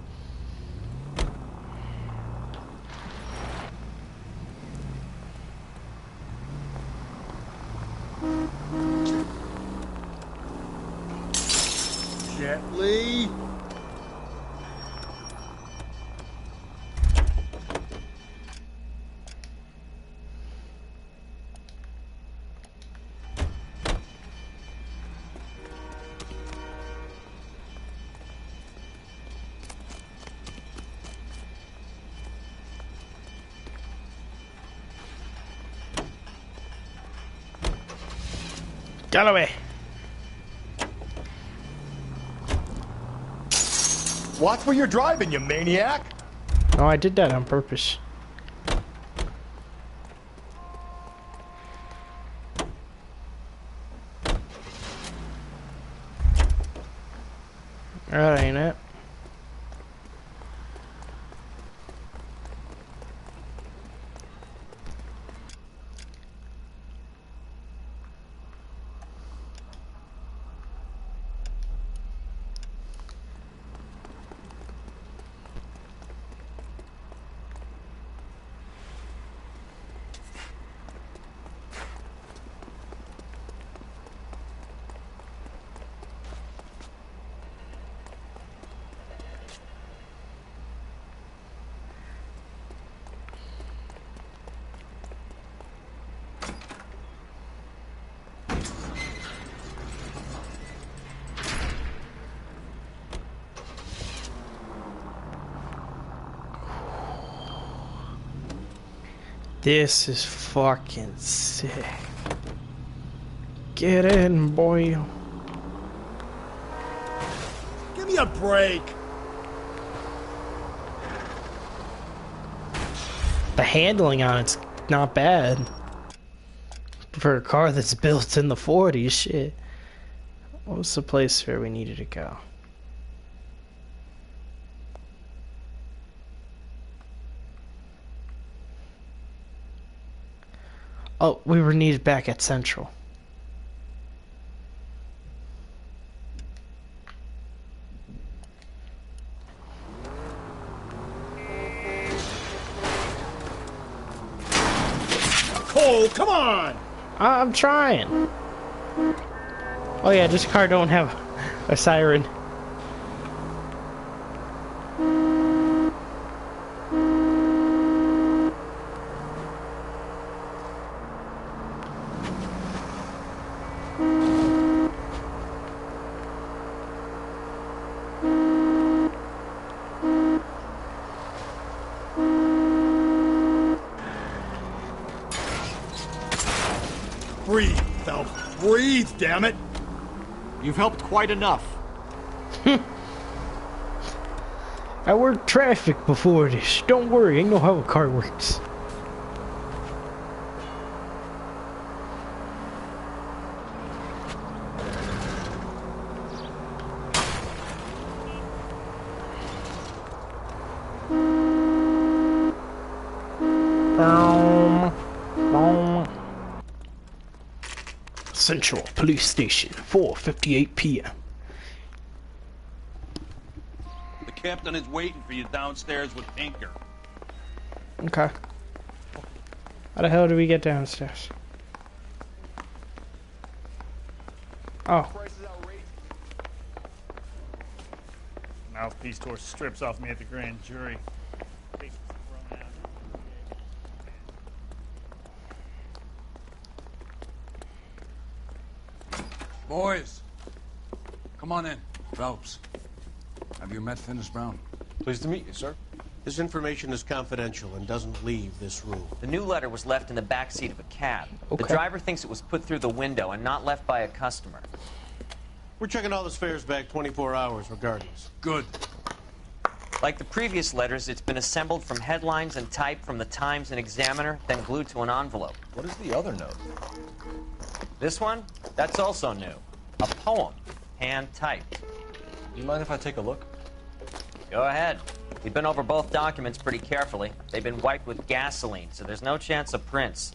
Gently. Get away. Watch where you're driving, you maniac! No, I did that on purpose. That ain't it. This is fucking sick. Get in, boy. Give me a break. The handling on it's not bad. For a car that's built in the 40s, shit. What was the place where we needed to go? Oh, we were needed back at Central. Cole, come on! I'm trying. Oh yeah, this car don't have a siren. Breathe, Phelps. Breathe, damn it! You've helped quite enough. I worked traffic before this. Don't worry, I know how a car works. Central Police Station, 4:58 p.m. The captain is waiting for you downstairs with Tinker. Okay. How the hell do we get downstairs? Oh. Mouthpiece tore strips off me at the grand jury. Boys, come on in. Phelps, have you met Finis Brown? Pleased to meet you, sir. This information is confidential and doesn't leave this room. The new letter was left in the back seat of a cab. Okay. The driver thinks it was put through the window and not left by a customer. We're checking all this fares back 24 hours regardless. Good. Like the previous letters, it's been assembled from headlines and type from the Times and Examiner, then glued to an envelope. What is the other note? This one? That's also new. A poem, hand-typed. Do you mind if I take a look? Go ahead. We've been over both documents pretty carefully. They've been wiped with gasoline, so there's no chance of prints.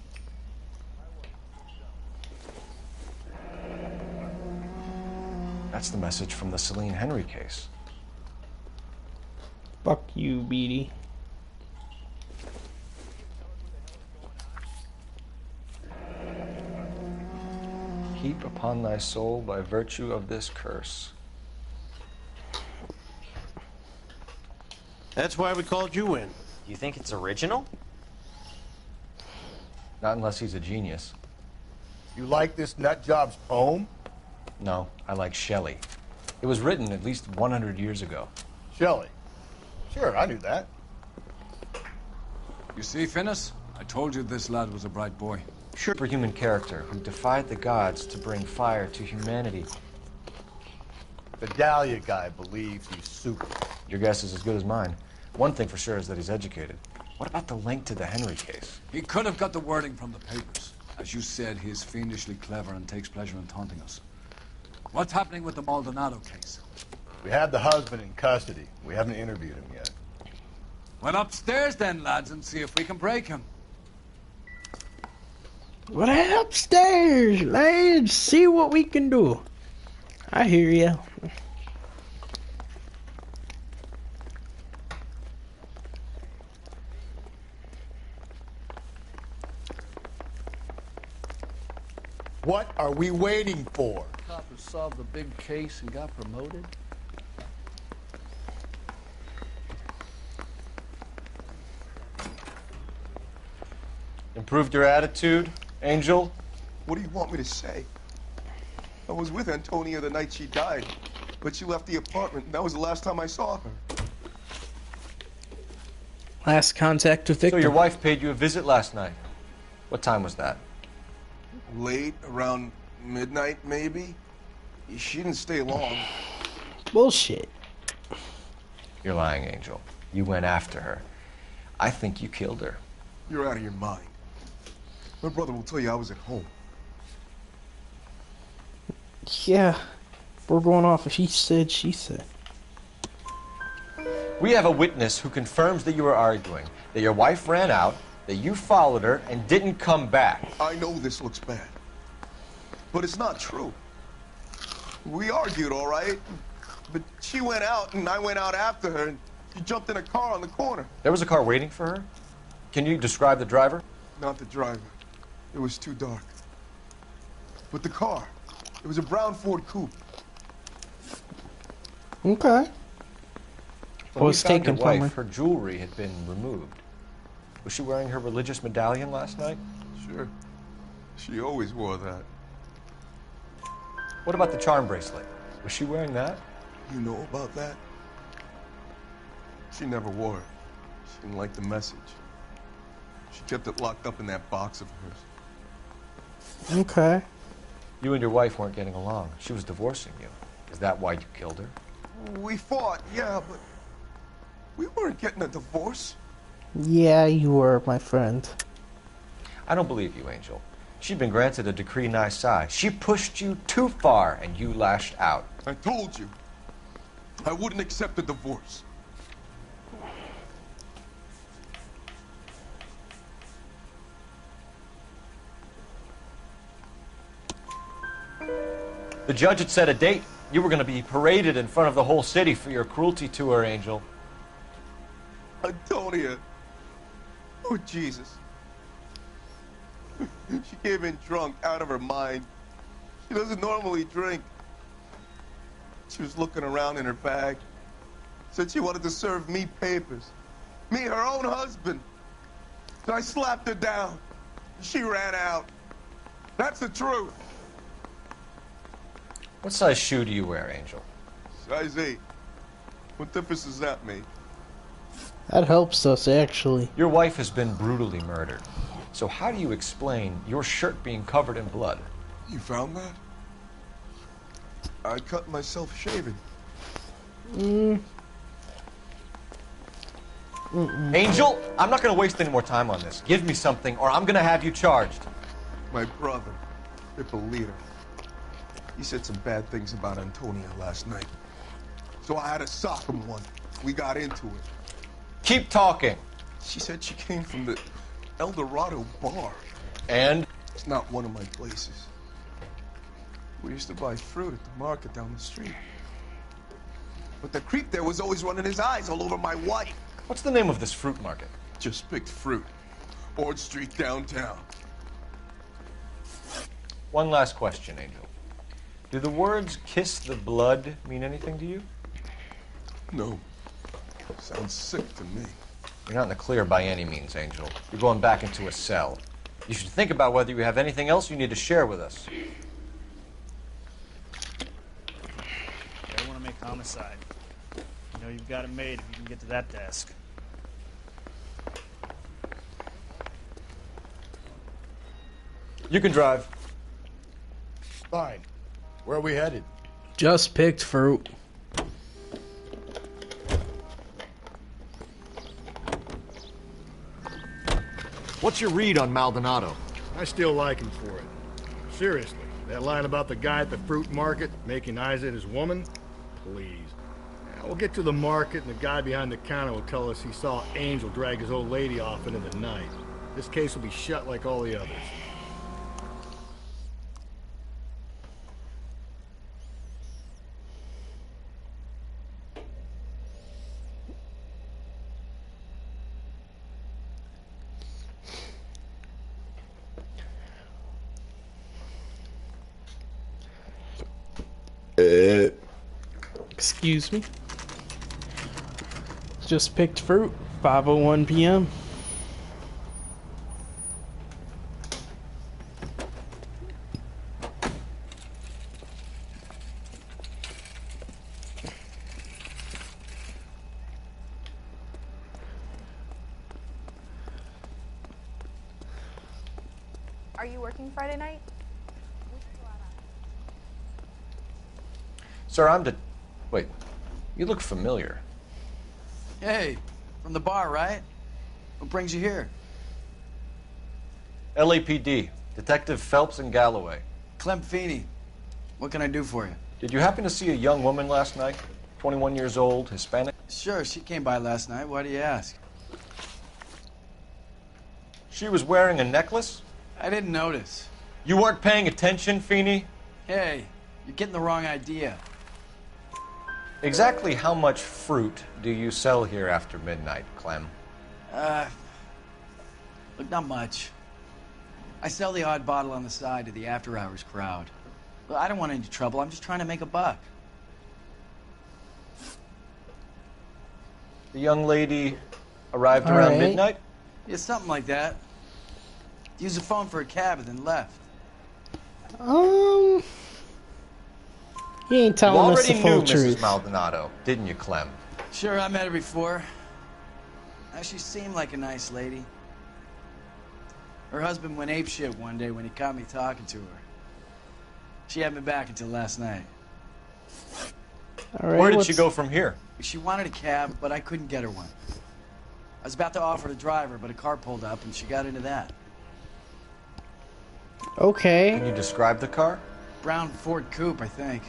That's the message from the Celine Henry case. Fuck you, Beatty. Heap upon thy soul by virtue of this curse. That's why we called you in. You think it's original? Not unless he's a genius. You like this nutjob's poem? No, I like Shelley. It was written at least 100 years ago. Shelley? Sure, I knew that. You see, Finis? I told you this lad was a bright boy. Superhuman character who defied the gods to bring fire to humanity. The Dahlia guy believes he's super. Your guess is as good as mine. One thing for sure is that he's educated. What about the link to the Henry case? He could have got the wording from the papers. As you said, he is fiendishly clever and takes pleasure in taunting us. What's happening with the Maldonado case? We have the husband in custody. We haven't interviewed him yet. Well, upstairs then, lads, and see if we can break him. Well, upstairs, lads. See what we can do. I hear ya. What are we waiting for? Coppers solved the big case and got promoted. Improved your attitude, Angel? What do you want me to say? I was with Antonia the night she died, but she left the apartment, and that was the last time I saw her. Last contact with Victor. So your wife paid you a visit last night? What time was that? Late, around midnight, maybe? She didn't stay long. Bullshit. You're lying, Angel. You went after her. I think you killed her. You're out of your mind. My brother will tell you I was at home. Yeah. We're going off of he said, she said. We have a witness who confirms that you were arguing, that your wife ran out, that you followed her and didn't come back. I know this looks bad, but it's not true. We argued, all right, but she went out and I went out after her and she jumped in a car on the corner. There was a car waiting for her? Can you describe the driver? Not the driver. It was too dark. But the car, it was a brown Ford Coupe. Okay. When Was we found taken your from wife, her. her jewelry had been removed. Was she wearing her religious medallion last night? Sure. She always wore that. What about the charm bracelet? Was she wearing that? You know about that? She never wore it. She didn't like the message. She kept it locked up in that box of hers. Okay. You and your wife weren't getting along. She was divorcing you. Is that why you killed her? We fought, yeah, but we weren't getting a divorce. Yeah, you were, my friend. I don't believe you, Angel. She'd been granted a decree nisi. She pushed you too far, and you lashed out. I told you. I wouldn't accept a divorce. The judge had set a date. You were going to be paraded in front of the whole city for your cruelty to her, Angel. Antonia. Oh, Jesus. She came in drunk, out of her mind. She doesn't normally drink. She was looking around in her bag. Said she wanted to serve me papers. Me, her own husband. So I slapped her down. She ran out. That's the truth. What size shoe do you wear, Angel? Size 8. What difference does that make? That helps us, actually. Your wife has been brutally murdered. So how do you explain your shirt being covered in blood? You found that? I cut myself shaving. Angel, I'm not going to waste any more time on this. Give me something, or I'm going to have you charged. My brother, Ippolito. He said some bad things about Antonia last night. So I had to sock him one. We got into it. Keep talking. She said she came from the El Dorado bar. And? It's not one of my places. We used to buy fruit at the market down the street. But the creep there was always running his eyes all over my wife. What's the name of this fruit market? Just picked fruit. Ord Street downtown. One last question, Angel. Do the words kiss the blood mean anything to you? No. Sounds sick to me. You're not in the clear by any means, Angel. You're going back into a cell. You should think about whether you have anything else you need to share with us. I want to make homicide. You know you've got it made if you can get to that desk. You can drive. Fine. Where are we headed? Just picked fruit. What's your read on Maldonado? I still like him for it. Seriously, that line about the guy at the fruit market making eyes at his woman? Please. Now, we'll get to the market and the guy behind the counter will tell us he saw Angel drag his old lady off into the night. This case will be shut like all the others. Excuse me. Just picked fruit. 5:01 p.m. Are you working Friday night? Sir, Wait, you look familiar. Hey, from the bar, right? What brings you here? LAPD, Detective Phelps and Galloway. Clem Feeney. What can I do for you? Did you happen to see a young woman last night? 21 years old, Hispanic? Sure, she came by last night. Why do you ask? She was wearing a necklace? I didn't notice. You weren't paying attention, Feeney? Hey, you're getting the wrong idea. Exactly how much fruit do you sell here after midnight, Clem? Look, not much. I sell the odd bottle on the side to the after-hours crowd. Well, I don't want any trouble. I'm just trying to make a buck. The young lady arrived around midnight? Yeah, something like that. Used the phone for a cab and then left. He ain't telling us the full You already knew truth. Mrs. Maldonado, didn't you, Clem? Sure, I met her before. She seemed like a nice lady. Her husband went apeshit one day when he caught me talking to her. She had me back until last night. Where did she go from here? She wanted a cab, but I couldn't get her one. I was about to offer to drive her, but a car pulled up and she got into that. Okay. Can you describe the car? Brown Ford Coupe, I think.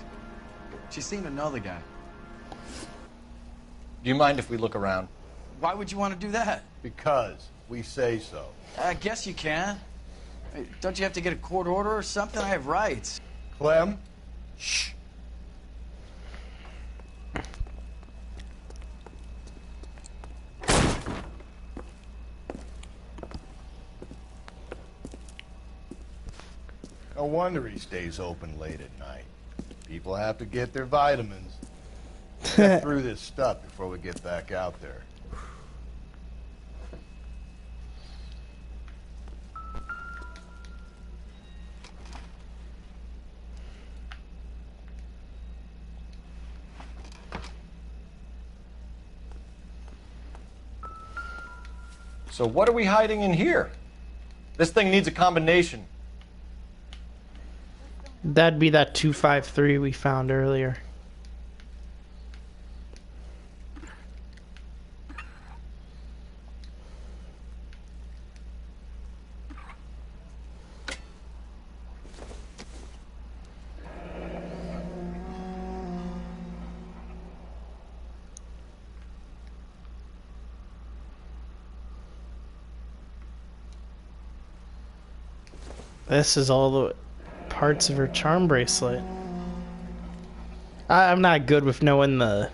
She seemed to know the guy. Do you mind if we look around? Why would you want to do that? Because we say so. I guess you can. Hey, don't you have to get a court order or something? I have rights. Clem? Shh. No wonder he stays open late at night. People have to get their vitamins. Get through this stuff before we get back out there. So what are we hiding in here? This thing needs a combination. That'd be that 253 we found earlier. This is all the parts of her charm bracelet. I'm not good with knowing the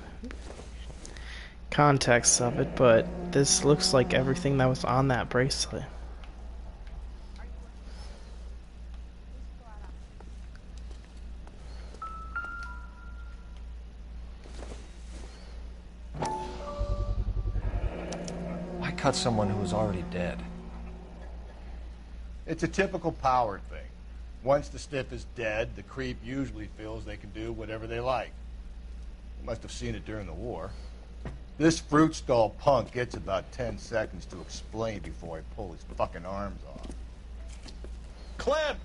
context of it, but this looks like everything that was on that bracelet. Why cut someone who was already dead? It's a typical power thing. Once the stiff is dead, the creep usually feels they can do whatever they like. You must have seen it during the war. This fruit stall punk gets about 10 seconds to explain before I pull his fucking arms off. Clem!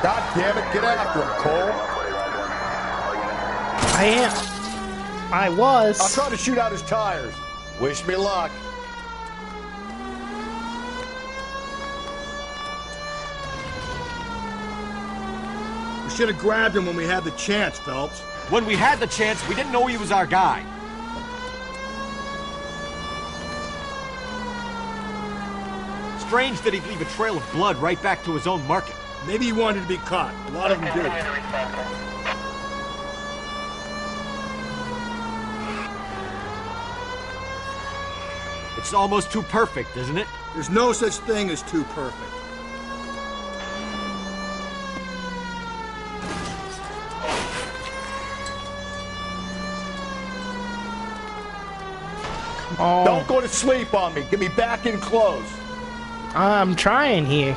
God damn it, get after him, Cole. I was. I'll try to shoot out his tires. Wish me luck. We should have grabbed him when we had the chance, Phelps. When we had the chance, we didn't know he was our guy. Strange that he'd leave a trail of blood right back to his own market. Maybe he wanted to be caught. A lot of them do. It's almost too perfect, isn't it? There's no such thing as too perfect. Oh. Don't go to sleep on me. Get me back in close. I'm trying here.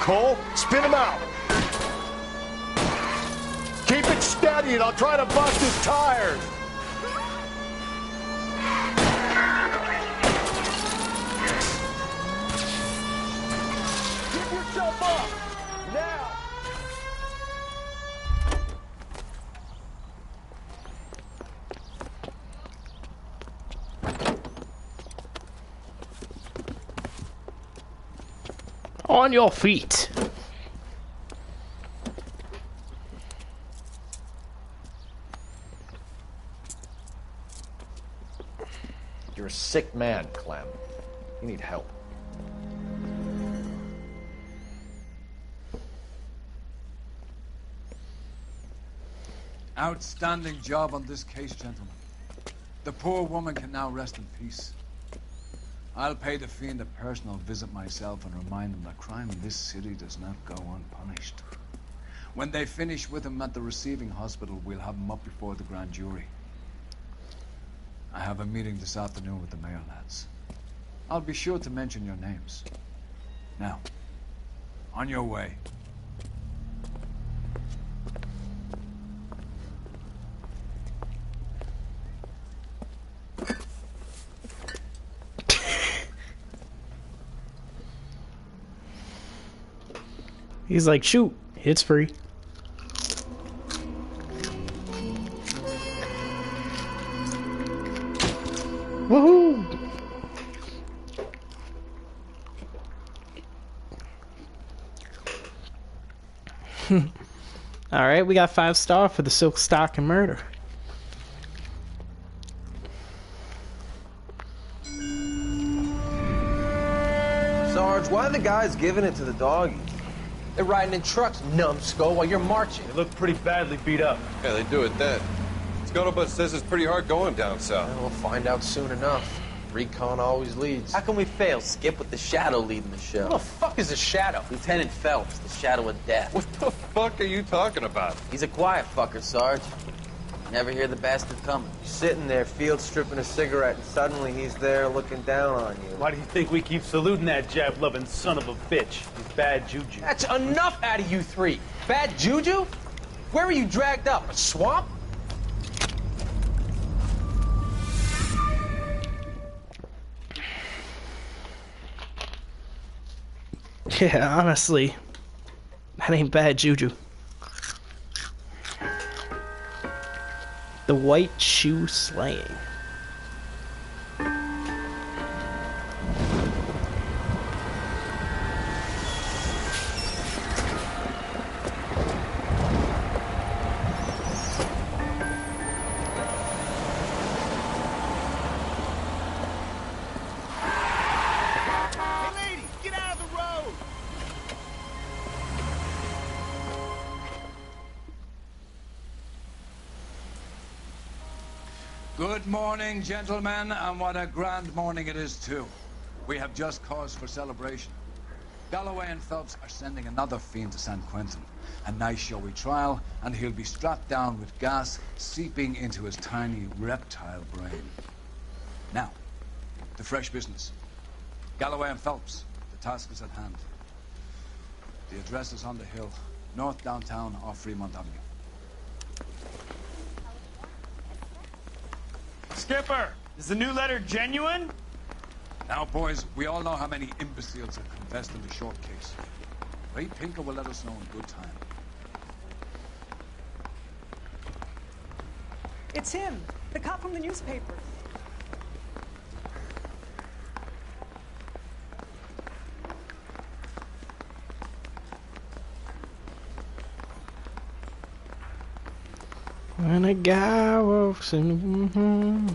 Cole, spin him out. Keep it steady and I'll try to bust his tires. Give yourself up, now. On your feet. You're a sick man, Clem. You need help. Outstanding job on this case, gentlemen. The poor woman can now rest in peace. I'll pay the fiend a personal visit myself and remind him that crime in this city does not go unpunished. When they finish with him at the receiving hospital, we'll have him up before the grand jury. I have a meeting this afternoon with the mayor lads. I'll be sure to mention your names. Now, on your way. He's like, shoot, it's free. Woohoo! Alright, we got 5 star for the silk stock and murder. Sarge, why are the guys giving it to the doggies? They're riding in trucks, numbskull, while you're marching. They look pretty badly beat up. Yeah, they do it then. Scuttlebutt says it's pretty hard going down south. We'll find out soon enough. Recon always leads. How can we fail, Skip, with the Shadow leading the show? Who the fuck is the Shadow? Lieutenant Phelps, the Shadow of Death. What the fuck are you talking about? He's a quiet fucker, Sarge. Never hear the bastard coming. You're sitting there, field stripping a cigarette, and suddenly he's there looking down on you. Why do you think we keep saluting that jab-loving son of a bitch? He's bad juju. That's enough out of you three. Bad juju? Where were you dragged up? A swamp? Yeah, honestly, that ain't bad juju. The white shoe slaying. Good morning, gentlemen, and what a grand morning it is, too. We have just cause for celebration. Galloway and Phelps are sending another fiend to San Quentin. A nice showy trial, and he'll be strapped down with gas seeping into his tiny reptile brain. Now, to fresh business. Galloway and Phelps, the task is at hand. The address is on the hill, north downtown off Fremont Avenue. Skipper, is the new letter genuine? Now, boys, we all know how many imbeciles have confessed in the short case. Ray Pinker will let us know in good time. It's him, the cop from the newspaper. When a guy walks in.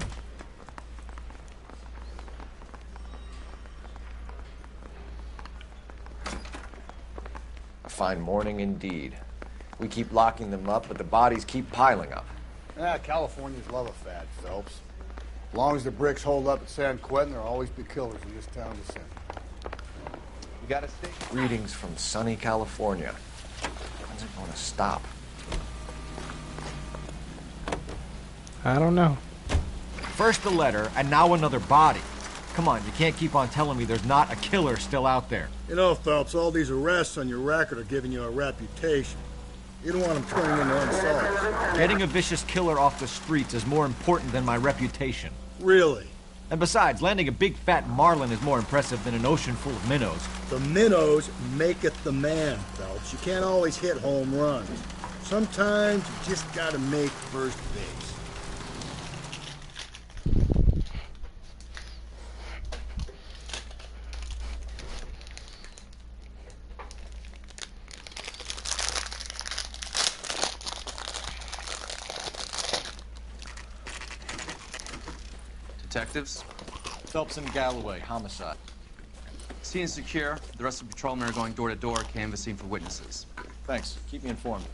A fine morning indeed. We keep locking them up, but the bodies keep piling up. Yeah, Californians love a fad, Phelps. As long as the bricks hold up at San Quentin, there'll always be killers in this town to send. You gotta stay. Greetings from sunny California. When's it going to stop? I don't know. First the letter, and now another body. Come on, you can't keep on telling me there's not a killer still out there. You know, Phelps, all these arrests on your record are giving you a reputation. You don't want them turning into unsolved. Getting a vicious killer off the streets is more important than my reputation. Really? And besides, landing a big fat marlin is more impressive than an ocean full of minnows. The minnows maketh the man, Phelps. You can't always hit home runs. Sometimes you just gotta make first base. Detectives? Phelps and Galloway, homicide. Scene secure. The rest of the patrolmen are going door to door, canvassing for witnesses. Thanks. Keep me informed.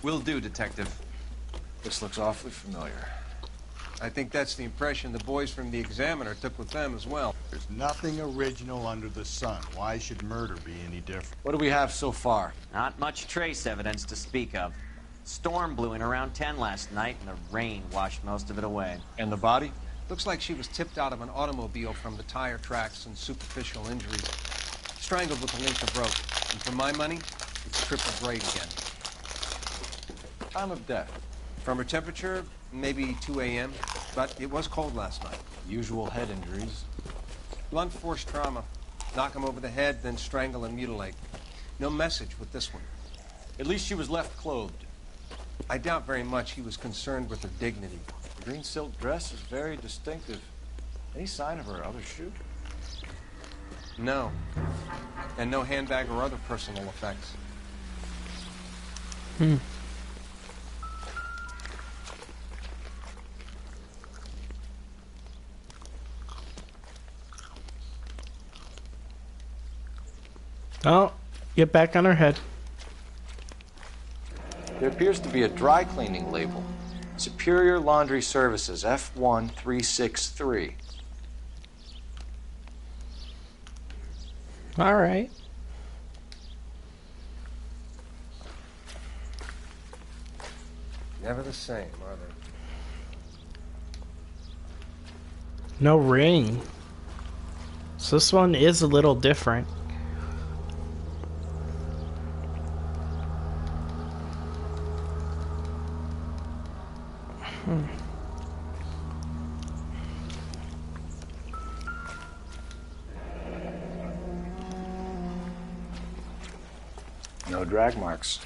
Will do, Detective. This looks awfully familiar. I think that's the impression the boys from the Examiner took with them as well. There's nothing original under the sun. Why should murder be any different? What do we have so far? Not much trace evidence to speak of. Storm blew in around 10 last night, and the rain washed most of it away. And the body? Looks like she was tipped out of an automobile from the tire tracks and superficial injuries. Strangled with a length of rope. And for my money, it's triple grade again. Time of death? From her temperature, maybe 2 a.m., but it was cold last night. Usual head injuries. Blunt force trauma. Knock him over the head, then strangle and mutilate. No message with this one. At least she was left clothed. I doubt very much he was concerned with her dignity. The green silk dress is very distinctive. Any sign of her other shoe? No. And no handbag or other personal effects. Oh, get back on her head. There appears to be a dry cleaning label. Superior Laundry Services, F1363. All right. Never the same, are they? No ring. So this one is a little different. No drag marks.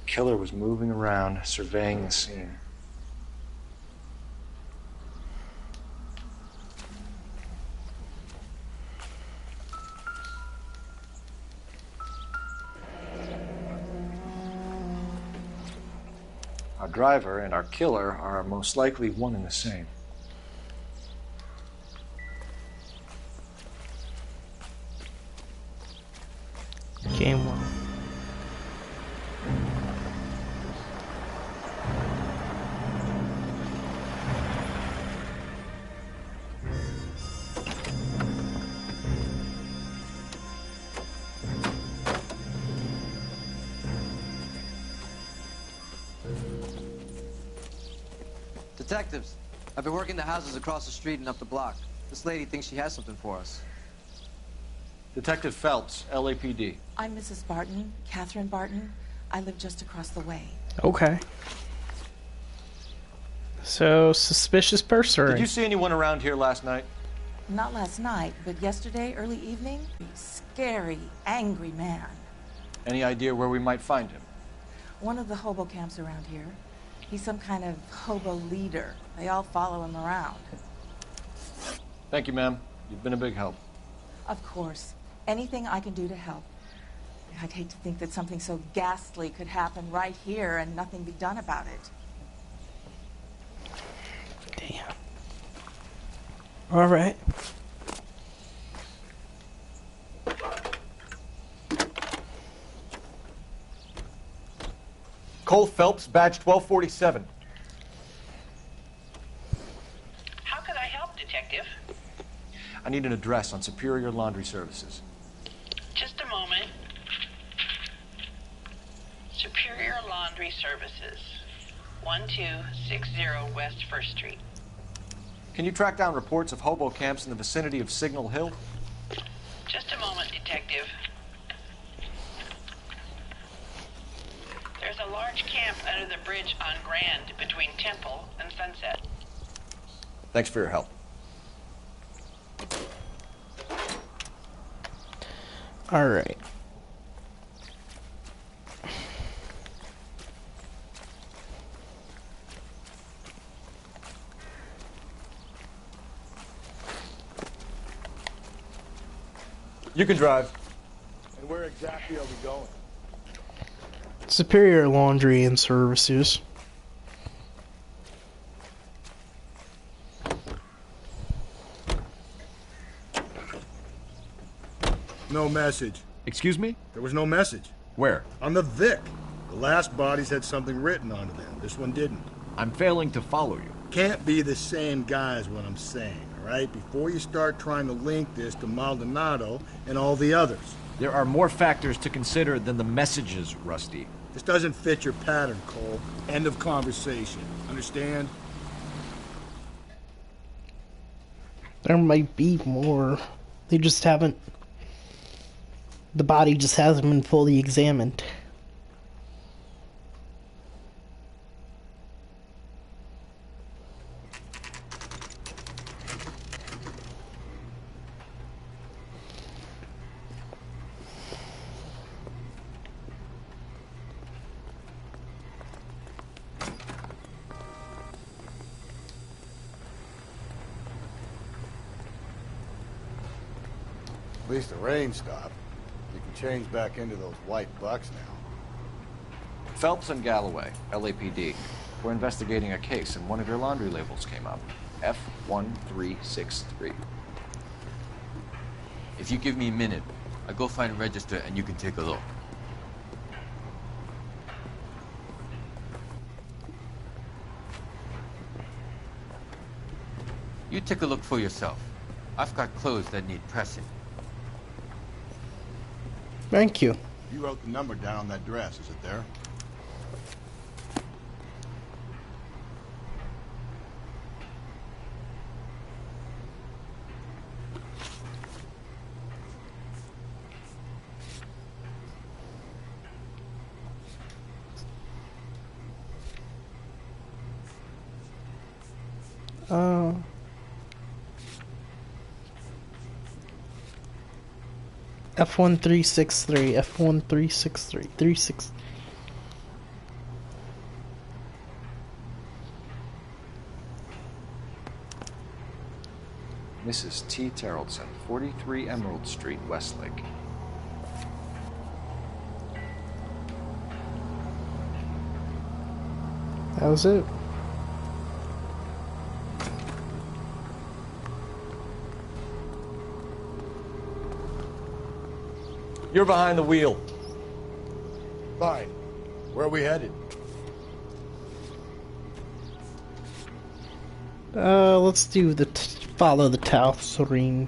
Killer was moving around, surveying the scene. Our driver and our killer are most likely one and the same. Game one. Detectives, I've been working the houses across the street and up the block. This lady thinks she has something for us. Detective Phelps, LAPD. I'm Mrs. Barton, Catherine Barton. I live just across the way. Okay. So, suspicious person. Did you see anyone around here last night? Not last night, but yesterday, early evening. Scary, angry man. Any idea where we might find him? One of the hobo camps around here. He's some kind of hobo leader. They all follow him around. Thank you, ma'am. You've been a big help. Of course. Anything I can do to help. I'd hate to think that something so ghastly could happen right here and nothing be done about it. Damn. All right. Cole Phelps, badge 1247. How can I help, Detective? I need an address on Superior Laundry Services. Just a moment. Superior Laundry Services, 1260 West 1st Street. Can you track down reports of hobo camps in the vicinity of Signal Hill? Just a moment, Detective. There's a large camp under the bridge on Grand between Temple and Sunset. Thanks for your help. Alright. You can drive. And where exactly are we going? Superior Laundry and Services. No message. Excuse me? There was no message. Where? On the Vic. The last bodies had something written onto them. This one didn't. I'm failing to follow you. Can't be the same guy is what I'm saying, all right? Before you start trying to link this to Maldonado and all the others. There are more factors to consider than the messages, Rusty. This doesn't fit your pattern, Cole. End of conversation. Understand? There might be more. They just haven't... The body just hasn't been fully examined. At least the rain stopped. You can change back into those white bucks now. Phelps and Galloway, LAPD. We're investigating a case and one of your laundry labels came up. F1363. If you give me a minute, I'll go find a register and you can take a look. You take a look for yourself. I've got clothes that need pressing. Thank you. You wrote the number down on that dress. Is it there? F1363, F1363, 36. Mrs. T. Terrellson, 43 Emerald Street, Westlake. That was it. You're behind the wheel. Fine. Where are we headed? Let's do the follow the Tau Serene.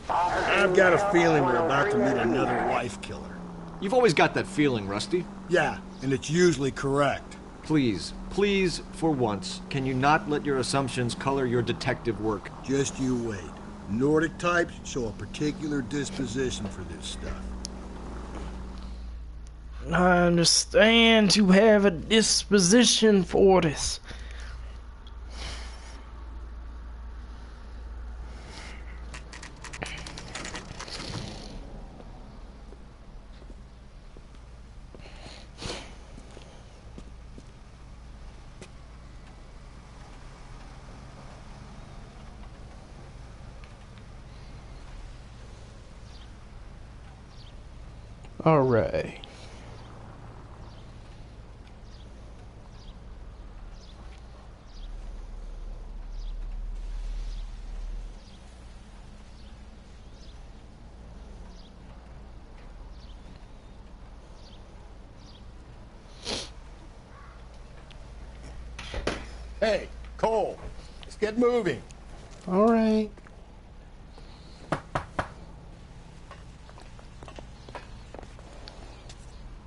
I've got a feeling we're about to meet another wife killer. You've always got that feeling, Rusty. Yeah, and it's usually correct. Please, please, for once, can you not let your assumptions color your detective work? Just you wait. Nordic types show a particular disposition for this stuff. I understand you have a disposition for this. All right. Hey, Cole, let's get moving. All right.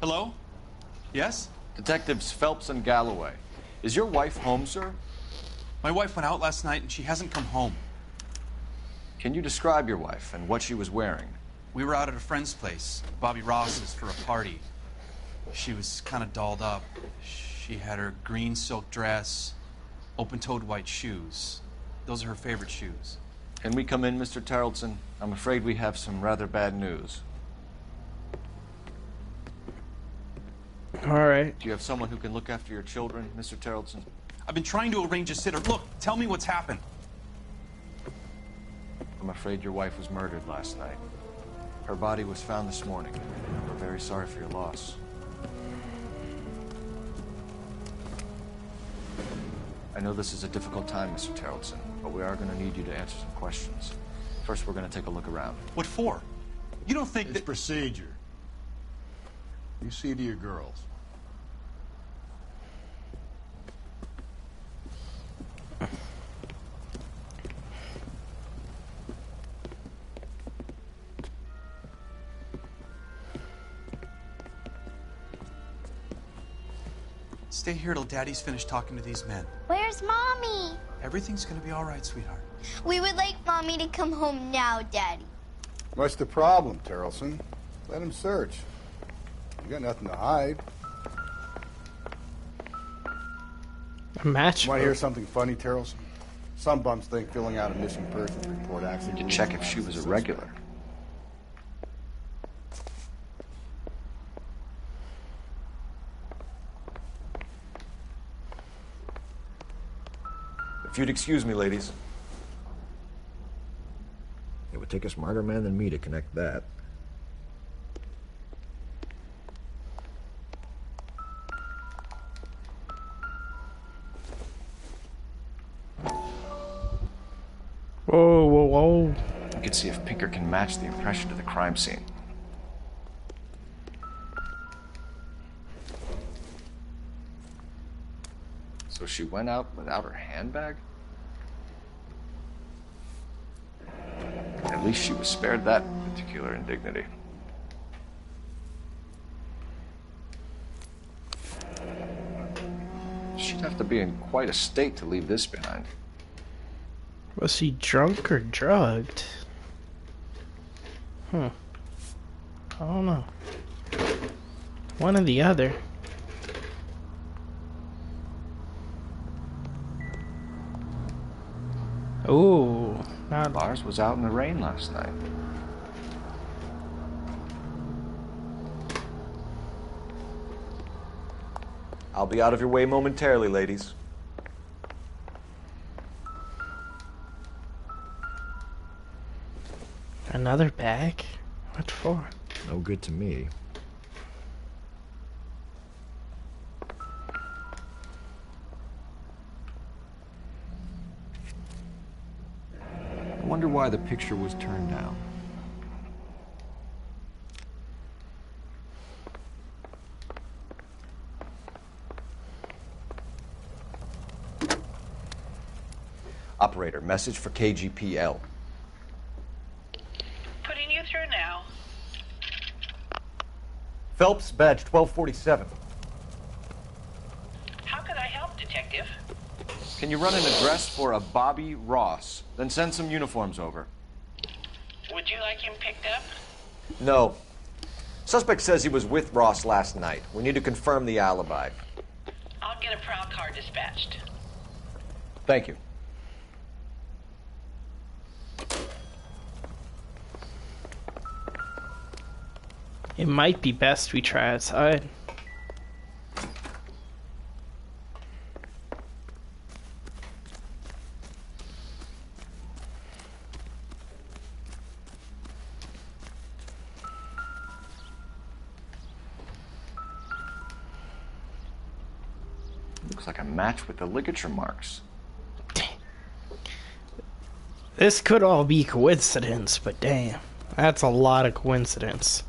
Hello? Yes? Detectives Phelps and Galloway. Is your wife home, sir? My wife went out last night and she hasn't come home. Can you describe your wife and what she was wearing? We were out at a friend's place, Bobby Ross's, for a party. She was kind of dolled up. She had her green silk dress, open-toed white shoes. Those are her favorite shoes. Can we come in, Mr. Tarleton? I'm afraid we have some rather bad news. All right. Do you have someone who can look after your children, Mr. Tarleton? I've been trying to arrange a sitter. Look, tell me what's happened. I'm afraid your wife was murdered last night. Her body was found this morning. We're very sorry for your loss. I know this is a difficult time, Mr. Tarleton, but we are going to need you to answer some questions. First, we're going to take a look around. What for? You don't think it's procedure. You see to your girls. Stay here till Daddy's finished talking to these men. Where's Mommy? Everything's gonna be all right, sweetheart. We would like Mommy to come home now, Daddy. What's the problem, Tarleton? Let him search. You got nothing to hide. A match? Want to hear something funny, Tarleton? Some bums think filling out a missing persons report actually... To check if she was a regular. If you'd excuse me, ladies. It would take a smarter man than me to connect that. Whoa, whoa, whoa. You can see if Pinker can match the impression to the crime scene. So she went out without her handbag? At least she was spared that particular indignity. She'd have to be in quite a state to leave this behind. Was he drunk or drugged? I don't know. One or the other. Ooh, not... Lars was out in the rain last night. I'll be out of your way momentarily, ladies. Another bag? What for? No good to me. I wonder why the picture was turned down. Operator, message for KGPL. Putting you through now. Phelps, badge 1247. How could I help, Detective? Can you run an address for a Bobby Ross? Then send some uniforms over. Would you like him picked up? No. Suspect says he was with Ross last night. We need to confirm the alibi. I'll get a prowl car dispatched. Thank you. It might be best we try outside. Looks like a match with the ligature marks. This could all be coincidence, but damn, that's a lot of coincidence.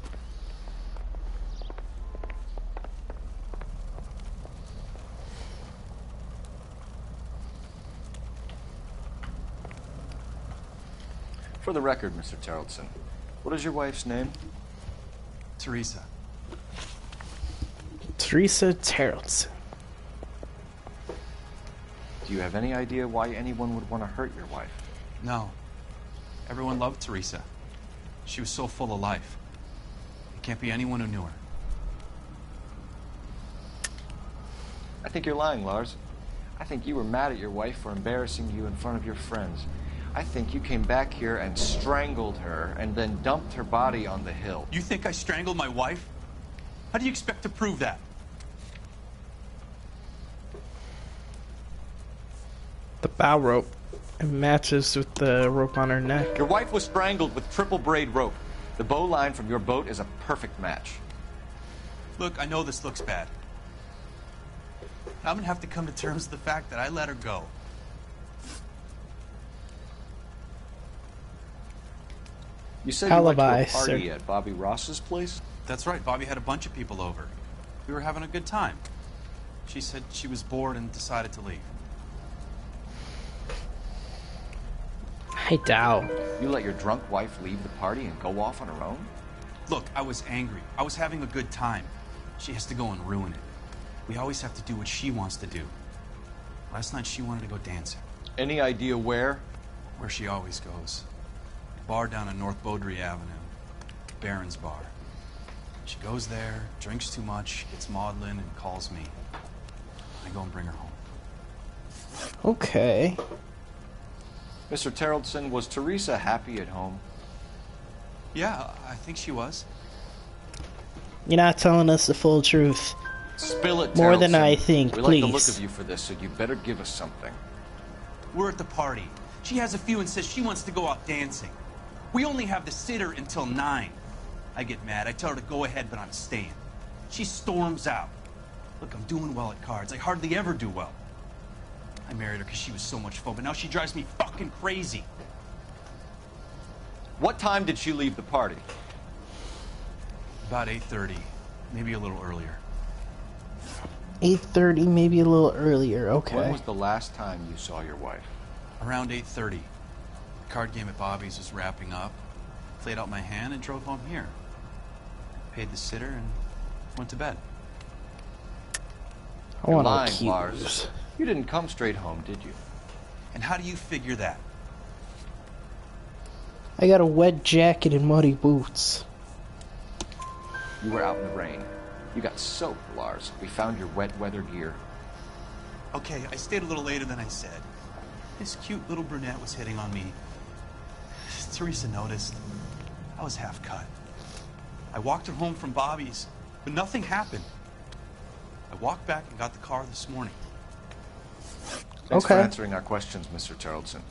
For the record, Mr. Tarleton, what is your wife's name? Teresa. Teresa Terrelson. Do you have any idea why anyone would want to hurt your wife? No. Everyone loved Teresa. She was so full of life. It can't be anyone who knew her. I think you're lying, Lars. I think you were mad at your wife for embarrassing you in front of your friends. I think you came back here and strangled her and then dumped her body on the hill. You think I strangled my wife? How do you expect to prove that? The bow rope. It matches with the rope on her neck. Your wife was strangled with triple braid rope. The bow line from your boat is a perfect match. Look, I know this looks bad. I'm gonna have to come to terms with the fact that I let her go. You said you went to Alibi, a party sir. at Bobby Ross's place? That's right, Bobby had a bunch of people over. We were having a good time. She said she was bored and decided to leave. I doubt. You let your drunk wife leave the party and go off on her own? Look, I was angry. I was having a good time. She has to go and ruin it. We always have to do what she wants to do. Last night she wanted to go dancing. Any idea where? Where she always goes. Bar down on North Beaudry Avenue. Barron's Bar. She goes there, drinks too much, gets maudlin, and calls me. I go and bring her home. Okay. Mr. Terrelson, was Teresa happy at home? Yeah, I think she was. You're not telling us the full truth. Spill it, More than Terrelson. I think, We please. like the look of you for this, so you better give us something. We're at the party. She has a few and says she wants to go out dancing. We only have the sitter until 9. I get mad. I tell her to go ahead, but I'm staying. She storms out. Look, I'm doing well at cards. I hardly ever do well. I married her because she was so much fun, but now she drives me fucking crazy. What time did she leave the party? About 8:30, maybe a little earlier. 8:30, maybe a little earlier. Okay. When was the last time you saw your wife? Around 8:30. The card game at Bobby's was wrapping up. Played out my hand and drove home here. Paid the sitter and went to bed. I want You're lying, to Lars. You didn't come straight home, did you? And how do you figure that? I got a wet jacket and muddy boots. You were out in the rain. You got soaked, Lars. We found your wet weather gear. Okay, I stayed a little later than I said. This cute little brunette was hitting on me. Teresa noticed. I was half cut. I walked her home from Bobby's, but nothing happened. I walked back and got the car this morning. Thanks for answering our questions, Mr. Terrelson.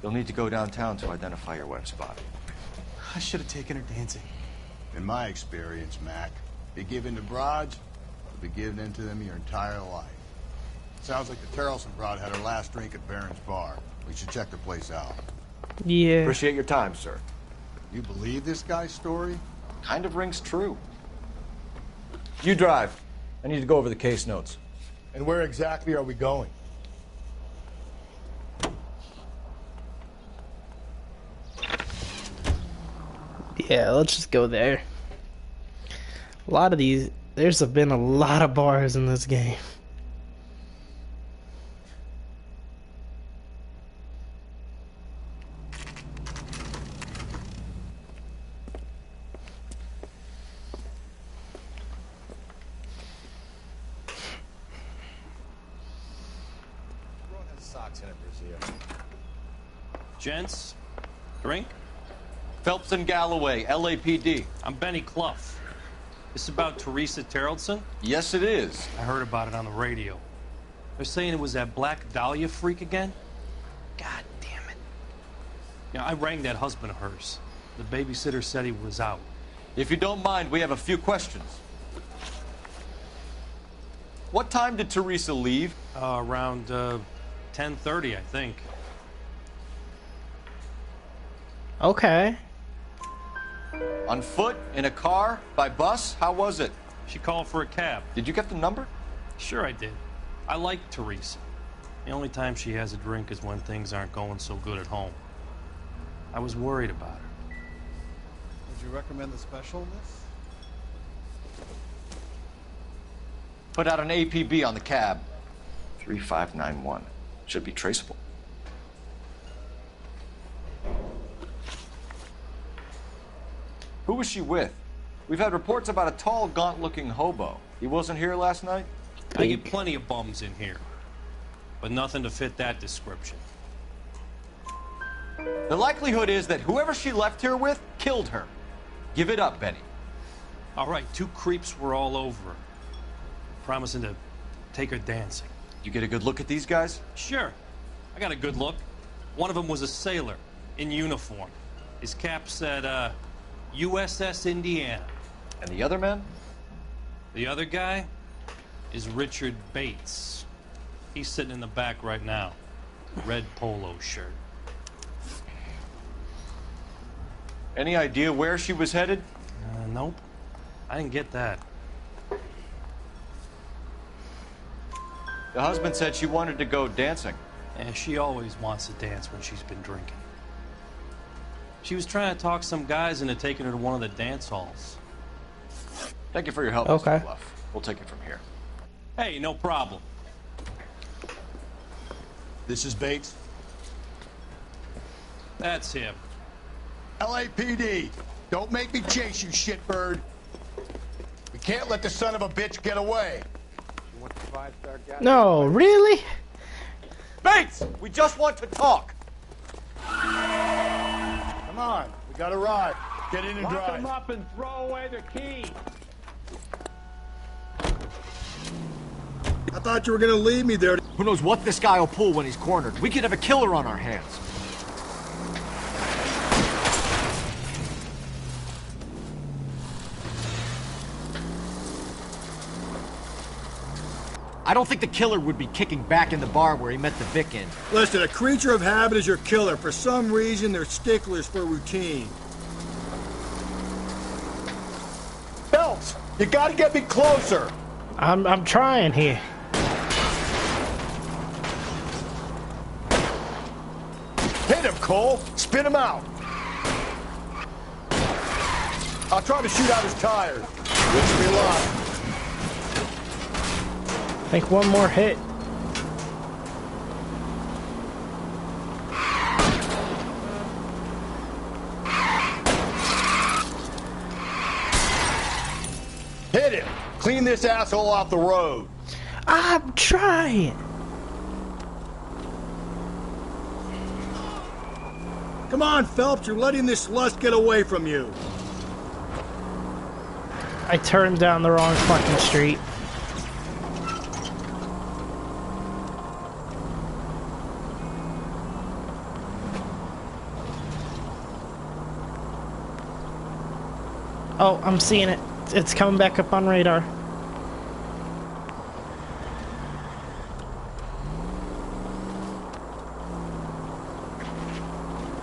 You'll need to go downtown to identify your wife's body. I should have taken her dancing. In my experience, Mac, you give in to broads, you'll be giving in to them your entire life. Sounds like the Terrelson broad had her last drink at Barron's Bar. We should check the place out. Yeah. Appreciate your time, sir. You believe this guy's story? Kind of rings true. You drive. I need to go over the case notes. And where exactly are we going? Yeah, let's just go there. A lot of these, there's been a lot of bars in this game. Gents, drink? Phelps and Galloway, LAPD. I'm Benny Clough. This about Teresa Terrelson? Yes, it is. I heard about it on the radio. They're saying it was that Black Dahlia freak again? God damn it. Yeah, I rang that husband of hers. The babysitter said he was out. If you don't mind, we have a few questions. What time did Teresa leave? Around 10:30, I think. Okay. On foot? In a car? By bus? How was it? She called for a cab. Did you get the number? Sure I did. I like Teresa. The only time she has a drink is when things aren't going so good at home. I was worried about her. Would you recommend the special, miss? Put out an APB on the cab. 3591. Should be traceable. Who was she with? We've had reports about a tall, gaunt-looking hobo. He wasn't here last night? I get plenty of bums in here, but nothing to fit that description. The likelihood is that whoever she left here with killed her. Give it up, Benny. All right, 2 creeps were all over her, promising to take her dancing. You get a good look at these guys? Sure. I got a good look. One of them was a sailor in uniform. His cap said, USS Indiana. And the other man? The other guy is Richard Bates. He's sitting in the back right now. Red polo shirt. Any idea where she was headed? Nope. I didn't get that. The husband said she wanted to go dancing. And she always wants to dance when she's been drinking. She was trying to talk some guys into taking her to one of the dance halls. Thank you for your help, Okay. Mr. Bluff. We'll take it from here. Hey, no problem. This is Bates. That's him. LAPD, don't make me chase you, shitbird. We can't let the son of a bitch get away. No, really? Bates, we just want to talk. Come on, we got a ride. Get in and Lock drive. them up and throw away the key. I thought you were gonna leave me there. Who knows what this guy will pull when he's cornered? We could have a killer on our hands. I don't think the killer would be kicking back in the bar where he met the Vic in. Listen, a creature of habit is your killer. For some reason, they're sticklers for routine. Phelps, you gotta get me closer. I'm trying here. Hit him, Cole. Spin him out. I'll try to shoot out his tires. Wish me luck. I think one more hit. Hit him. Clean this asshole off the road. I'm trying. Come on, Phelps. You're letting this lust get away from you. I turned down the wrong fucking street. Oh, I'm seeing it. It's coming back up on radar.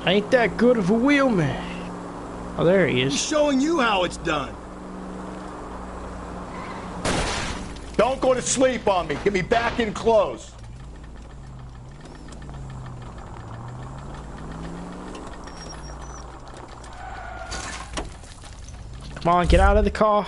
I ain't that good of a wheelman. Oh, there he is. He's showing you how it's done. Don't go to sleep on me. Get me back in close. Come on, get out of the car.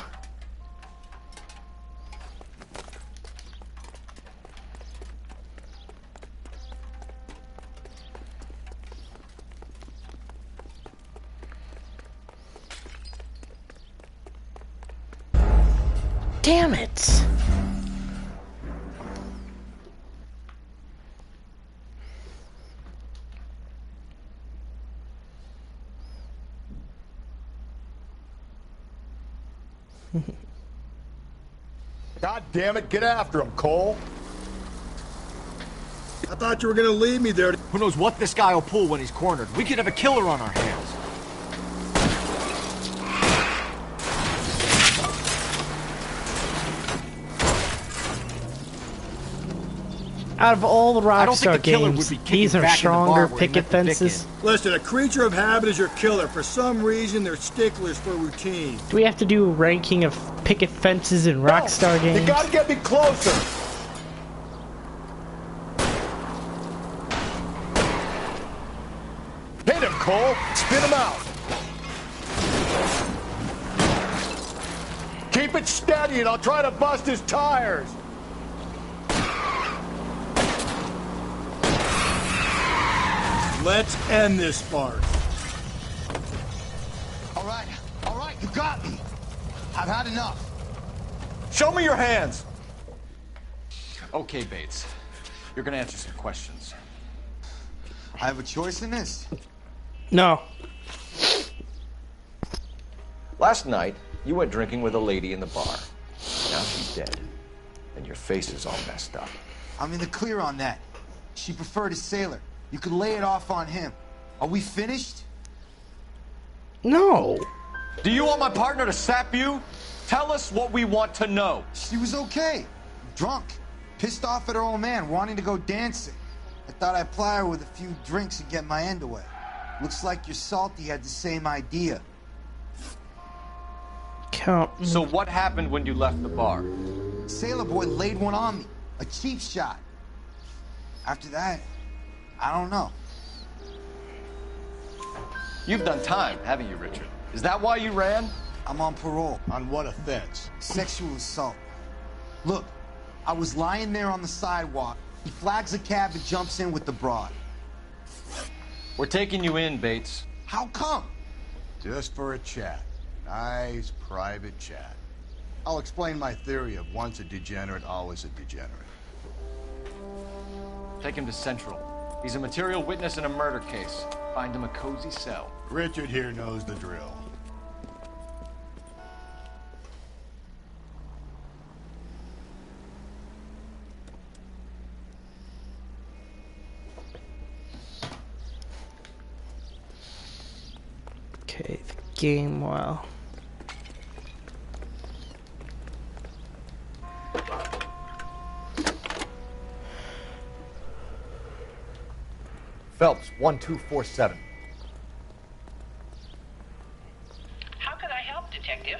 Damn it. God damn it, get after him, Cole. I thought you were gonna leave me there. Who knows what this guy will pull when he's cornered? We could have a killer on our hands. Out of all the I don't think Rockstar the killer would games, be kicking these are back in the bar stronger where he picket met the Vic fences. Listen, a creature of habit is your killer. For some reason, they're sticklers for routine. Do we have to do a ranking of picket fences in Rockstar games? You gotta get me closer. Hit him, Cole. Spin him out. Keep it steady and I'll try to bust his tires. Let's end this farce. All right, you got me. I've had enough. Show me your hands! Okay, Bates. You're gonna answer some questions. I have a choice in this. No. Last night, you went drinking with a lady in the bar. Now she's dead. And your face is all messed up. I'm in the clear on that. She preferred a sailor. You could lay it off on him. Are we finished? No. Do you want my partner to sap you? Tell us what we want to know. She was okay. Drunk. Pissed off at her old man, wanting to go dancing. I thought I'd ply her with a few drinks and get my end away. Looks like your Salty had the same idea. So what happened when you left the bar? Sailor boy laid one on me. A cheap shot. After that, I don't know. You've done time, haven't you, Richard? Is that why you ran? I'm on parole. On what offense? Sexual assault. Look, I was lying there on the sidewalk. He flags a cab and jumps in with the broad. We're taking you in, Bates. How come? Just for a chat. Nice private chat. I'll explain my theory of once a degenerate, always a degenerate. Take him to Central. He's a material witness in a murder case. Find him a cozy cell. Richard here knows the drill. Okay, the game, wow. Phelps, 1247. How could I help, Detective?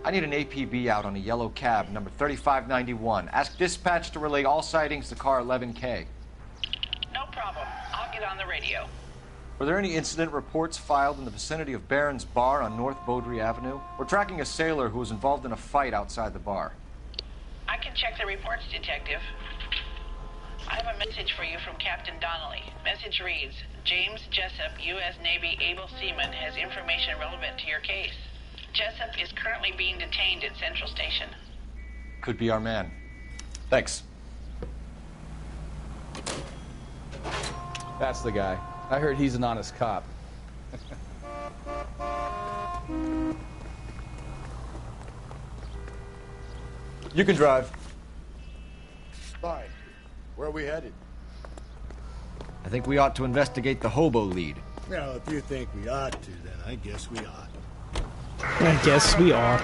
I need an APB out on a yellow cab, number 3591. Ask dispatch to relay all sightings to car 11K. No problem. I'll get on the radio. Were there any incident reports filed in the vicinity of Barron's Bar on North Beaudry Avenue? We're tracking a sailor who was involved in a fight outside the bar. I can check the reports, Detective. I have a message for you from Captain Donnelly. Message reads, James Jessup, U.S. Navy able seaman, has information relevant to your case. Jessup is currently being detained at Central Station. Could be our man. Thanks. That's the guy. I heard he's an honest cop. You can drive. Fine. Where are we headed? I think we ought to investigate the hobo lead. Well, if you think we ought to, then I guess we ought. I guess we are.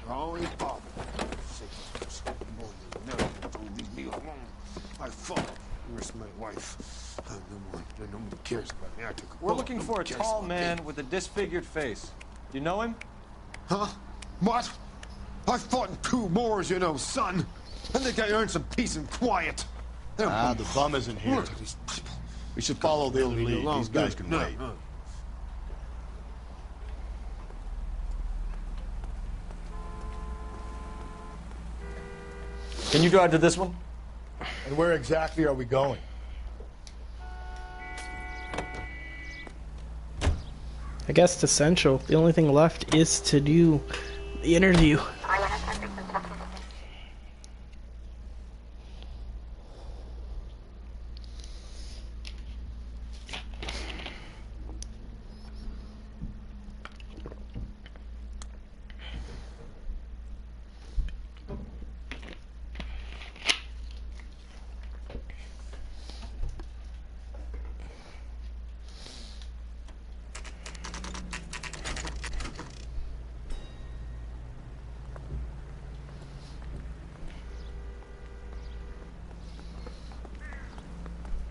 Always bother. Leave me alone. I fought. Where's my wife? Nobody cares about me. I took a We're looking for a tall man with a disfigured face. You know him? Huh? What? I fought in 2 wars, you know, son. I think I earned some peace and quiet. Ah, the bum isn't here. What are these people? We should follow the lead. alone. These guys Good. can No, wait. no. Can you drive to this one? And where exactly are we going? I guess to Central. The only thing left is to do the interview.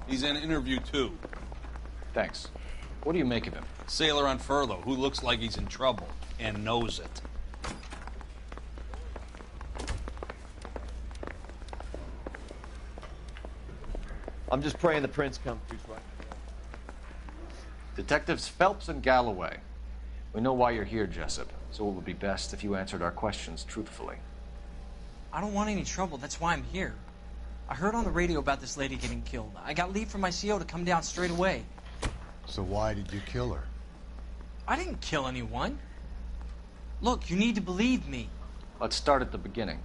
He's in interview 2. Thanks. What do you make of him? Sailor on furlough who looks like he's in trouble and knows it. I'm just praying the prince comes through right. Detectives Phelps and Galloway. We know why you're here, Jessup, so it would be best if you answered our questions truthfully. I don't want any trouble. That's why I'm here. I heard on the radio about this lady getting killed. I got leave from my CO to come down straight away. So why did you kill her? I didn't kill anyone. Look, you need to believe me. Let's start at the beginning.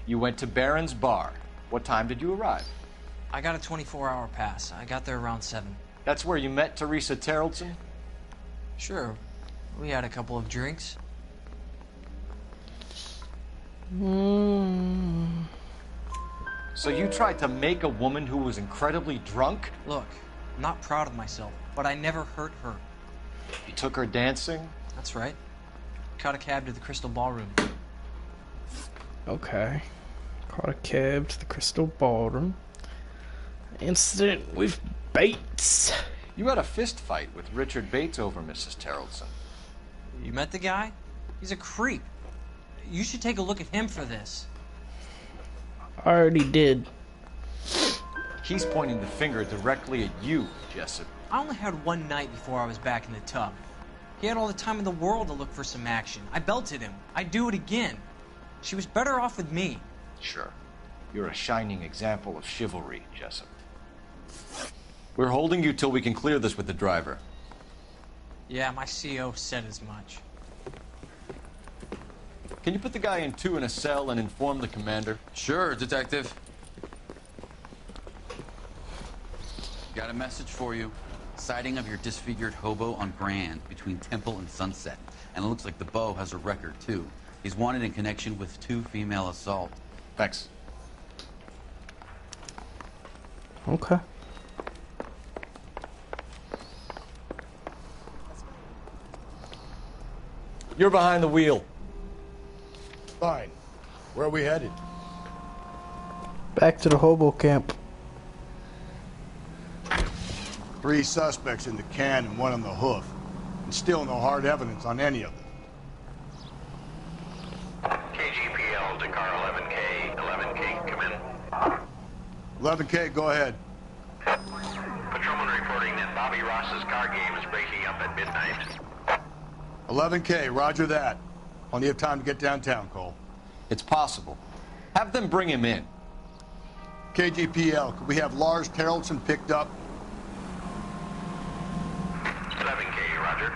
You went to Barron's Bar. What time did you arrive? I got a 24-hour pass. I got there around 7. That's where you met Teresa Terrellson? Sure. We had a couple of drinks. So you tried to make a woman who was incredibly drunk? Look, I'm not proud of myself, but I never hurt her. You took her dancing? That's right. Caught a cab to the Crystal Ballroom. Okay. Caught a cab to the Crystal Ballroom. Incident with Bates. You had a fist fight with Richard Bates over Mrs. Terrellson. You met the guy? He's a creep. You should take a look at him for this. I already did. He's pointing the finger directly at you, Jessup. I only had one night before I was back in the tub. He had all the time in the world to look for some action. I belted him. I'd do it again. She was better off with me. Sure. You're a shining example of chivalry, Jessup. We're holding you till we can clear this with the driver. Yeah, my CO said as much. Can you put the guy in 2 in a cell and inform the commander? Sure, Detective. Got a message for you. Sighting of your disfigured hobo on Grand between Temple and Sunset. And it looks like the Beau has a record, too. He's wanted in connection with 2 female assault. Thanks. Okay. You're behind the wheel. Fine. Where are we headed? Back to the hobo camp. 3 suspects in the can and 1 on the hoof. And still no hard evidence on any of them. KGPL to car 11K. 11K, come in. 11K, go ahead. Patrolman reporting that Bobby Ross's car game is breaking up at midnight. 11K, roger that. Plenty of time to get downtown, Cole. It's possible. Have them bring him in. KGPL, could we have Lars Terrellson picked up? 11K, roger.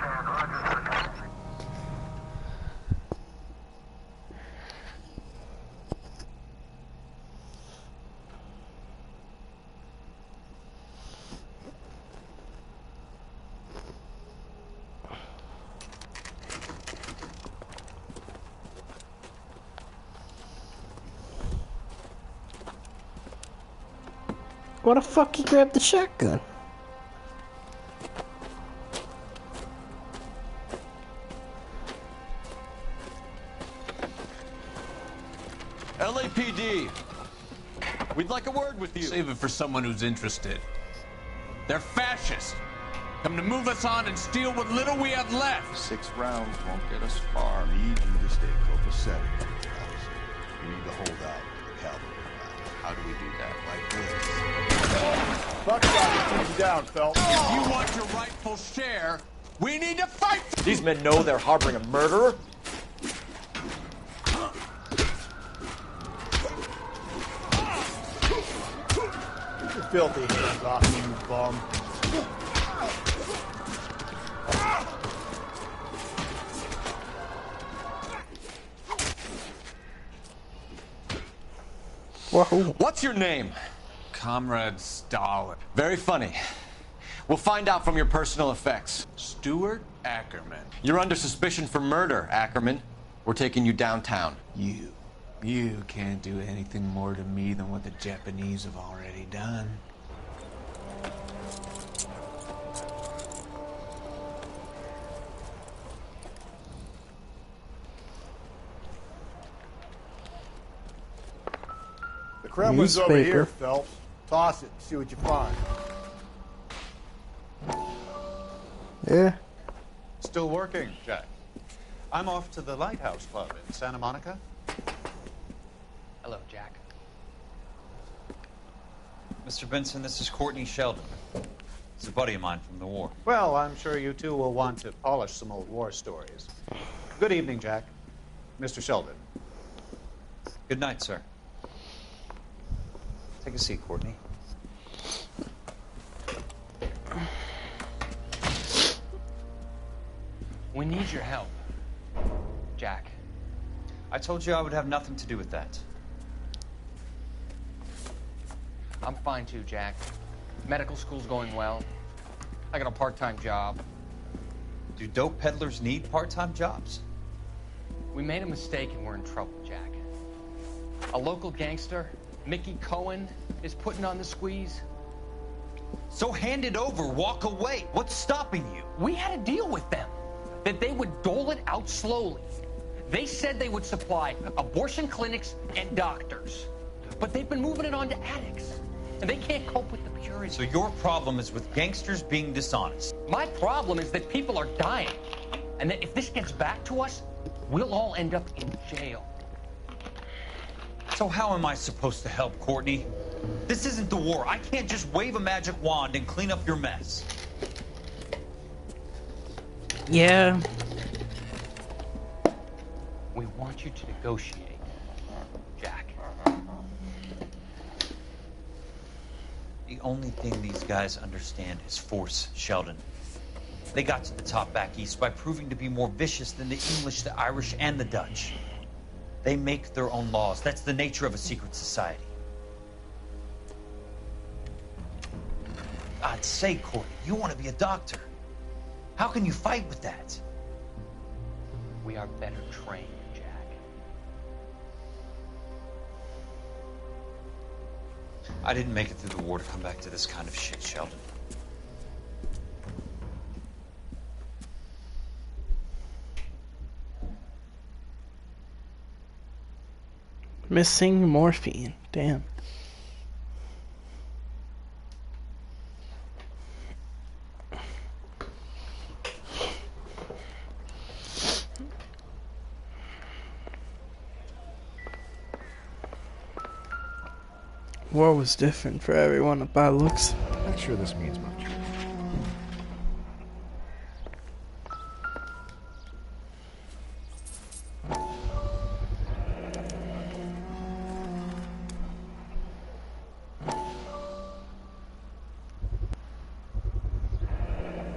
Why the fuck he grabbed the shotgun? LAPD. We'd like a word with you. Save it for someone who's interested. They're fascists. Come to move us on and steal what little we have left. 6 rounds won't get us far. I need you to stay copacetic. You need to hold out for the cavalry. How do we do that? Like this. Buckshot, keep you down, Phelps. If you want your rightful share, we need to fight. These men know they're harboring a murderer? You filthy hands off me, you bum. What's your name? Comrade Stalin. Very funny. We'll find out from your personal effects. Stuart Ackerman. You're under suspicion for murder, Ackerman. We're taking you downtown. You can't do anything more to me than what the Japanese have already done. The Kremlin's over Newspaper. here, Phelps. Toss it, see what you find. Yeah. Still working, Jack. I'm off to the Lighthouse Club in Santa Monica. Hello, Jack. Mr. Benson, this is Courtney Sheldon. He's a buddy of mine from the war. Well, I'm sure you two will want to polish some old war stories. Good evening, Jack. Mr. Sheldon. Good night, sir. Take a seat, Courtney. We need your help, Jack. I told you I would have nothing to do with that. I'm fine too, Jack. Medical school's going well. I got a part-time job. Do dope peddlers need part-time jobs? We made a mistake and we're in trouble, Jack. A local gangster, Mickey Cohen, is putting on the squeeze. So hand it over, walk away. What's stopping you? We had a deal with them that they would dole it out slowly. They said they would supply abortion clinics and doctors, but they've been moving it on to addicts, and they can't cope with the purity. So your problem is with gangsters being dishonest? My problem is that people are dying, and that if this gets back to us, we'll all end up in jail. So how am I supposed to help, Courtney? This isn't the war. I can't just wave a magic wand and clean up your mess. Yeah. We want you to negotiate, Jack. The only thing these guys understand is force, Sheldon. They got to the top back east by proving to be more vicious than the English, the Irish, and the Dutch. They make their own laws. That's the nature of a secret society. God's sake, Courtney, you want to be a doctor. How can you fight with that? We are better trained, Jack. I didn't make it through the war to come back to this kind of shit, Sheldon. Missing morphine. Damn. War was different for everyone by looks. Not sure this means much.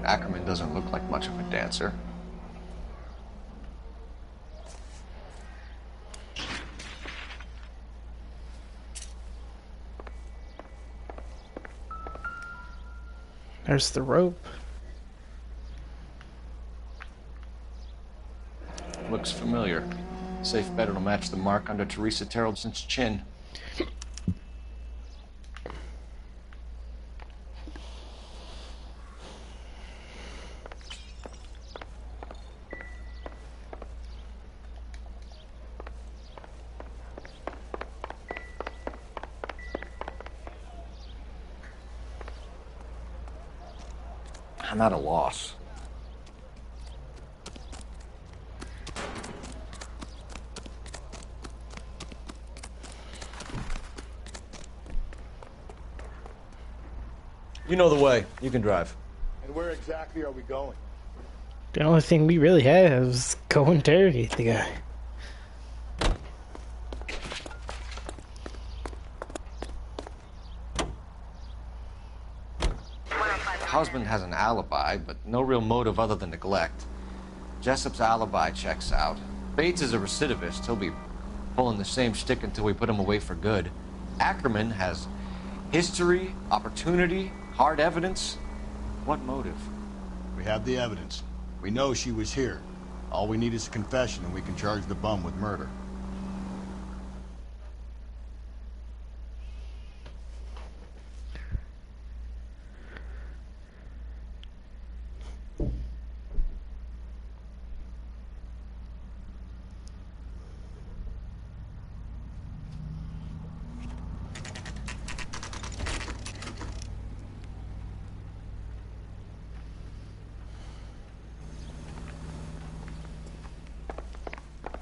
Ackerman doesn't look like much of a dancer. There's the rope. Looks familiar. Safe bet it'll match the mark under Teresa Terrelson's chin. I'm at a loss. You know the way. You can drive. And where exactly are we going? The only thing we really had was go interrogate the guy. Husband has an alibi, but no real motive other than neglect. Jessup's alibi checks out. Bates is a recidivist. He'll be pulling the same stick until we put him away for good. Ackerman has history, opportunity, hard evidence. What motive? We have the evidence. We know she was here. All we need is a confession, and we can charge the bum with murder.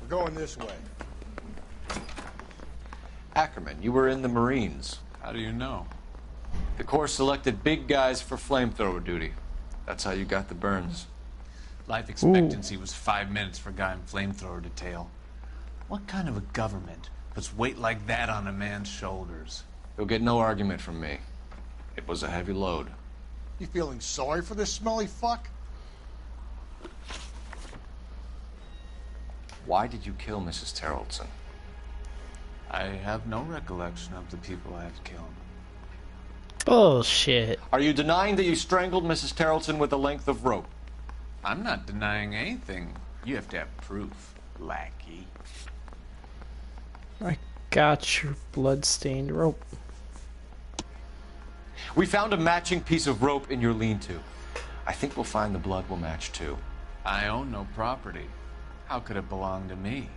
We're going this way. Ackerman, you were in the Marines. How do you know? The Corps selected big guys for flamethrower duty. That's how you got the burns. Life expectancy was 5 minutes for a guy in flamethrower detail. What kind of a government puts weight like that on a man's shoulders? You'll get no argument from me. It was a heavy load. You feeling sorry for this smelly fuck? Why did you kill Mrs. Terrelson? I have no recollection of the people I have killed. Bullshit. Are you denying that you strangled Mrs. Terrelson with a length of rope? I'm not denying anything. You have to have proof, lackey. I got your blood-stained rope. We found a matching piece of rope in your lean-to. I think we'll find the blood will match too. I own no property. How could it belong to me?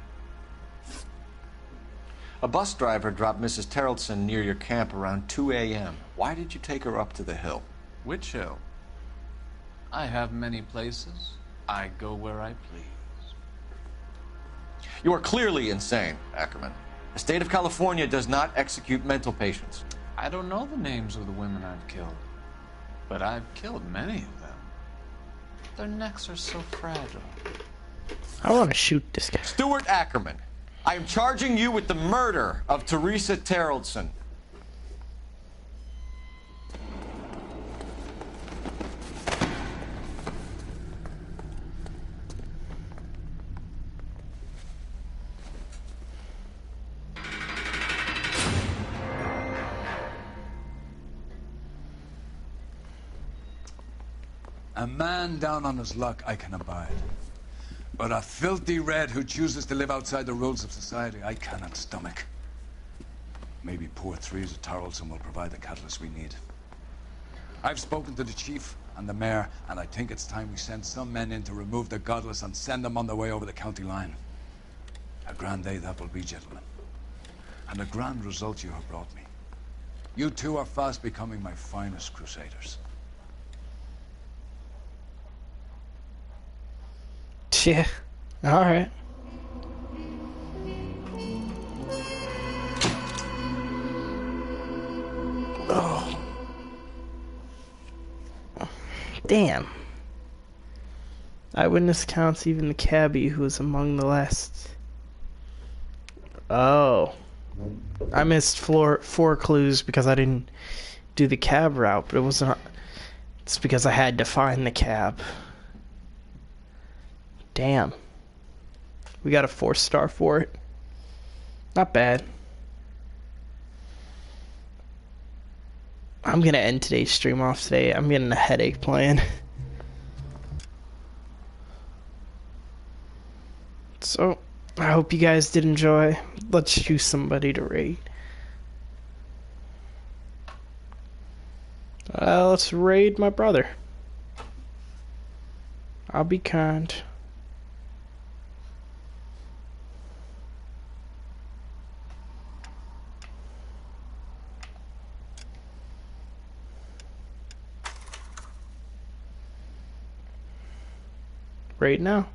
A bus driver dropped Mrs. Terrelson near your camp around 2 a.m. Why did you take her up to the hill? Which hill? I have many places. I go where I please. You are clearly insane, Ackerman. The state of California does not execute mental patients. I don't know the names of the women I've killed, but I've killed many of them. Their necks are so fragile. I want to shoot this guy. Stuart Ackerman, I am charging you with the murder of Teresa Terrelson. A man down on his luck I can abide. But a filthy red who chooses to live outside the rules of society, I cannot stomach. Maybe poor Teresa Terrelson will provide the catalyst we need. I've spoken to the chief and the mayor, and I think it's time we send some men in to remove the godless and send them on their way over the county line. A grand day that will be, gentlemen. And a grand result you have brought me. You two are fast becoming my finest crusaders. Yeah, alright. Oh. Damn. Eyewitness counts even the cabbie who was among the last. Oh. I missed four clues because I didn't do the cab route, but it wasn't. It's because I had to find the cab. Damn. We got a 4-star for it. Not bad. I'm gonna end today's stream off today. I'm getting a headache playing. So, I hope you guys did enjoy. Let's choose somebody to rate. Let's raid my brother. I'll be kind. Right now.